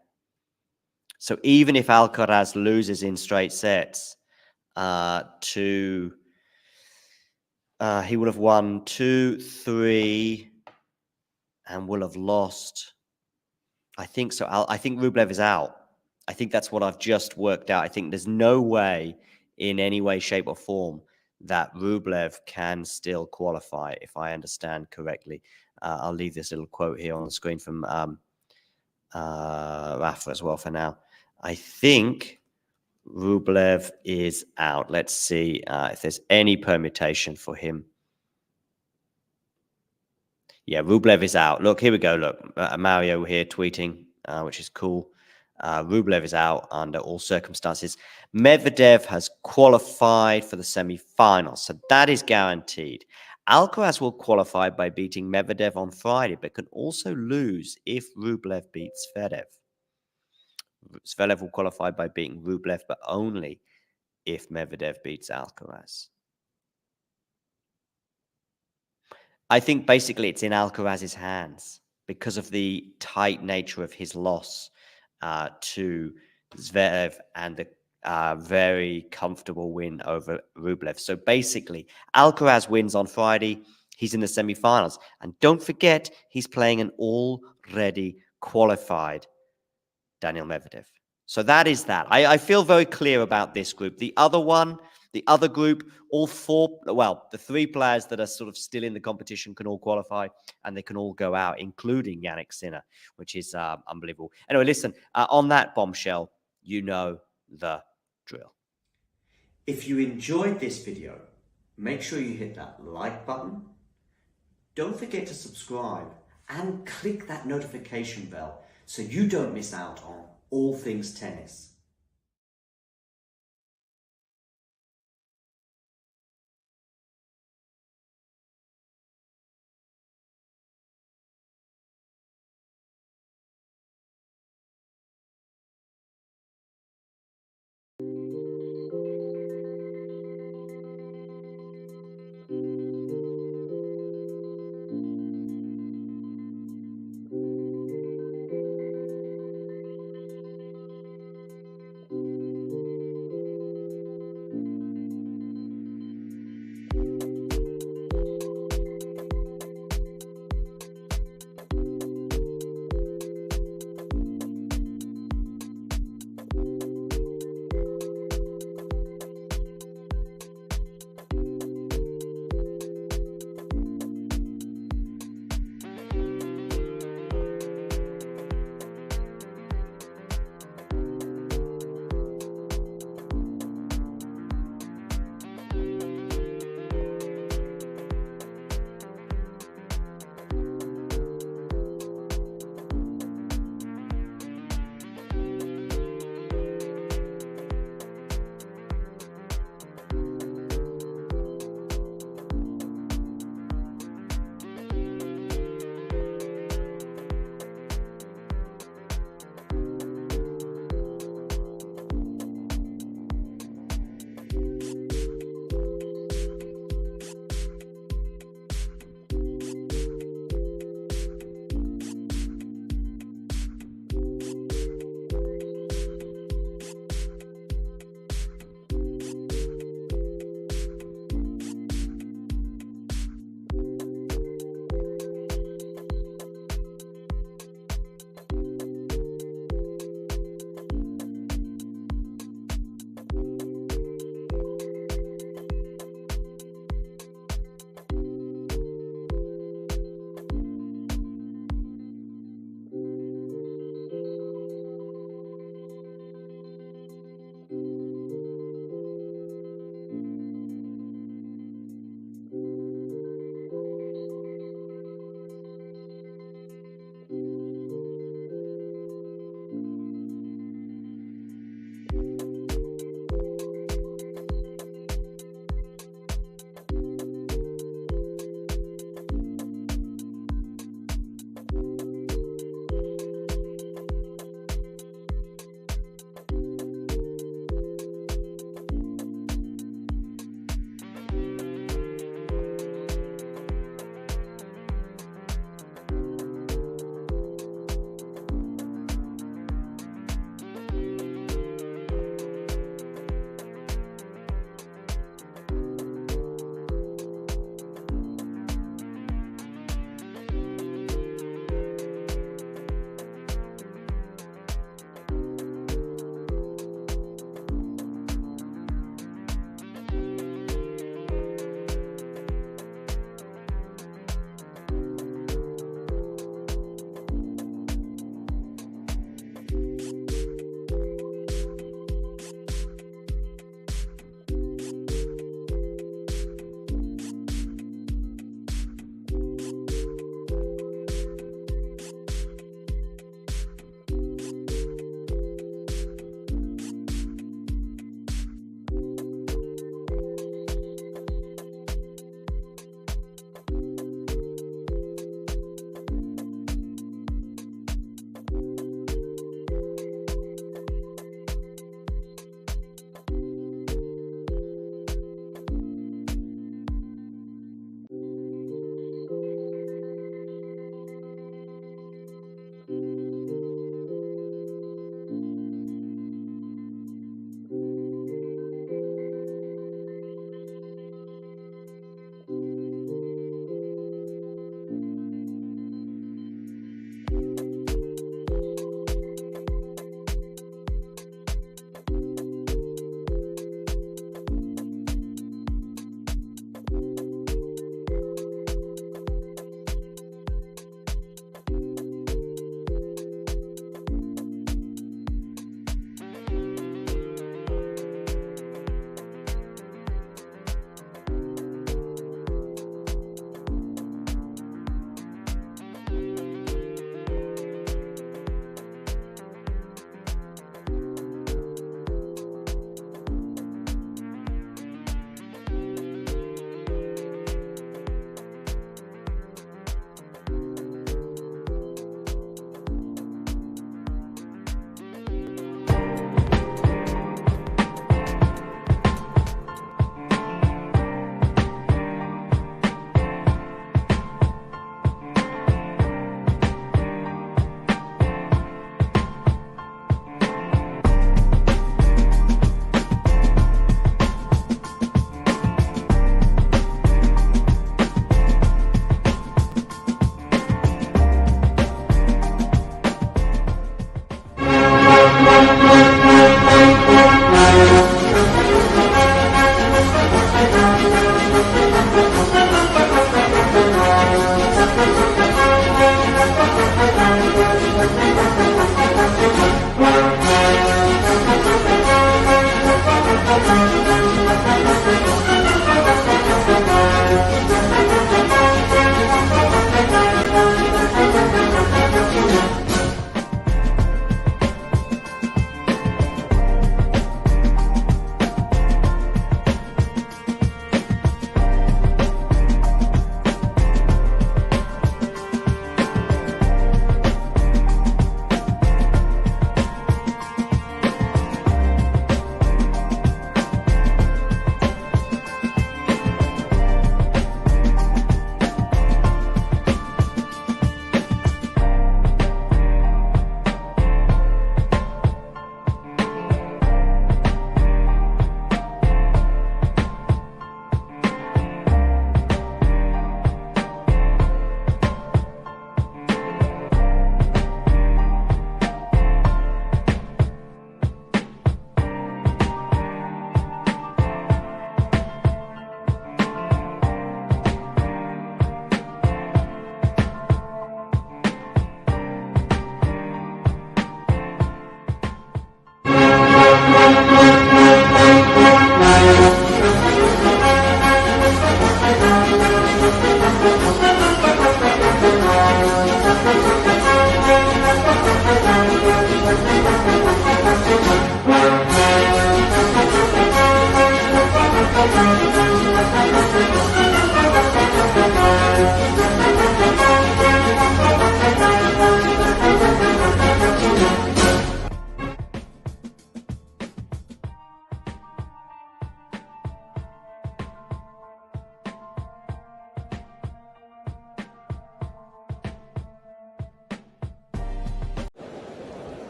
S4: So even if Alcaraz loses in straight sets he would have won 2, 3, and will have lost. I think so. I think Rublev is out. I think that's what I've just worked out. I think there's no way, in any way, shape, or form, that Rublev can still qualify, if I understand correctly. I'll leave this little quote here on the screen from Rafa as well for now. I think Rublev is out. Let's see if there's any permutation for him. Yeah, Rublev is out. Look, here we go. Look, Mario here tweeting, which is cool. Rublev is out under all circumstances. Medvedev has qualified for the semi-finals, so that is guaranteed. Alcaraz will qualify by beating Medvedev on Friday, but can also lose if Rublev beats Zverev. Zverev will qualify by beating Rublev, but only if Medvedev beats Alcaraz. I think basically it's in Alcaraz's hands because of the tight nature of his loss to Zverev and the very comfortable win over Rublev. So basically, Alcaraz wins on Friday. He's in the semifinals. And don't forget, he's playing an already qualified DANIIL Medvedev. So that is that. I feel very clear about this group. The other group, all 4, well, the 3 players that are sort of still in the competition can all qualify and they can all go out, including Jannik Sinner, which is unbelievable. Anyway, listen, on that bombshell, you know the drill. If you enjoyed this video, make sure you hit that like button. Don't forget to subscribe and click that notification bell so you don't miss out on all things tennis.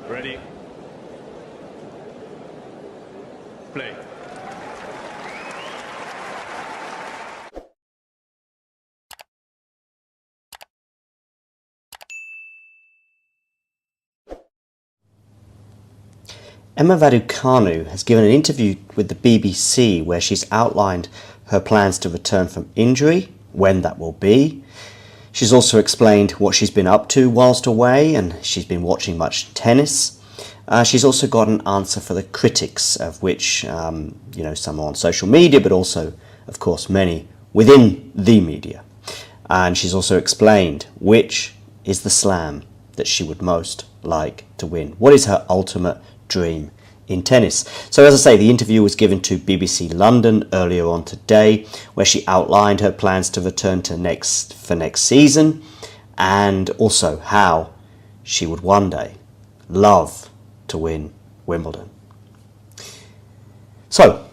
S1: Ready? Play.
S4: Emma Raducanu has given an interview with the BBC where she's outlined her plans to return from injury, when that will be. She's also explained what she's been up to whilst away, and she's been watching much tennis. She's also got an answer for the critics, of which, some are on social media, but also, of course, many within the media. And she's also explained which is the slam that she would most like to win. What is her ultimate dream in tennis? So as I say, the interview was given to BBC London earlier on today, where she outlined her plans to return to next season, and also how she would one day love to win Wimbledon. So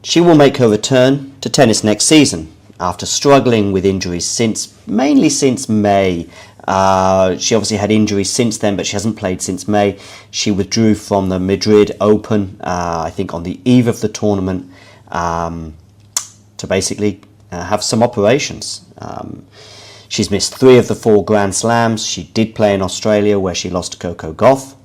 S4: she will make her return to tennis next season after struggling with injuries mainly since May. She obviously had injuries since then, but she hasn't played since May. She withdrew from the Madrid Open, I think on the eve of the tournament, to basically have some operations. She's missed 3 of the 4 Grand Slams. She did play in Australia, where she lost to Coco Gauff.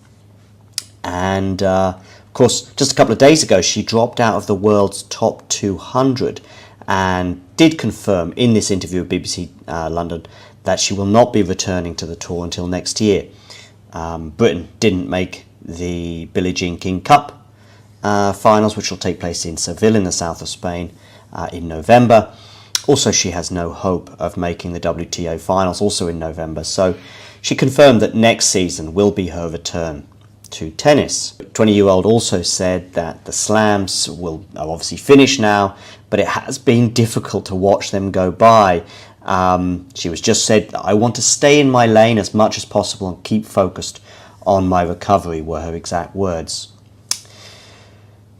S4: And, of course, just a couple of days ago, she dropped out of the world's top 200 and did confirm in this interview with BBC London that she will not be returning to the tour until next year. Britain didn't make the Billie Jean King Cup finals, which will take place in Seville in the south of Spain in November. Also, she has no hope of making the WTA finals, also in November. So she confirmed that next season will be her return to tennis. 20-year-old also said that the slams are obviously finished now, but it has been difficult to watch them go by. She was just said, "I want to stay in my lane as much as possible and keep focused on my recovery," were her exact words.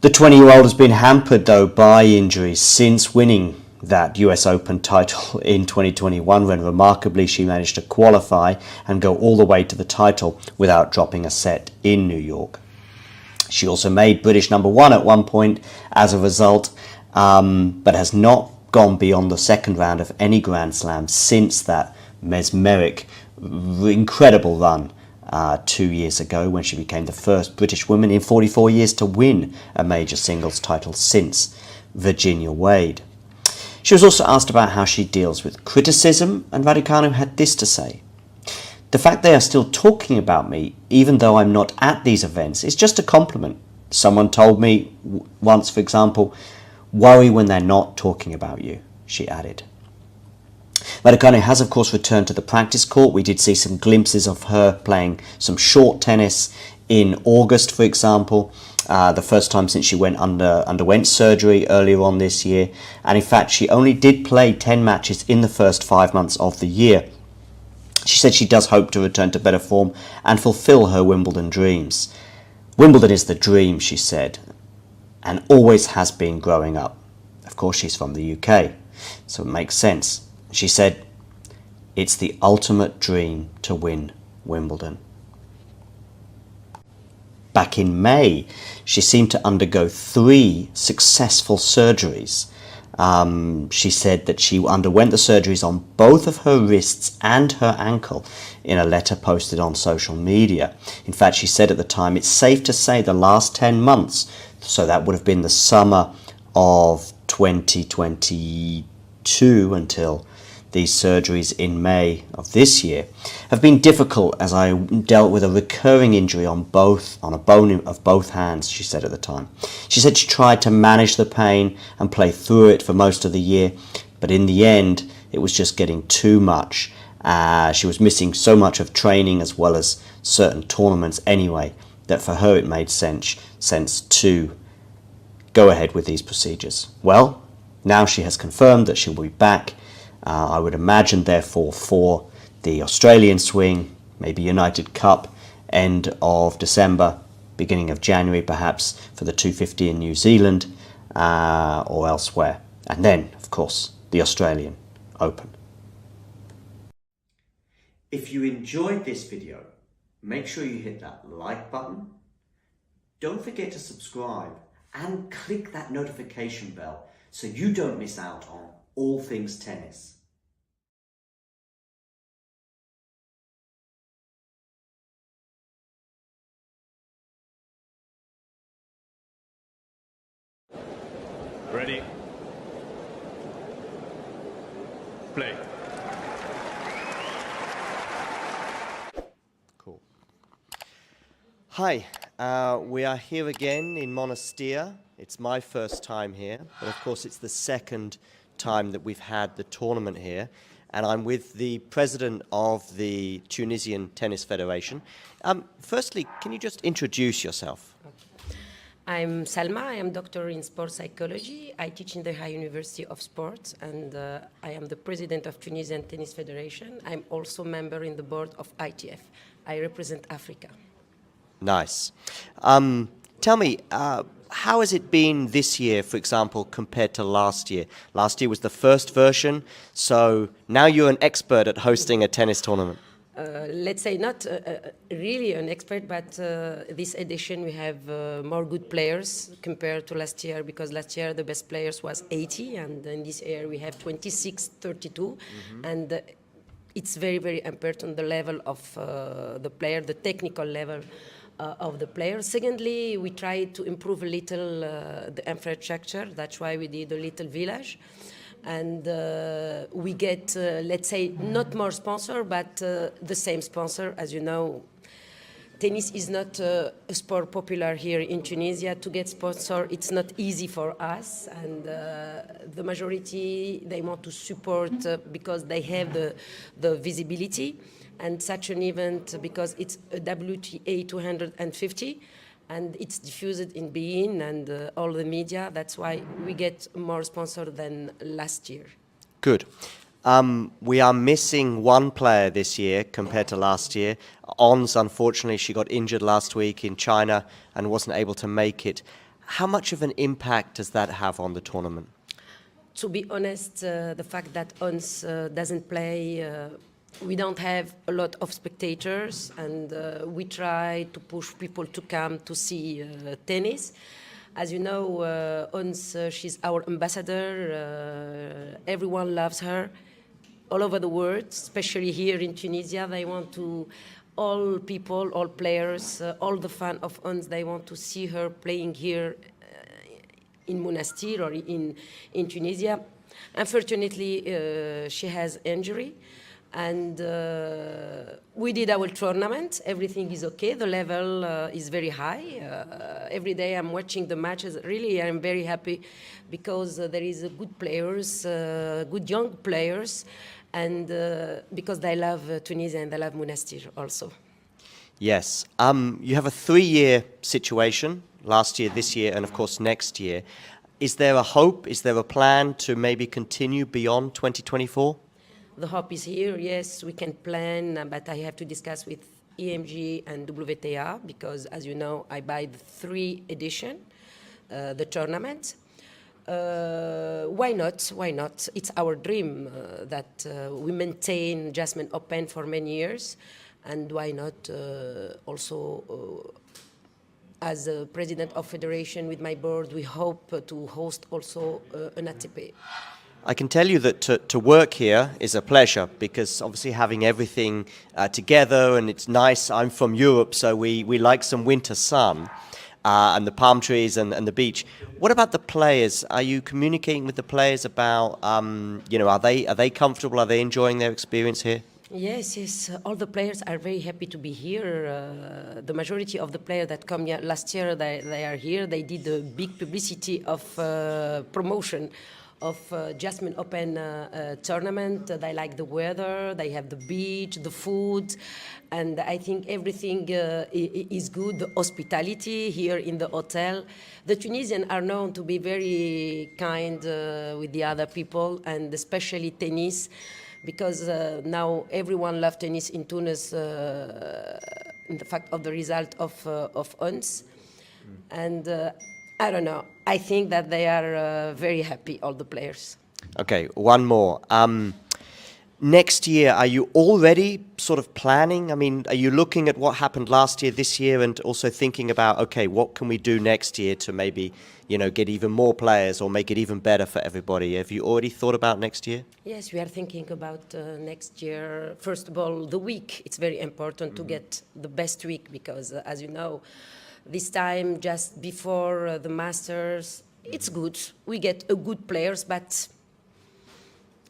S4: The 20-year-old has been hampered though by injuries since winning that US Open title in 2021, when remarkably she managed to qualify and go all the way to the title without dropping a set in New York. She also made British #1 at one point as a result, but has not gone beyond the second round of any Grand Slam since that mesmeric, incredible run 2 years ago, when she became the first British woman in 44 years to win a major singles title since Virginia Wade. She was also asked about how she deals with criticism, and Raducanu had this to say:
S7: The fact they are still talking about me, even though I'm not at these events, is just a compliment. Someone told me once, for example, worry when they're not talking about you, she added. Raducanu has, of course, returned to the practice court. We did see some glimpses of her playing some short tennis in August, for example, the first time since she underwent surgery earlier on this year. And in fact, she only did play 10 matches in the first 5 months of the year. She said she does hope to return to better form and fulfill her Wimbledon dreams. Wimbledon is the dream, she said, and always has been growing up. Of course, she's from the UK, so it makes sense. She said, it's the ultimate dream to win Wimbledon. Back in May, she seemed to undergo 3 successful surgeries. She said that she underwent the surgeries on both of her wrists and her ankle in a letter posted on social media. In fact, she said at the time, it's safe to say the last 10 months, so that would have been the summer of 2022 until these surgeries in May of this year, have been difficult as I dealt with a recurring injury on a bone of both hands, she said at the time. She said she tried to manage the pain and play through it for most of the year, but in the end, it was just getting too much. She was missing so much of training as well as certain tournaments anyway, that for her it made sense to go ahead with these procedures. Well, now she has confirmed that she will be back. I would imagine, therefore, for the Australian swing, maybe United Cup, end of December, beginning of January, perhaps, for the 250 in New Zealand or elsewhere. And then, of course, the Australian Open. If you enjoyed this video, make sure you hit that like button. Don't forget to subscribe and click that notification bell so you don't miss out on all things tennis.
S1: Ready? Play.
S4: Cool. Hi, we are here again in Monastir. It's my first time here, but of course it's the second time that we've had the tournament here. And I'm with the president of the Tunisian Tennis Federation. Firstly, can you just introduce yourself?
S8: I'm Salma. I am doctor in sports psychology. I teach in the High University of Sports, and I am the president of Tunisian Tennis Federation. I'm also member in the board of ITF. I represent Africa.
S4: Nice. Tell me, how has it been this year, for example, compared to last year? Last year was the first version, so now you're an expert at hosting a tennis tournament.
S8: Let's say not really an expert, but this edition we have more good players compared to last year, because last year the best players was 80, and in this year we have 26, 32, and it's very, very important the level of the player, the technical level of the player. Secondly, we tried to improve a little the infrastructure. That's why we did a little village. And we get, let's say, not more sponsor, but the same sponsor. As you know, tennis is not a sport popular here in Tunisia. To get sponsor, it's not easy for us. And the majority, they want to support because they have the visibility. And such an event, because it's a WTA 250, and it's diffused in beIN and all the media. That's why we get more sponsor than last year.
S4: Good. We are missing one player this year compared to last year. Ons, unfortunately, she got injured last week in China and wasn't able to make it. How much of an impact does that have on the tournament?
S8: To be honest, the fact that Ons doesn't play, we don't have a lot of spectators, and we try to push people to come to see tennis. As you know, Ons, she's our ambassador. Everyone loves her all over the world, especially here in Tunisia. They want to, all people, all players, all the fans of Ons, they want to see her playing here in Monastir or in Tunisia. Unfortunately, she has injury. And we did our tournament. Everything is okay. The level is very high. Every day I'm watching the matches. Really, I'm very happy because there is good players, good young players, and because they love Tunisia and they love Monastir also.
S4: Yes. You have a 3-year situation, last year, this year, and of course next year. Is there a hope, is there a plan to maybe continue beyond 2024?
S8: The hope is here, yes, we can plan, but I have to discuss with EMG and WTA because, as you know, I buy the 3 edition, the tournament. Why not? Why not? It's our dream that we maintain Jasmine Open for many years, and why not also as a president of federation with my board, we hope to host also an ATP.
S4: I can tell you that to work here is a pleasure because obviously having everything together and it's nice. I'm from Europe, so we like some winter sun and the palm trees and the beach. What about the players? Are you communicating with the players about, are they comfortable? Are they enjoying their experience here?
S8: Yes, yes. All the players are very happy to be here. The majority of the players that come here last year, they are here. They did a big publicity of promotion of Jasmine Open tournament. They like the weather, they have the beach, the food, and I think everything is good. The hospitality here in the hotel. The Tunisians are known to be very kind with the other people, and especially tennis, because now everyone loves tennis in Tunis in the fact of the result of UNS. And I don't know. I think that they are very happy, all the players.
S4: Okay, one more. Next year, are you already sort of planning? I mean, are you looking at what happened last year, this year, and also thinking about, okay, what can we do next year to maybe, get even more players or make it even better for everybody? Have you already thought about next year?
S8: Yes, we are thinking about next year. First of all, the week. It's very important to get the best week because, as you know, this time, just before the Masters, it's good. We get a good players, but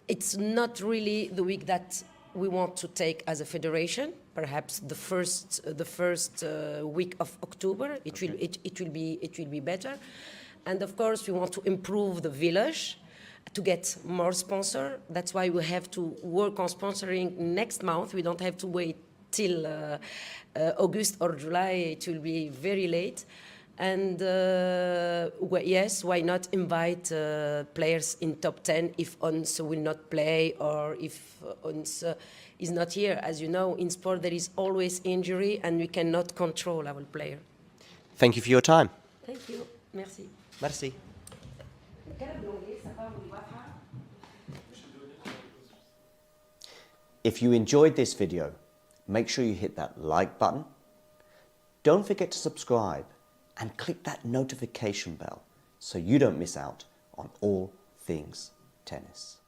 S8: it's not really the week that we want to take as a federation. Perhaps the first week of October, it will be better. And of course, we want to improve the village to get more sponsor. That's why we have to work on sponsoring next month. We don't have to wait till August or July. It will be very late. And yes, why not invite players in top 10 if ONS will not play or if ONS is not here. As you know, in sport there is always injury and we cannot control our player.
S4: Thank you for your time.
S8: Thank you. Merci.
S4: Merci. If you enjoyed this video, make sure you hit that like button. Don't forget to subscribe and click that notification bell so you don't miss out on all things tennis.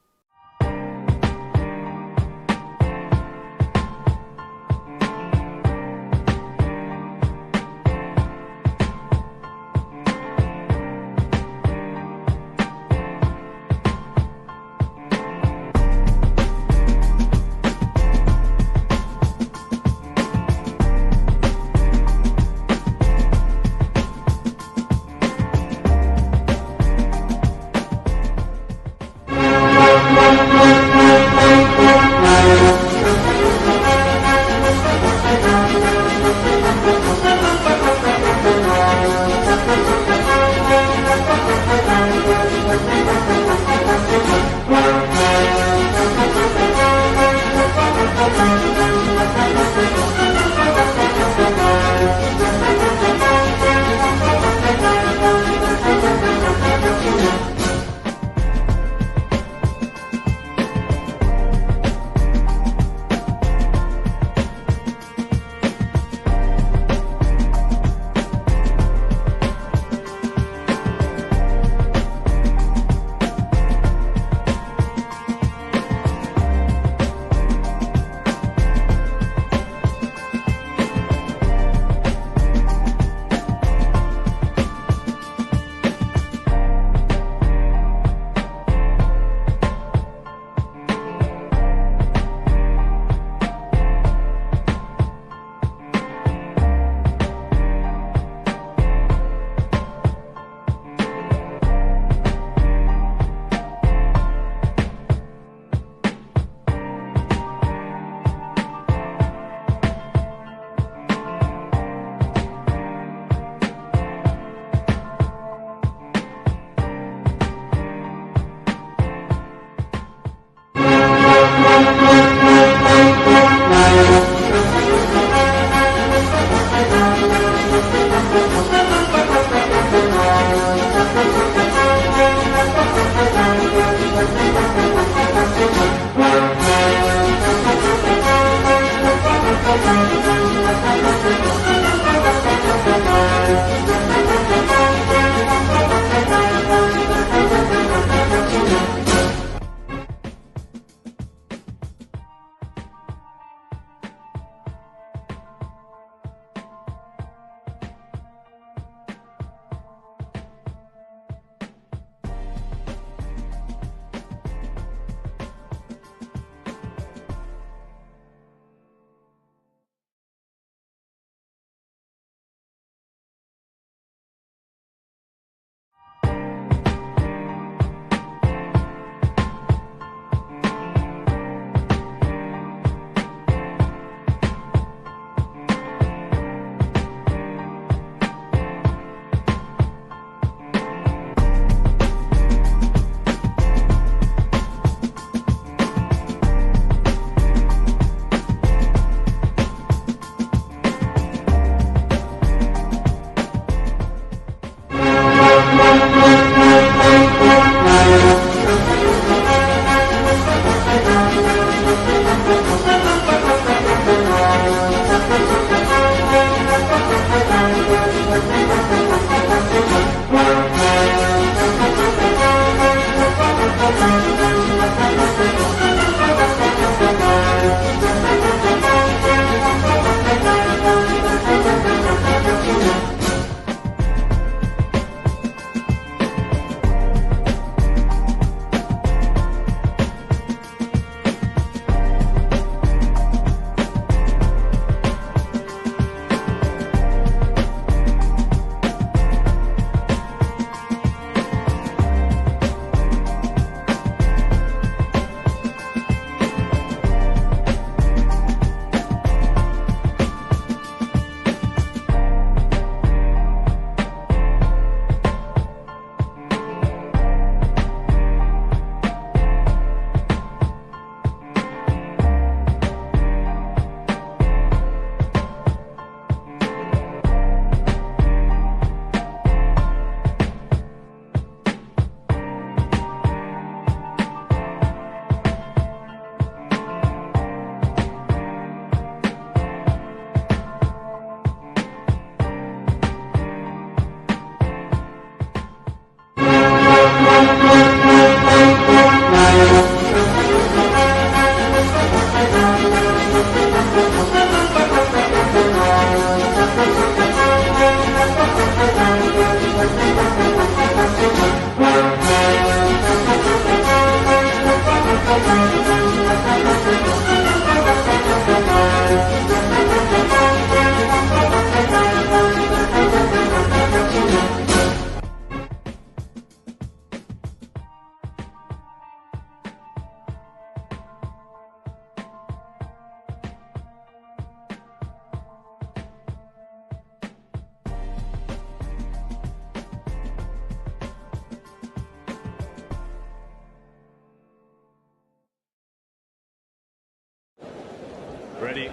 S1: Ready.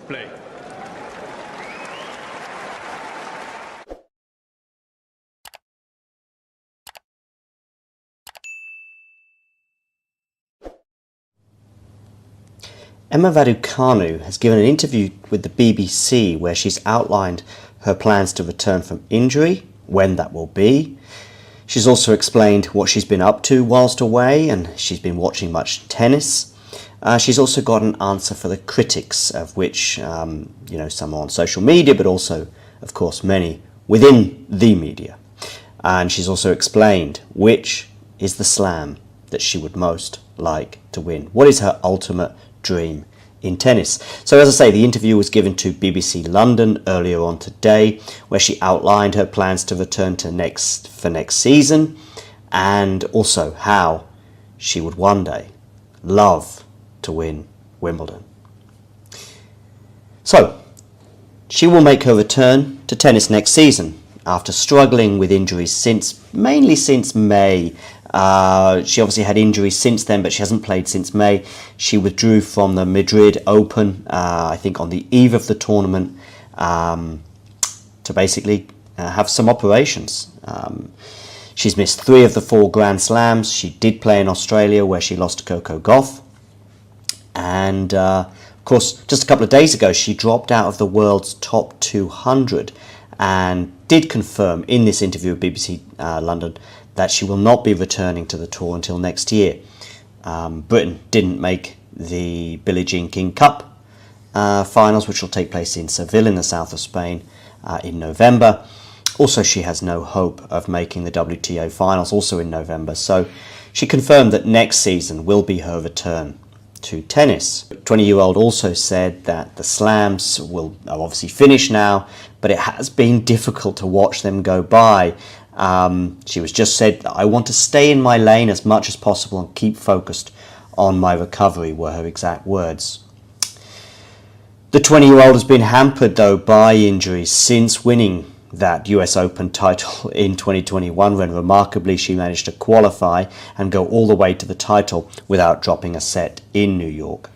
S1: Play.
S7: Emma Raducanu has given an interview with the BBC where she's outlined her plans to return from injury, when that will be. She's also explained what she's been up to whilst away, and she's been watching much tennis. She's also got an answer for the critics, of which, some are on social media, but also, of course, many within the media. And she's also explained which is the slam that she would most like to win. What is her ultimate dream in tennis? So as I say, the interview was given to BBC London earlier on today, where she outlined her plans to return to next season, and also how she would one day love to win Wimbledon. So she will make her return to tennis next season after struggling with injuries mainly since May. She obviously had injuries since then, but she hasn't played since May. She withdrew from the Madrid Open, I think on the eve of the tournament, to basically have some operations. She's missed 3 of the 4 Grand Slams. She did play in Australia, where she lost to Coco Gauff. And of course, just a couple of days ago, she dropped out of the world's top 200 and did confirm in this interview with BBC London that she will not be returning to the tour until next year. Britain didn't make the Billie Jean King Cup finals, which will take place in Seville in the south of Spain in November. Also, she has no hope of making the WTA finals, also in November. So she confirmed that next season will be her return to tennis. 20-year-old also said that the slams are obviously finished now, but it has been difficult to watch them go by. She was just said, "I want to stay in my lane as much as possible and keep focused on my recovery," were her exact words. The 20-year-old has been hampered though by injuries since winning that US Open title in 2021, when remarkably she managed to qualify and go all the way to the title without dropping a set in New York.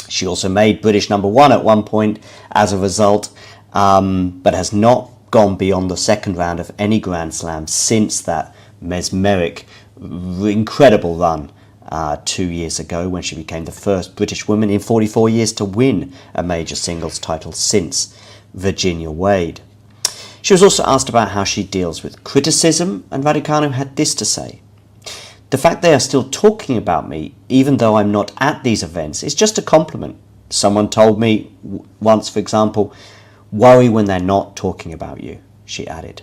S7: She also made British #1 at one point as a result, but has not gone beyond the second round of any Grand Slam since that mesmeric, incredible run 2 years ago, when she became the first British woman in 44 years to win a major singles title since Virginia Wade. She was also asked about how she deals with criticism, and Raducanu had this to say: "The fact they are still talking about me, even though I'm not at these events, is just a compliment. Someone told me once, for example, 'Worry when they're not talking about you,'" she added.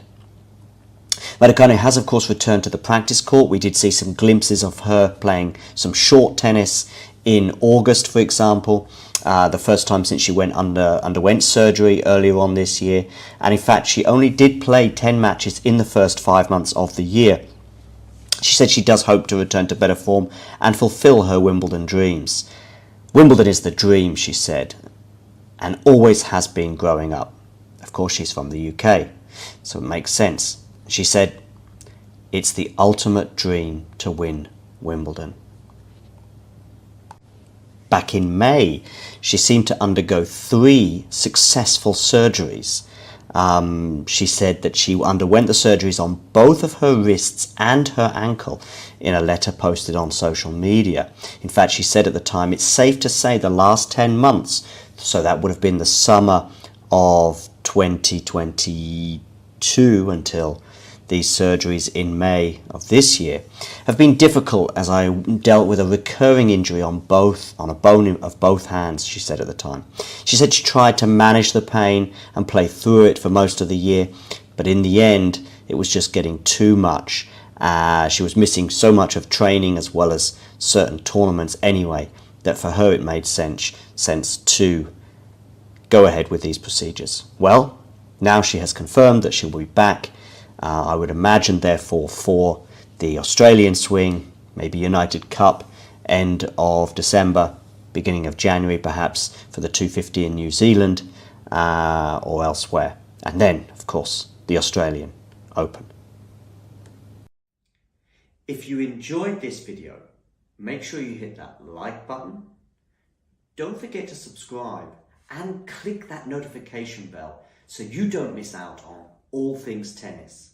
S7: Raducanu has, of course, returned to the practice court. We did see some glimpses of her playing some short tennis in August, for example, the first time since she underwent surgery earlier on this year. And in fact, she only did play 10 matches in the first 5 months of the year. She said she does hope to return to better form and fulfill her Wimbledon dreams. "Wimbledon is the dream," she said, "and always has been growing up." Of course, she's from the UK, so it makes sense. She said, "It's the ultimate dream to win Wimbledon." Back in May, she seemed to undergo 3 successful surgeries. She said that she underwent the surgeries on both of her wrists and her ankle in a letter posted on social media. In fact, she said at the time, "It's safe to say the last 10 months, so that would have been the summer of 2022 until these surgeries in May of this year, have been difficult as I dealt with a recurring injury on a bone of both hands," she said at the time. She said she tried to manage the pain and play through it for most of the year, but in the end, it was just getting too much. She was missing so much of training as well as certain tournaments anyway, that for her it made sense to go ahead with these procedures. Well, now she has confirmed that she will be back. I would imagine, therefore, for the Australian swing, maybe United Cup, end of December, beginning of January perhaps, for the 250 in New Zealand or elsewhere. And then, of course, the Australian Open. If you enjoyed this video, make sure you hit that like button. Don't forget to subscribe and click that notification bell so you don't miss out on all things tennis.